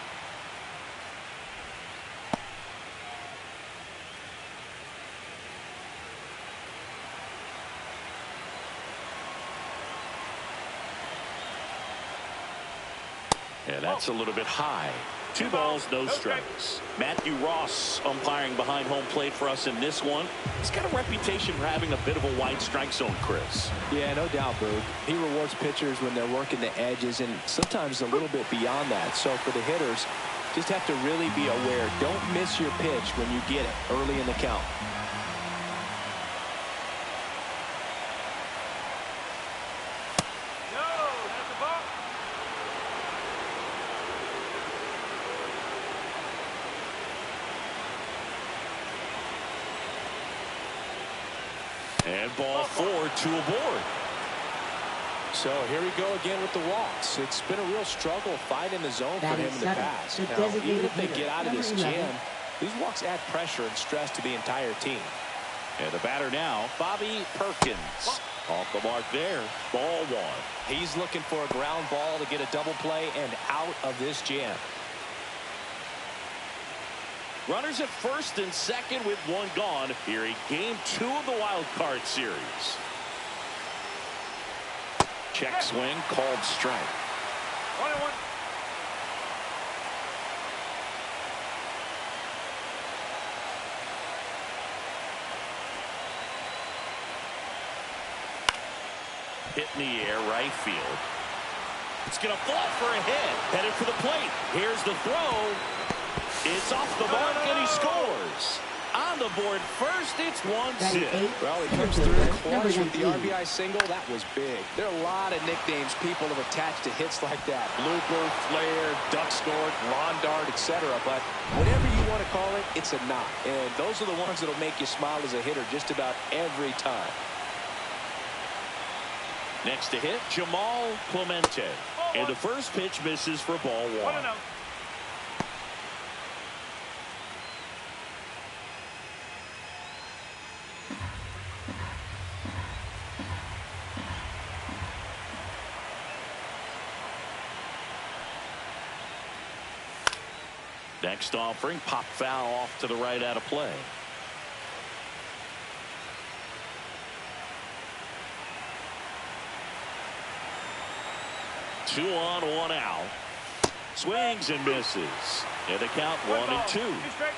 And that's a little bit high. 2 balls, no strikes. Matthew Ross umpiring behind home plate for us in this one. He's got a reputation for having a bit of a wide strike zone, Chris. Yeah, no doubt, Boo. He rewards pitchers when they're working the edges and sometimes a little bit beyond that. So for the hitters, just have to really be aware. Don't miss your pitch when you get it early in the count. And ball 4, 2 aboard. So here we go again with the walks. It's been a real struggle finding the zone for him in the past. Now, even if they get out of this jam, these walks add pressure and stress to the entire team. And the batter now, Bobby Perkins. Off the mark there. Ball 1. He's looking for a ground ball to get a double play and out of this jam. Runners at first and second with 1 gone here in game 2 of the wild card series. Check swing, called strike. 1-1. Hit in the air, right field. It's going to fall for a hit. Headed for the plate. Here's the throw. It's off the mark, and he scores. On the board first, it's 1-0. Well, he comes through clutch with the RBI single. That was big. There are a lot of nicknames people have attached to hits like that. Blooper, flare, duck snort, lawn dart, etc. But whatever you want to call it, it's a knot. And those are the ones that will make you smile as a hitter just about every time. Next to hit, Jamal Clemente. And the first pitch misses for ball 1. 1-0. Next offering, pop foul off to the right out of play. Two on, 1 out. Swings and misses. And the count 1-2. 2 strikes.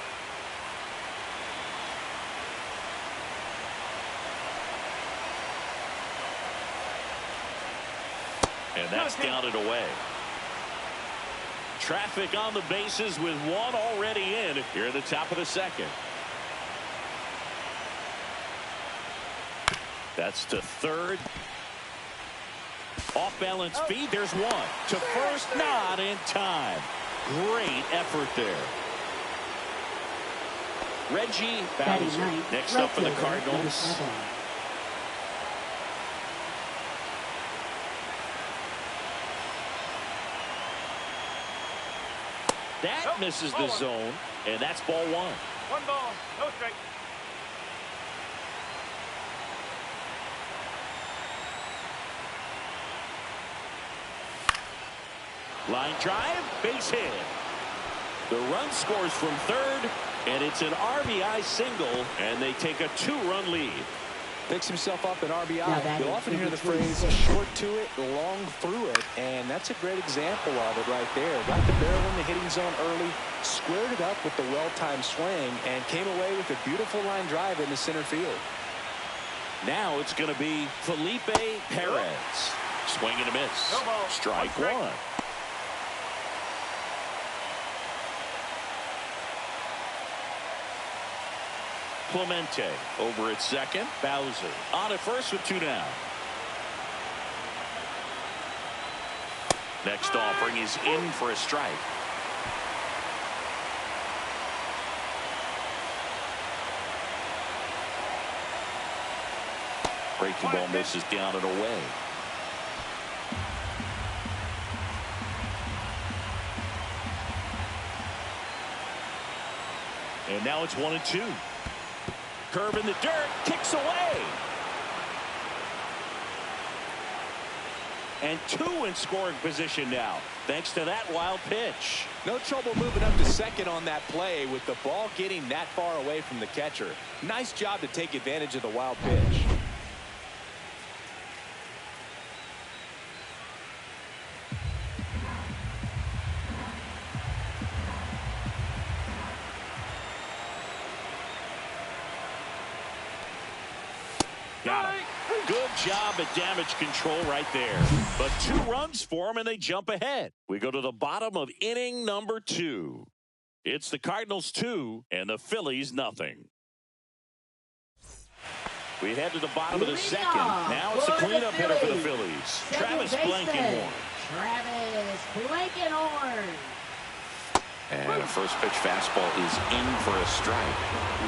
And that's counted away. Traffic on the bases with 1 already in here at the top of the second. That's to third. Off balance feed. There's 1 to first. Not in time. Great effort there. Reggie Bowser next up for the Cardinals. That misses the zone, and that's ball 1. 1 ball, no strike. Line drive, base hit. The run scores from third, and it's an RBI single, and they take a 2-run lead. Picks himself up an RBI. Now that You'll is often hear the 26. phrase short to it, long through it, and that's a great example of it right there. Got the barrel in the hitting zone early, squared it up with the well-timed swing, and came away with a beautiful line drive into center field. Now it's going to be Felipe Perez. Swing and a miss. No ball. Strike one. Clemente over at second. Bowser on at first with 2 down. Next offering is in for a strike. Breaking ball misses down and away. And now it's 1-2. Curve in the dirt, kicks away. And 2 in scoring position now, thanks to that wild pitch. No trouble moving up to second on that play with the ball getting that far away from the catcher. Nice job to take advantage of the wild pitch. Got him. Good job at damage control right there. But 2 runs for them, and they jump ahead. We go to the bottom of inning number 2. It's the Cardinals 2 and the Phillies nothing. We head to the bottom of the second. Now it's the cleanup hitter for the Phillies. Travis Blankenhorn. Travis Blankenhorn. And a first pitch fastball is in for a strike.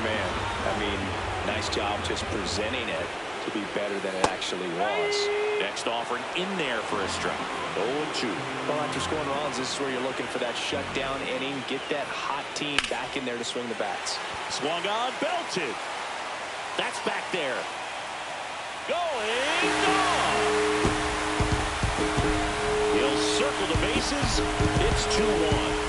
Man, I mean, nice job just presenting it to be better than it actually was. Next offering in there for a strike. 0-2. Well, after scoring runs, this is where you're looking for that shutdown inning. Get that hot team back in there to swing the bats. Swung on, belted. That's back there. Going gone. He'll circle the bases. It's 2-1.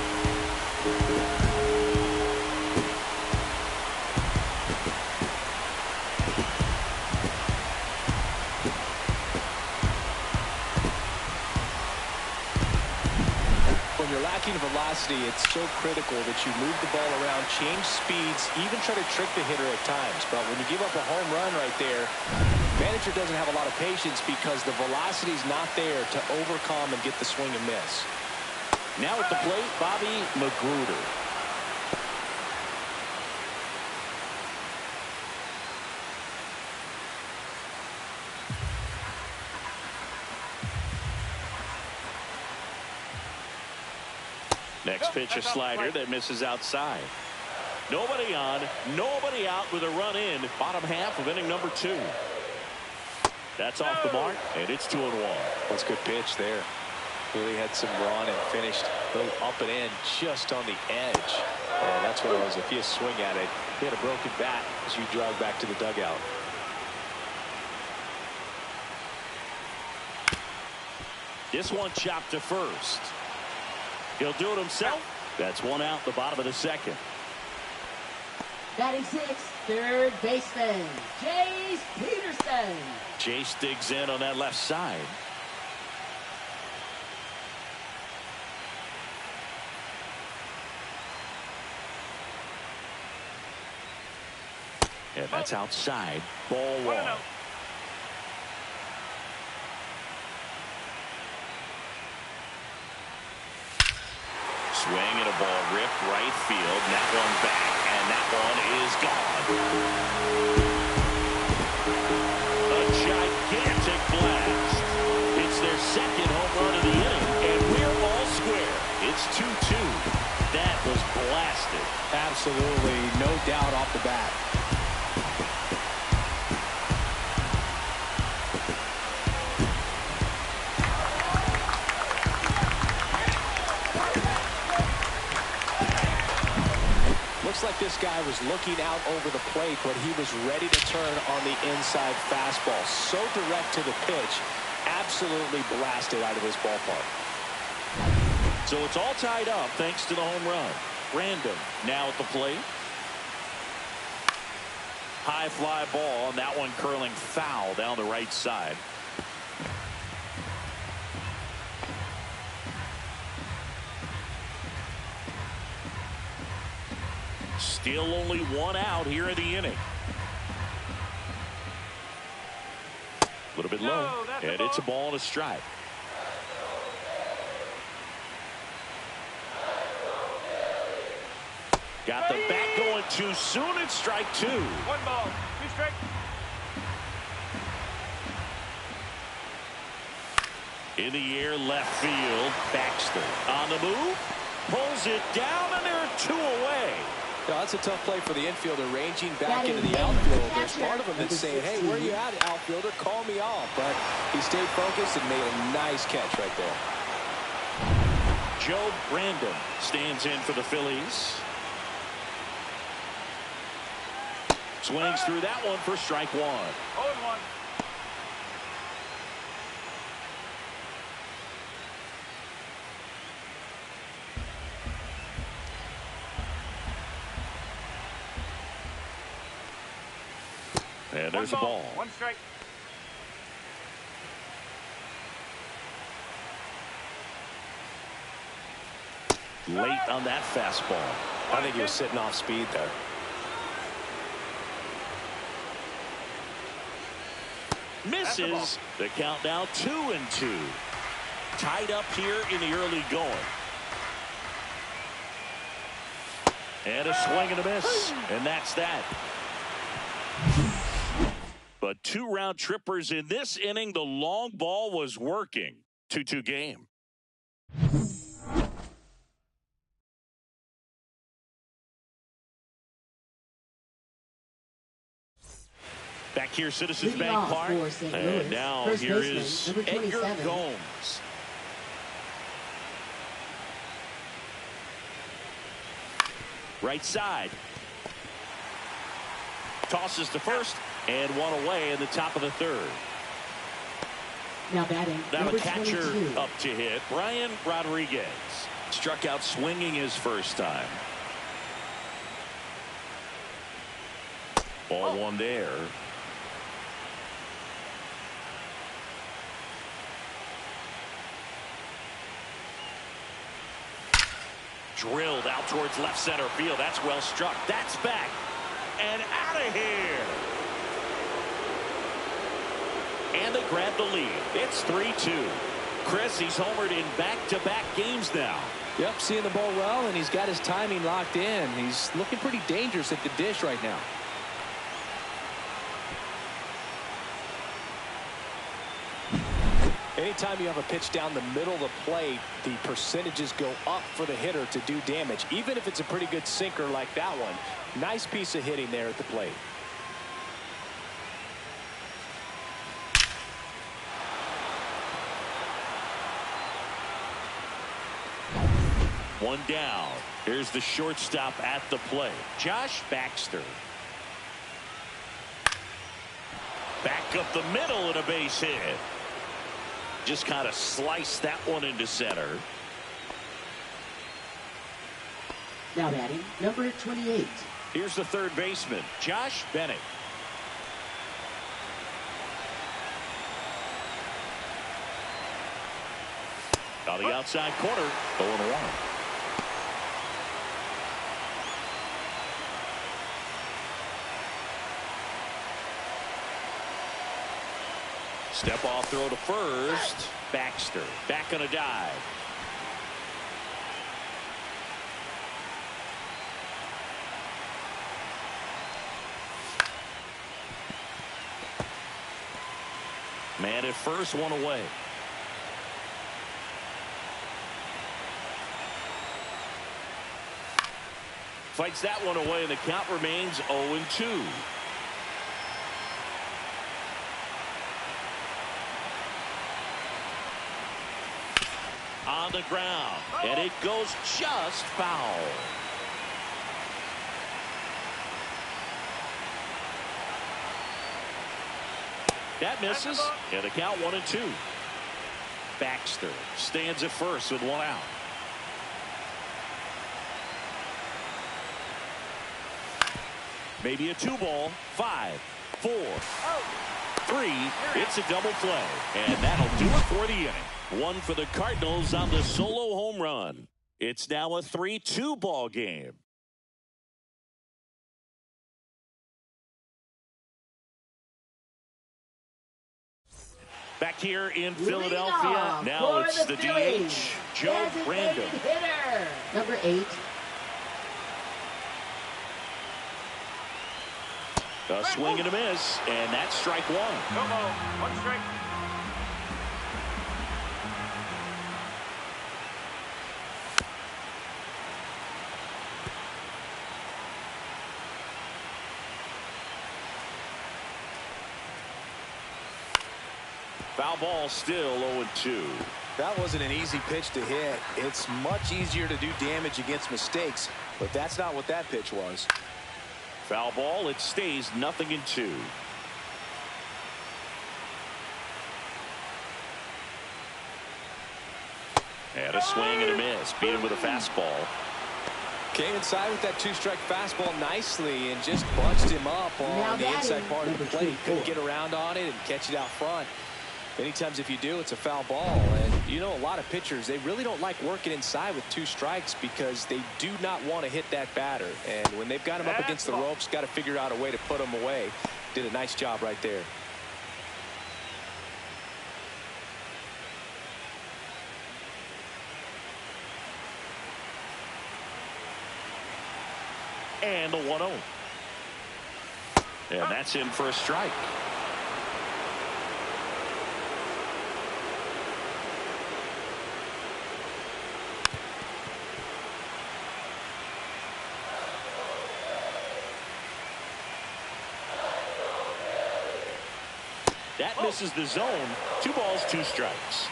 When you're lacking velocity, it's so critical that you move the ball around, change speeds, even try to trick the hitter at times. But when you give up a home run right there, manager doesn't have a lot of patience because the velocity's not there to overcome and get the swing and miss. Now at the plate, Bobby Magruder. Next pitch, a slider that misses outside. Nobody on, nobody out with a run in. Bottom half of inning number 2. That's off the mark, and it's 2-1. That's a good pitch there. Really had some run and finished a little up and in just on the edge. And that's what it was. If you swing at it, he had a broken bat as you drive back to the dugout. This one chopped to first. He'll do it himself. That's 1 out, the bottom of the second. Batting 6th, third baseman, Jace Peterson. Chase digs in on that left side. And that's outside. Ball 1. Swing and a ball ripped right field. And that one back, and that one is gone. A gigantic blast. It's their second home run of the inning, and we're all square. It's 2-2. That was blasted. Absolutely, no doubt off the bat. Looks like this guy was looking out over the plate, but he was ready to turn on the inside fastball. So direct to the pitch, absolutely blasted out of this ballpark. So it's all tied up thanks to the home run. Random now at the plate. High fly ball, and that one curling foul down the right side. Still only one out here in the inning. A little bit low, and it's a ball and a strike. Got the bat going too soon. It's strike two. 1 ball, 2 strikes. In the air, left field. Baxter on the move. Pulls it down, and there are 2 away. That's a tough play for the infielder, ranging back into the outfield. There's part of him that's saying, hey, where are you at, outfielder? Call me off. But he stayed focused and made a nice catch right there. Joe Brandon stands in for the Phillies. Swings through that one for strike 1. 0-1. And there's a ball. 1 strike. Late on that fastball. I think he was sitting off speed there. Misses. The count now 2-2. Tied up here in the early going. And a swing and a miss. And that's that. But 2 round trippers in this inning. The long ball was working. 2-2 game. Back here, Citizens Leading Bank off Park. for St. And Louis, now first here baseman, is number Edgar 27. Gomes. Right side. Tosses to first, and 1 away in the top of the 3rd. Now batting, Now number a catcher 22. up to hit. Brian Rodriguez struck out swinging his first time. Ball 1 there. Drilled out towards left center field. That's well struck. That's back and out of here. And they grab the lead. It's 3-2. Chris, he's homered in back-to-back games now. Yep, seeing the ball well, and he's got his timing locked in. He's looking pretty dangerous at the dish right now. Anytime you have a pitch down the middle of the plate, the percentages go up for the hitter to do damage, even if it's a pretty good sinker like that one. Nice piece of hitting there at the plate. One down. Here's the shortstop at the plate, Josh Baxter. Back up the middle and a base hit. Just kind of sliced that one into center. Now batting, number 28. Here's the 3rd baseman, Josh Bennett. On the outside corner, 0-1. Step off throw to first. Baxter back on a dive. Man at first, 1 away. Fights that one away, and the count remains 0-2. On the ground, and it goes just foul. That misses, and the count 1-2. Baxter stands at first with 1 out. Maybe a 2-ball. 5, 4, 3. It's a double play. And that'll do it for the inning. One for the Cardinals on the solo home run. It's now a 3-2 ball game. Back here in Philadelphia, now it's the DH, Joe Random. Hitter, number 8. A swing and a miss, and that's strike one. No ball. 1 strike. Foul ball, still 0-2. That wasn't an easy pitch to hit. It's much easier to do damage against mistakes, but that's not what that pitch was. Foul ball, it stays 0-2. And a swing and a miss. Beat him with a fastball. Came inside with that 2-strike fastball nicely and just bunched him up on the inside part of the plate. Couldn't get around on it and catch it out front. Many times if you do, it's a foul ball. And you know, a lot of pitchers, they really don't like working inside with 2 strikes because they do not want to hit that batter. And when they've got him up against the ropes, got to figure out a way to put him away. Did a nice job right there. And the 1-0. And that's in for a strike. That misses the zone. 2 balls, 2 strikes.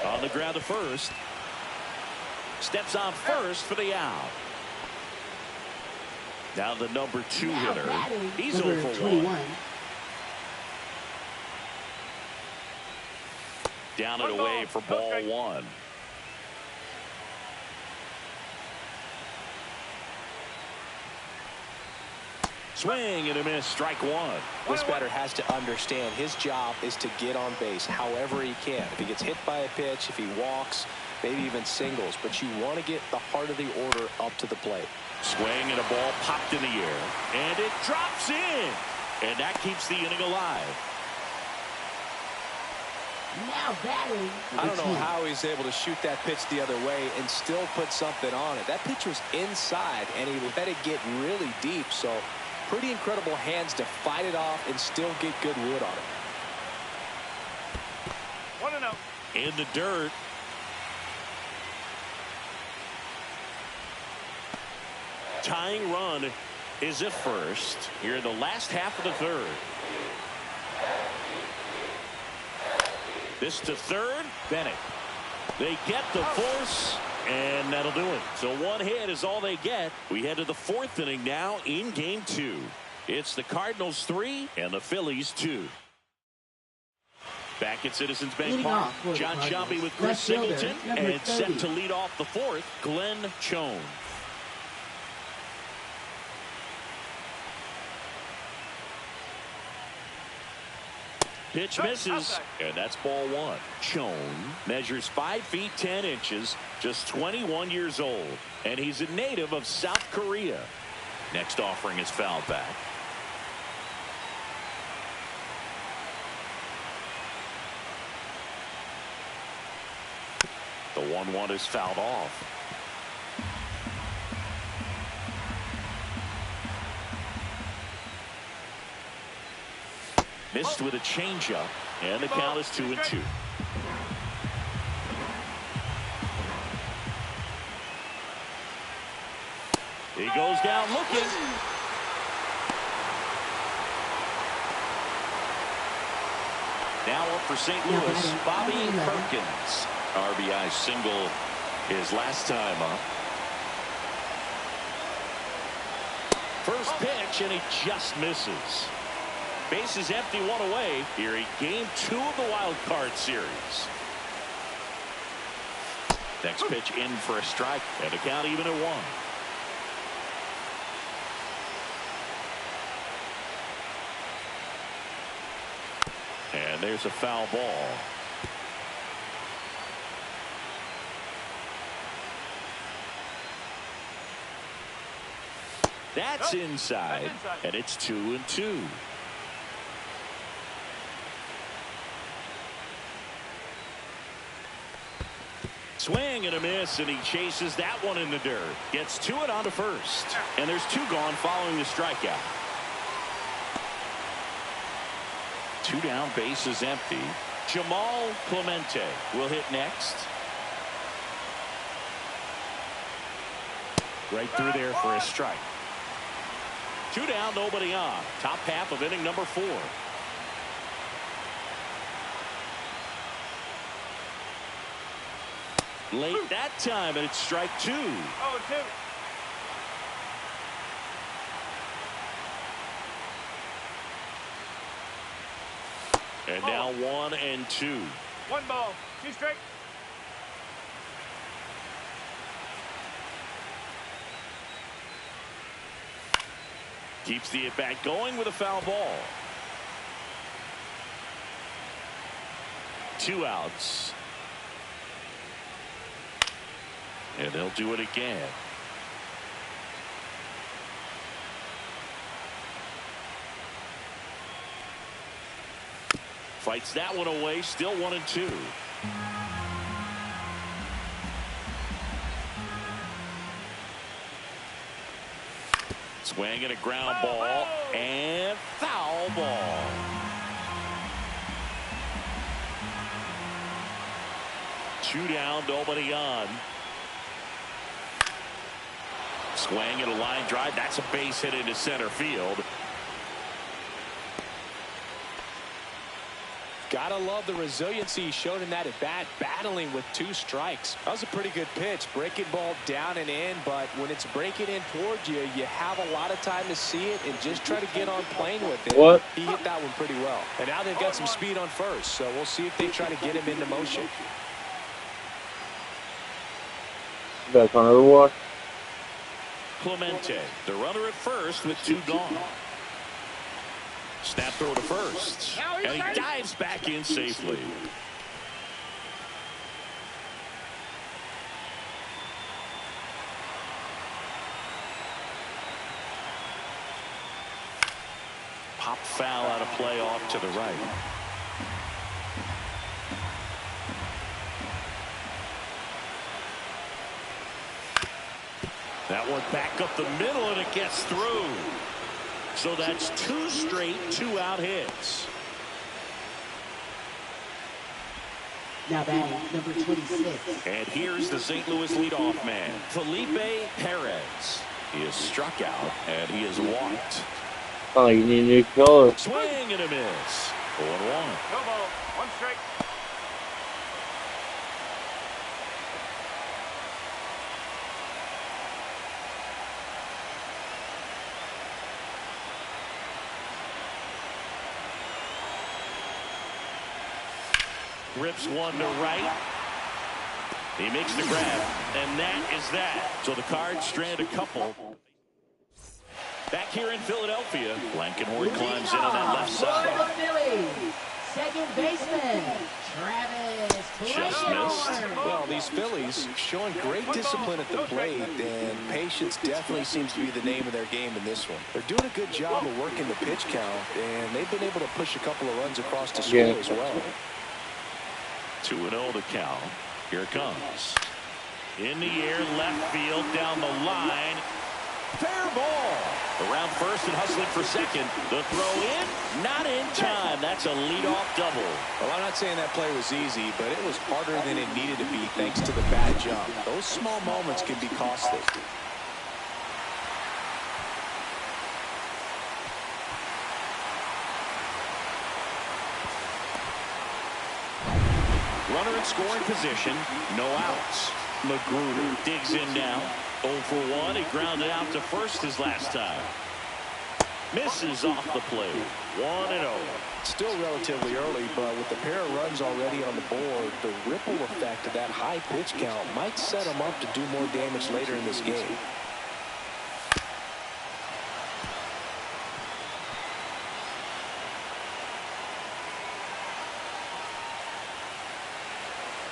On the ground to first. Steps on first for the out. Now the number 2 hitter. He's 0 for 1. Down and away for ball 1. Swing and a miss, strike 1. This batter has to understand his job is to get on base however he can. If he gets hit by a pitch, if he walks, maybe even singles, but you want to get the heart of the order up to the plate. Swing and a ball popped in the air, and it drops in, and that keeps the inning alive. Now batting. I don't know how he's able to shoot that pitch the other way and still put something on it. That pitch was inside, and he let it get really deep, so pretty incredible hands to fight it off and still get good wood on it. 1-0. In the dirt. Tying run is at first here in the last half of the third. This to third. Bennett. They get the force, and that'll do it. So 1 hit is all they get. We head to the 4th inning now in game 2. It's the Cardinals 3 and the Phillies 2. Back at Citizens Bank Park, John Sciambi with Chris Singleton, and set to lead off the 4th, Glenn Schoen. Pitch misses, and that's ball 1. Schoen measures 5 feet 10 inches, just 21 years old, and he's a native of South Korea. Next offering is fouled back. The 1-1 is fouled off. Missed with a changeup, and the count is 2-2. He goes down looking. Now up for St. Louis, Bobby Perkins. RBI single his last time up. First pitch, and he just misses. Base is empty, 1 away here in game 2 of the wild card series. Next pitch in for a strike, and the count even at 1. And there's a foul ball. That's inside, and it's 2-2. Swing and a miss, and he chases that one in the dirt. Gets to it on to first, and there's 2 gone following the strikeout. 2 down, bases empty. Jamal Clemente will hit next. Right through there for a strike. 2 down, nobody on. Top half of inning number 4. Late that time, and it's strike 2. 0-2. And now 1-2. 1 ball, 2 strikes. Keeps the at-bat going with a foul ball. 2 outs. And they'll do it again. Fights that one away, still 1-2. Swing and a ground ball, and foul ball. Two down, nobody on. Swing and a line drive. That's a base hit into center field. Gotta love the resiliency he showed in that at bat, battling with 2 strikes. That was a pretty good pitch. Breaking ball down and in, but when it's breaking in towards you, you have a lot of time to see it and just try to get on playing with it. What? He hit that one pretty well. And now they've got some speed on first, so we'll see if they try to get him into motion. Back on the watch. Clemente, the runner at first with 2 gone. Snap throw to first, and he dives back in safely. Pop foul out of play off to the right. That one back up the middle, and it gets through. So that's 2 straight 2-out hits. Now batting, number 26. And here's the St. Louis leadoff man, Felipe Perez. He is struck out, and he is walked. Oh, you need a new color. Swing and a miss. 0-1. No ball, 1 strike. Rips one to right. He makes the grab, and that is that. So the Cards strand a couple. Back here in Philadelphia, Blankenhorn climbs in on that left side. For the Phillies, second baseman, Travis Just missed. Well, these Phillies showing great discipline at the plate, and patience definitely seems to be the name of their game in this one. They're doing a good job of working the pitch count, and they've been able to push a couple of runs across the score as well. 2-0 the count. Here it comes. In the air, left field, down the line. Fair ball. Around first and hustling for second. The throw in, not in time. That's a leadoff double. Well, I'm not saying that play was easy, but it was harder than it needed to be thanks to the bad jump. Those small moments can be costly. Runner in scoring position, no outs. Magruder digs in now. 0 for 1. He grounded out to first his last time. Misses off the plate. 1-0. Still relatively early, but with a pair of runs already on the board, the ripple effect of that high pitch count might set him up to do more damage later in this game.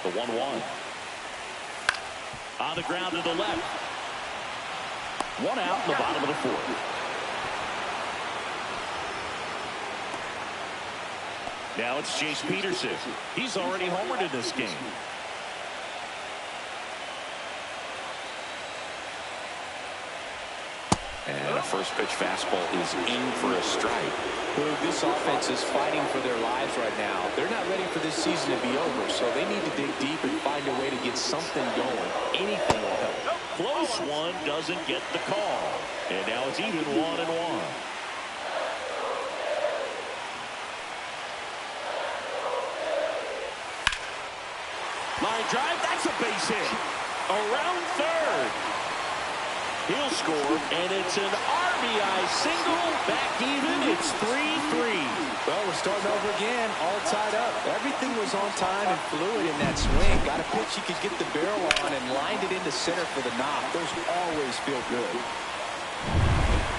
The 1-1. On the ground to the left. One out in the bottom of the fourth. Now it's Chase Peterson. He's already homered in this game. And a first pitch fastball is in for a strike. This offense is fighting for their lives right now. They're not ready for this season to be over, so they need to dig deep and find a way to get something going. Anything will help. Close one, doesn't get the call. And now it's even 1-1. Line drive, that's a base hit. Around third. He'll score, and it's an RBI single. Back even, it's 3-3. Well, we're starting over again, all tied up. Everything was on time and fluid in that swing. Got a pitch he could get the barrel on and lined it into center for the knock. Those always feel good.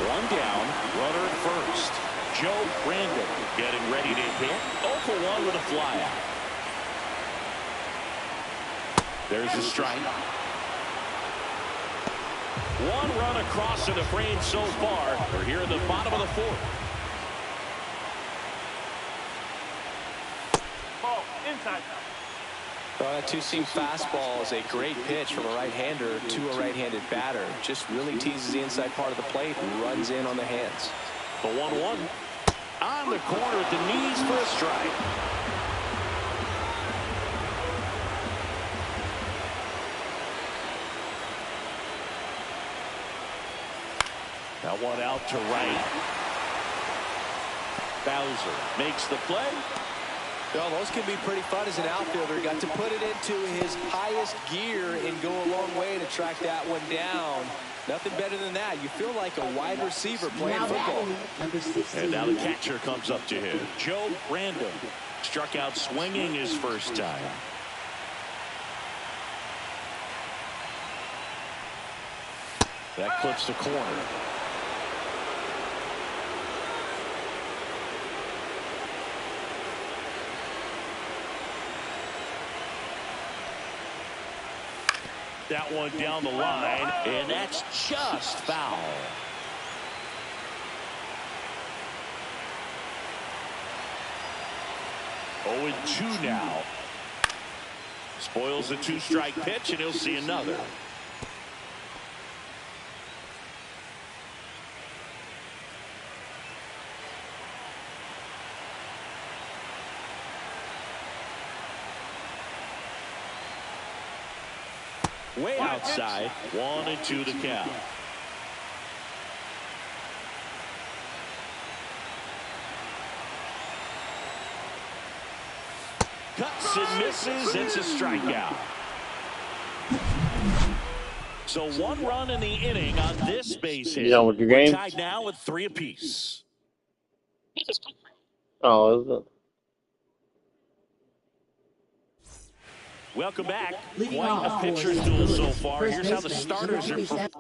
One down, runner at first. Joe Brandon getting ready to hit. 0-for-1 with a flyout. There's a strike. One run across in the frame so far. We're here in the bottom of the fourth. Ball, inside. That two-seam fastball is a great pitch from a right-hander to a right-handed batter. Just really teases the inside part of the plate and runs in on the hands. The 1-1. On the corner at the knees for a strike. That one out to right. Bowser makes the play. Well, those can be pretty fun as an outfielder. Got to put it into his highest gear and go a long way to track that one down. Nothing better than that. You feel like a wide receiver playing football. And now the catcher comes up to him. Joe Brandon struck out swinging his first time. That clips the corner. That one down the line, and that's just foul. Oh, and 2 now. Spoils the 2-strike pitch, and he'll see another. Way outside, 1-2 the count. Cuts and misses, it's a strikeout. So 1 run in the inning on this base hit. You done with your game? We're tied now with 3 apiece. Oh, is it? Welcome back. Leading Quite off a pitcher's for duel St. so Louis, far. first Here's how the baseman, starters number are 37.